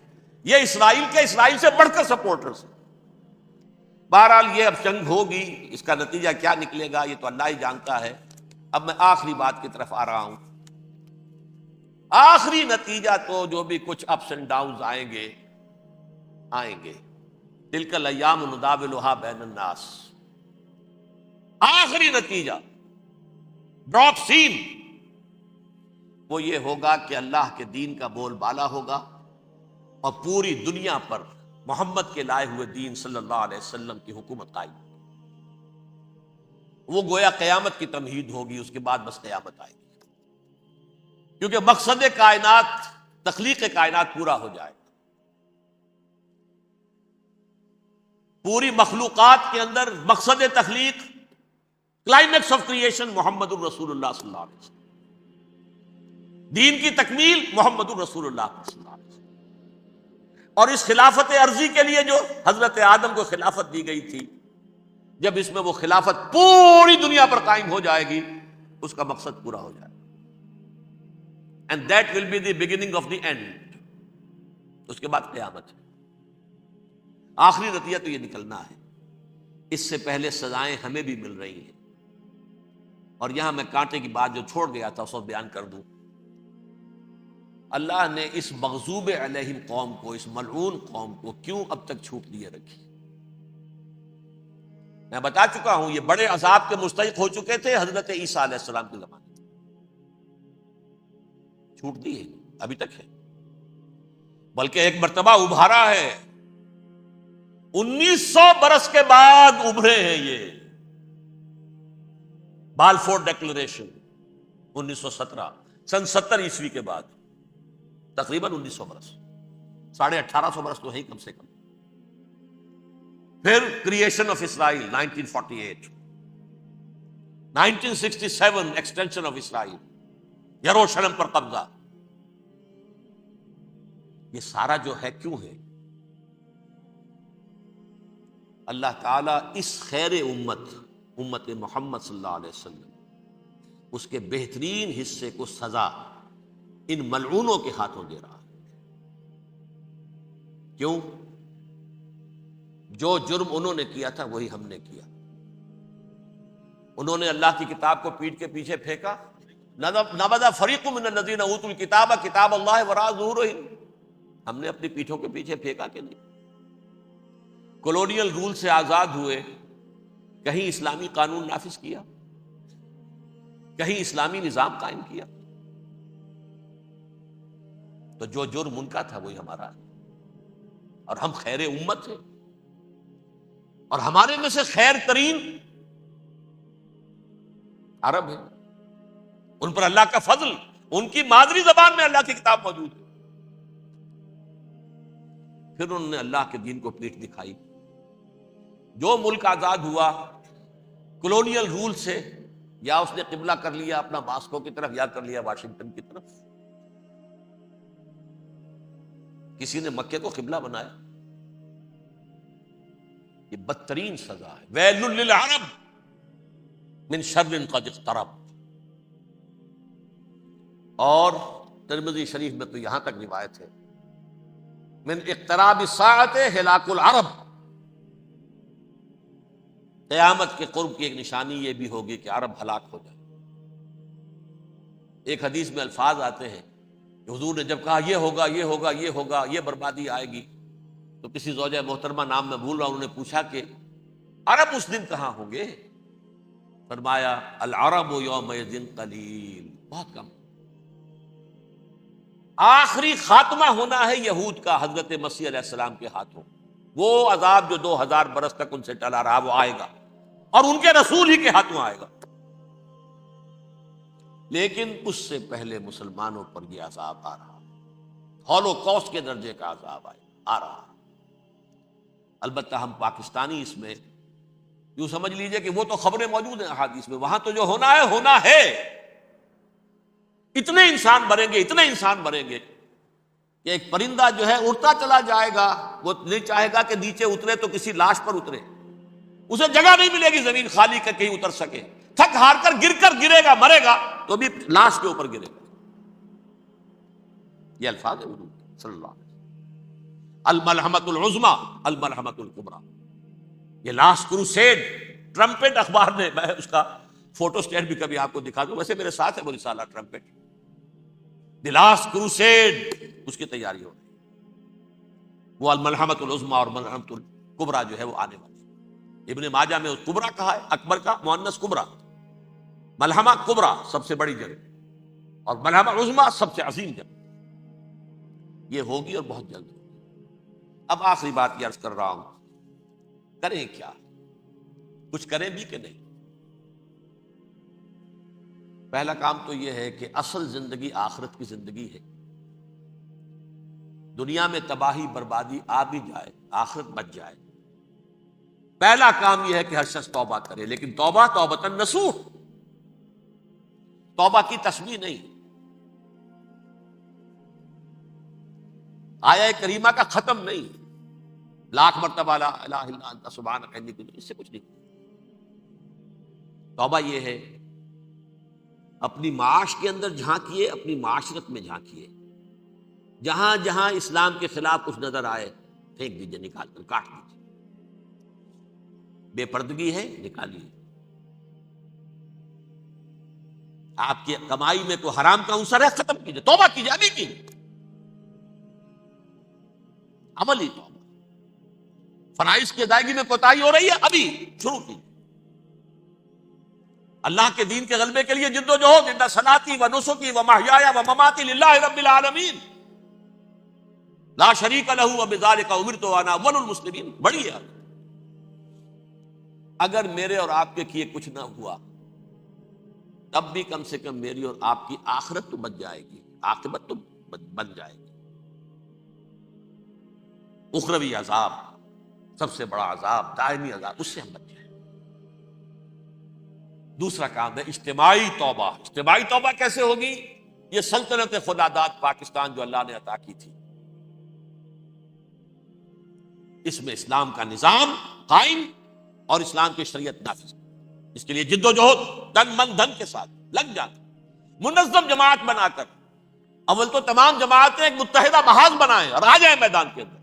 یہ اسرائیل سے بڑھ کر سپورٹرز ہیں۔ بہرحال یہ اب جنگ ہوگی، اس کا نتیجہ کیا نکلے گا یہ تو اللہ ہی جانتا ہے۔ اب میں آخری بات کی طرف آ رہا ہوں۔ آخری نتیجہ تو جو بھی کچھ اپس اینڈ ڈاؤنز آئیں گے، تلک الایام نداولھا بین الناس، آخری نتیجہ ڈراپ سین وہ یہ ہوگا کہ اللہ کے دین کا بول بالا ہوگا، اور پوری دنیا پر محمد کے لائے ہوئے دین صلی اللہ علیہ وسلم کی حکومت قائم ہوگی۔ وہ گویا قیامت کی تمہید ہوگی، اس کے بعد بس قیامت آئے گی، کیونکہ مقصد کائنات، تخلیق کائنات پورا ہو جائے گا۔ پوری مخلوقات کے اندر مقصد تخلیق، کلائمیکس آف کریشن محمد الرسول اللہ صلی اللہ علیہ وسلم، دین کی تکمیل محمد الرسول اللہ صلی اللہ علیہ وسلم، اور اس خلافت عرضی کے لیے جو حضرت آدم کو خلافت دی گئی تھی، جب اس میں وہ خلافت پوری دنیا پر قائم ہو جائے گی، اس کا مقصد پورا ہو جائے گا، and that will be the beginning of the end۔ اس کے بعد قیامت ہے۔ آخری نتیجہ تو یہ نکلنا ہے، اس سے پہلے سزائیں ہمیں بھی مل رہی ہیں، اور یہاں میں کانٹے کی بات جو چھوڑ گیا تھا اس کو بیان کر دوں۔ اللہ نے اس مغضوب علیہم قوم کو، اس ملعون قوم کو کیوں اب تک چھوٹ دیے رکھی؟ میں بتا چکا ہوں یہ بڑے عذاب کے مستحق ہو چکے تھے حضرت عیسیٰ علیہ السلام کے زمانے میں، چھوٹ دی ہے، ابھی تک ہے، بلکہ ایک مرتبہ ابھارا ہے، 1900 برس کے بعد ابھرے ہیں یہ، بالفور ڈیکلریشن 1917، سن 70 عیسوی کے بعد، تقریباً 1900 برس، 1850 برس تو ہے کم سے کم۔ پھر creation of Israel 1948، 1967 extension of Israel, یروشلم پر قبضہ، یہ سارا جو ہے کیوں ہے؟ اللہ تعالیٰ اس خیر امت محمد صلی اللہ علیہ وسلم، اس کے بہترین حصے کو سزا ان ملعونوں کے ہاتھوں دے رہا ہے۔ کیوں؟ جو جرم انہوں نے کیا تھا وہی ہم نے کیا۔ انہوں نے اللہ کی کتاب کو پیٹھ کے پیچھے پھینکا، نبذ فریق من الذین اوتوا الکتاب کتاب اللہ وراء ظہورہم، ہم نے اپنی پیٹھوں کے پیچھے پھینکا کہ نہیں؟ کولونیل رول سے آزاد ہوئے، کہیں اسلامی قانون نافذ کیا، کہیں اسلامی نظام قائم کیا؟ تو جو جرم ان کا تھا وہی ہمارا ہے، اور ہم خیر امت ہیں، اور ہمارے میں سے خیر ترین عرب ہیں، ان پر اللہ کا فضل، ان کی مادری زبان میں اللہ کی کتاب موجود ہے، پھر انہوں نے اللہ کے دین کو پیٹھ دکھائی۔ جو ملک آزاد ہوا کولونیل رول سے، یا اس نے قبلہ کر لیا اپنا ماسکو کی طرف، یا کر لیا واشنگٹن کی طرف، کسی نے مکے کو قبلہ بنایا، یہ بدترین سزا ہے۔ ویل للعرب من شر قد اقترب۔ اور ترمذی شریف میں تو یہاں تک روایت ہے، من اقتراب الساعۃ ہلاک العرب، قیامت کے قرب کی ایک نشانی یہ بھی ہوگی کہ عرب ہلاک ہو جائے۔ ایک حدیث میں الفاظ آتے ہیں کہ حضور نے جب کہا یہ ہوگا یہ ہوگا یہ ہوگا، یہ بربادی آئے گی، تو کسی زوجہ محترمہ نام میں بھول رہا ہوں، انہوں نے پوچھا کہ عرب اس دن کہاں ہوں گے؟ فرمایا العرب یومئذ قلیل، بہت کم۔ آخری خاتمہ ہونا ہے یہود کا حضرت مسیح علیہ السلام کے ہاتھوں، وہ عذاب جو 2000 برس تک ان سے ٹلا رہا وہ آئے گا، اور ان کے رسول ہی کے ہاتھوں آئے گا۔ لیکن اس سے پہلے مسلمانوں پر یہ عذاب آ رہا، ہولوکاسٹ کے درجے کا عذاب آ رہا۔ البتہ ہم پاکستانی اس میں یوں سمجھ لیجئے کہ وہ تو خبریں موجود ہیں احادیث میں، وہاں تو جو ہونا ہے ہونا ہے۔ اتنے انسان مریں گے، اتنے انسان مریں گے کہ ایک پرندہ جو ہے اڑتا چلا جائے گا، وہ نہیں چاہے گا کہ نیچے اترے تو کسی لاش پر اترے، اسے جگہ نہیں ملے گی زمین خالی کہ کہیں اتر سکے، تھک ہار کر گرے گا، مرے گا تو بھی لاش کے اوپر گرے گا۔ یہ الفاظ ہے حضور صلی اللہ علیہ وسلم، الملحمۃ العظمی الملحمۃ الکبریٰ، یہ لاسٹ کروسیڈ۔ ٹرمپٹ اخبار نے، میں اس کا فوٹو اسٹیٹ بھی کبھی آپ کو دکھا دوں، ویسے میرے ساتھ ہے وہ رسالہ ٹرمپٹ، دی لاسٹ کروسیڈ، اس کی تیاری ہو رہی ہے۔ وہ الملحمۃ العظمی اور ملحمۃ الکبریٰ جو ہے وہ آنے والی ہے۔ ابن ماجہ میں کبریٰ کہا ہے، اکبر کا مؤنث کبریٰ، ملحمہ کبریٰ سب سے بڑی جنگ، اور ملحمہ عظمی سب سے عظیم جنگ، یہ ہوگی اور بہت جلد ہوگی۔ اب آخری بات یہ عرض کر رہا ہوں، کریں کیا؟ کچھ کریں بھی کہ نہیں؟ پہلا کام تو یہ ہے کہ اصل زندگی آخرت کی زندگی ہے۔ دنیا میں تباہی بربادی آ بھی جائے، آخرت بچ جائے، پہلا کام یہ ہے کہ ہر شخص توبہ کرے، لیکن توبہ توبۃ نصوح، توبہ کی تسمیح نہیں۔ آیہ کریمہ کا ختم نہیں، لاکھ مرتبہ لا الہ الا انت سبحانک انی کنت، اس سے کچھ نہیں۔ توبہ یہ ہے اپنی معاش کے اندر جھانکیے، اپنی معاشرت میں جھانکیے، جہاں جہاں اسلام کے خلاف کچھ نظر آئے پھینک دیجیے، نکال کر کاٹ دیجیے۔ بے پردگی ہے، نکالیے۔ آپ کی کمائی میں کوئی حرام کا عنصر ہے، ختم کیجیے، توبہ کیجیے، ابھی کیجیے، عملی توبہ۔ فرائض کی ادائیگی میں کوتاہی ہو رہی ہے، ابھی شروع کیجیے۔ اللہ کے دین کے غلبے کے لیے جد و جہد، ان صلاتی و نسکی و محیای و مماتی للہ رب العالمین لا شریک لہ وبذالک امرت وانا اول المسلمین، بڑی ہے۔ اگر میرے اور آپ کے کیے کچھ نہ ہوا، تب بھی کم سے کم میری اور آپ کی آخرت تو بچ جائے گی، عاقبت تو بن جائے گی۔ اخروی عذاب، سب سے بڑا عذاب، دائمی عذاب، اس سے ہم بچ جائیں۔ دوسرا کام ہے اجتماعی توبہ۔ اجتماعی توبہ کیسے ہوگی؟ یہ سلطنت خداداد پاکستان جو اللہ نے عطا کی تھی، اس میں اسلام کا نظام قائم اور اسلام کی شریعت نافذ، اس کے لیے جد و جہد تن من دھن کے ساتھ لگ جاتا، منظم جماعت بنا کر، اول تو تمام جماعتیں ایک متحدہ محاذ بنائیں اور آ جائیں میدان کے اندر۔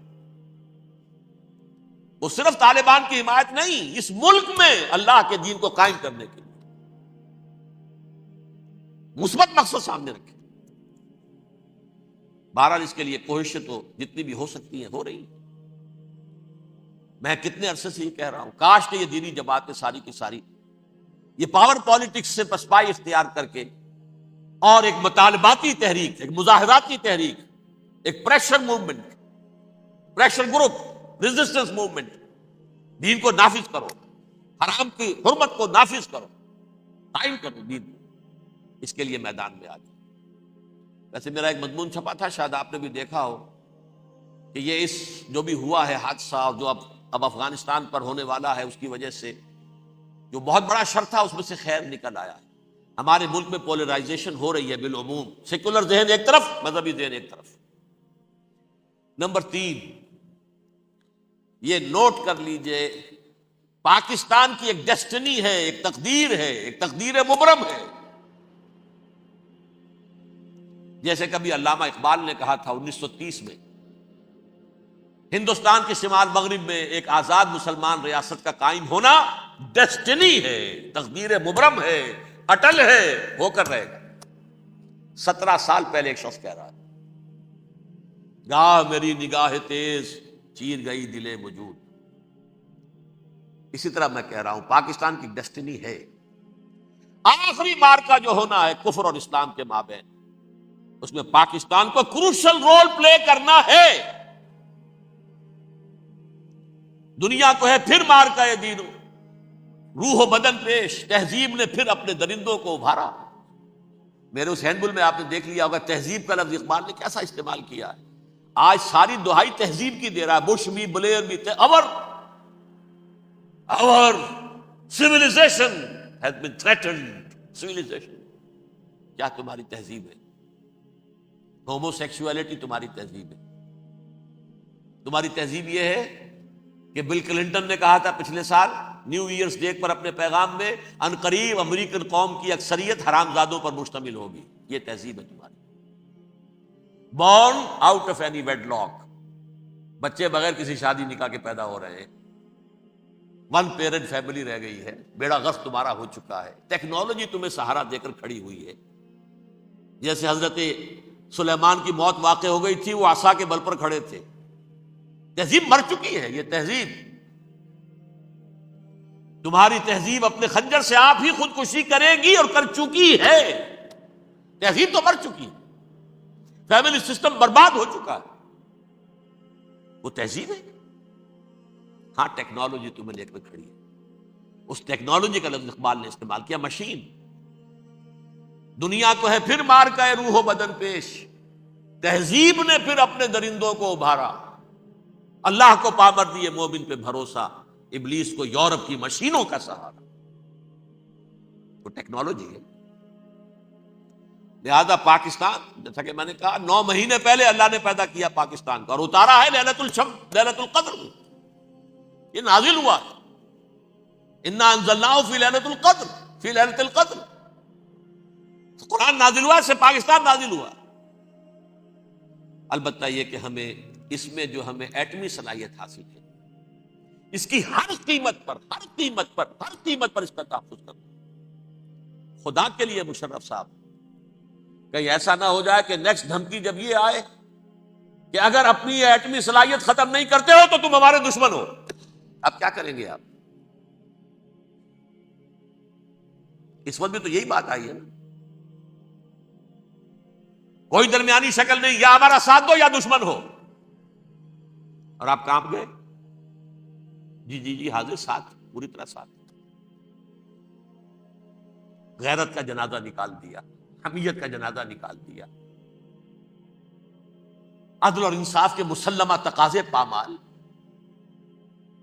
وہ صرف طالبان کی حمایت نہیں، اس ملک میں اللہ کے دین کو قائم کرنے کے لیے مثبت مقصد سامنے رکھیں. بہرحال اس کے لیے کوششیں تو جتنی بھی ہو سکتی ہیں ہو رہی ہیں. میں کتنے عرصے سے یہ کہہ رہا ہوں، کاش کہ یہ دینی جماعتیں ساری کی ساری یہ پاور پالیٹکس سے پسپائی اختیار کر کے اور ایک مطالباتی تحریک، ایک مظاہراتی تحریک، ایک pressure movement, pressure group, resistance movement, دین کو نافذ کرو، حرام کی حرمت کو نافذ کرو، قائم کرو دین کو. اس کے لیے میدان میں آ جاؤ. ویسے میرا ایک مضمون چھپا تھا، شاید آپ نے بھی دیکھا ہو، کہ یہ اس جو بھی ہوا ہے حادثہ اور جو اب افغانستان پر ہونے والا ہے، اس کی وجہ سے جو بہت بڑا شر تھا اس میں سے خیر نکل آیا ہے. ہمارے ملک میں پولرائزیشن ہو رہی ہے بالعموم، سیکولر ذہن ایک طرف، مذہبی ذہن ایک طرف. نمبر 3، یہ نوٹ کر لیجئے، پاکستان کی ایک ڈیسٹنی ہے، ایک تقدیر ہے، ایک تقدیر مبرم ہے. جیسے کبھی علامہ اقبال نے کہا تھا 1930 میں، ہندوستان کے شمال مغرب میں ایک آزاد مسلمان ریاست کا قائم ہونا ڈیسٹنی ہے، تقدیر مبرم ہے، اٹل ہے، ہو کر رہے گا. 17 سال پہلے ایک شخص کہہ رہا ہے، گاہ میری نگاہ تیز چیر گئی دل وجود. اسی طرح میں کہہ رہا ہوں پاکستان کی ڈیسٹنی ہے. آخری مارکا جو ہونا ہے کفر اور اسلام کے مابین، اس میں پاکستان کو کروشل رول پلے کرنا ہے. دنیا کو ہے پھر مارکا دین، روح و بدن پیش، تہذیب نے پھر اپنے درندوں کو ابھارا. میرے اس ہینڈ بل میں آپ نے دیکھ لیا ہوگا تہذیب کا لفظ اقبال نے کیسا استعمال کیا ہے. آج ساری دہائی تہذیب کی دے رہا ہے، بش بھی، بلیر بھی. our civilization has been threatened. civilization کیا تمہاری تہذیب ہے؟ ہومو سیکسولیٹی تمہاری تہذیب ہے. تمہاری تہذیب یہ ہے کہ بل کلنٹن نے کہا تھا پچھلے سال نیو ایئرز ڈے پر اپنے پیغام میں، ان قریب امریکن قوم کی اکثریت حرامزادوں پر مشتمل ہوگی. یہ تہذیب ہے تمہاری. Born out of any wedlock, بچے بغیر کسی شادی نکاح کے پیدا ہو رہے ہیں. 1 پیرنٹ فیملی رہ گئی ہے. بیڑا غرق تمہارا ہو چکا ہے. ٹیکنالوجی تمہیں سہارا دے کر کھڑی ہوئی ہے. جیسے حضرت سلیمان کی موت واقع ہو گئی تھی، وہ عصا کے بل پر کھڑے تھے. تہذیب مر چکی ہے. یہ تہذیب، تمہاری تہذیب اپنے خنجر سے آپ ہی خودکشی کرے گی اور کر چکی ہے. تہذیب تو مر چکی ہے. فیملی سسٹم برباد ہو چکا ہے. وہ تہذیب ہے. ہاں ٹیکنالوجی تمہیں لے کر کھڑی ہے. اس ٹیکنالوجی کا لفظ اقبال نے استعمال کیا، مشین. دنیا کو ہے پھر مار کا روح و بدن پیش، تہذیب نے پھر اپنے درندوں کو ابھارا. اللہ کو پامر دیے مومن پہ بھروسہ، ابلیس کو یورپ کی مشینوں کا سہارا. وہ ٹیکنالوجی ہے. لہذا پاکستان، جیسا کہ میں نے کہا 9 مہینے پہلے اللہ نے پیدا کیا پاکستان کو اور اتارا ہے لیلۃ القدر. یہ نازل ہوا ہے. انا انزلناہ فی لیلۃ القدر، فی لیلۃ القدر. قرآن نازل ہوا سے پاکستان نازل ہوا. البتہ یہ کہ ہمیں اس میں جو ہمیں ایٹمی صلاحیت حاصل ہے، اس کی ہر قیمت پر اس کا تحفظ کرنا. خدا کے لیے مشرف صاحب، کہیں ایسا نہ ہو جائے کہ نیکسٹ دھمکی جب یہ آئے کہ اگر اپنی ایٹمی صلاحیت ختم نہیں کرتے ہو تو تم ہمارے دشمن ہو. اب کیا کریں گے آپ؟ اس وقت بھی تو یہی بات آئی ہے نا. کوئی درمیانی شکل نہیں، یا ہمارا ساتھ دو یا دشمن ہو. اور آپ کہاں گئے؟ جی حاضر، ساتھ، پوری طرح ساتھ. غیرت کا جنازہ نکال دیا، حمیت کا جنازہ نکال دیا، عدل اور انصاف کے مسلمہ تقاضے پامال.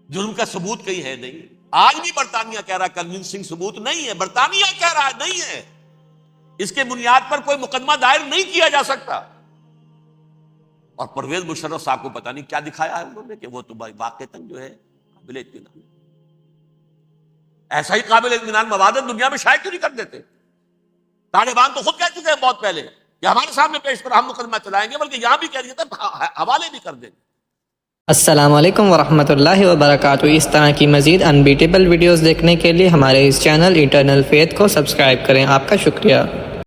جرم کا ثبوت کہیں ہے نہیں. آج بھی برطانیہ کہہ رہا ہے کنونسنگ ثبوت نہیں ہے. برطانیہ کہہ رہا ہے نہیں ہے. اس کے بنیاد پر کوئی مقدمہ دائر نہیں کیا جا سکتا. اور پرویز مشرف صاحب کو پتہ نہیں کیا دکھایا ہے انہوں نے کہ وہ تو واقعتاً جو ہے قابل اطمینان. ایسا ہی قابل اطمینان مواد دنیا میں شائع کیوں نہیں کر دیتے؟ طالبان تو خود کہہ چکے ہیں بہت پہلے کہ ہمارے سامنے پیش کر ہم مقدمہ چلائیں گے، بلکہ یہاں بھی کہہ دیتے ہیں حوالے بھی کر دیں گے.
السلام علیکم ورحمۃ اللہ وبرکاتہ. اس طرح کی مزید انبیٹیبل ویڈیوز دیکھنے کے لیے ہمارے اس چینل ایٹرنل فیتھ کو سبسکرائب کریں. آپ کا شکریہ.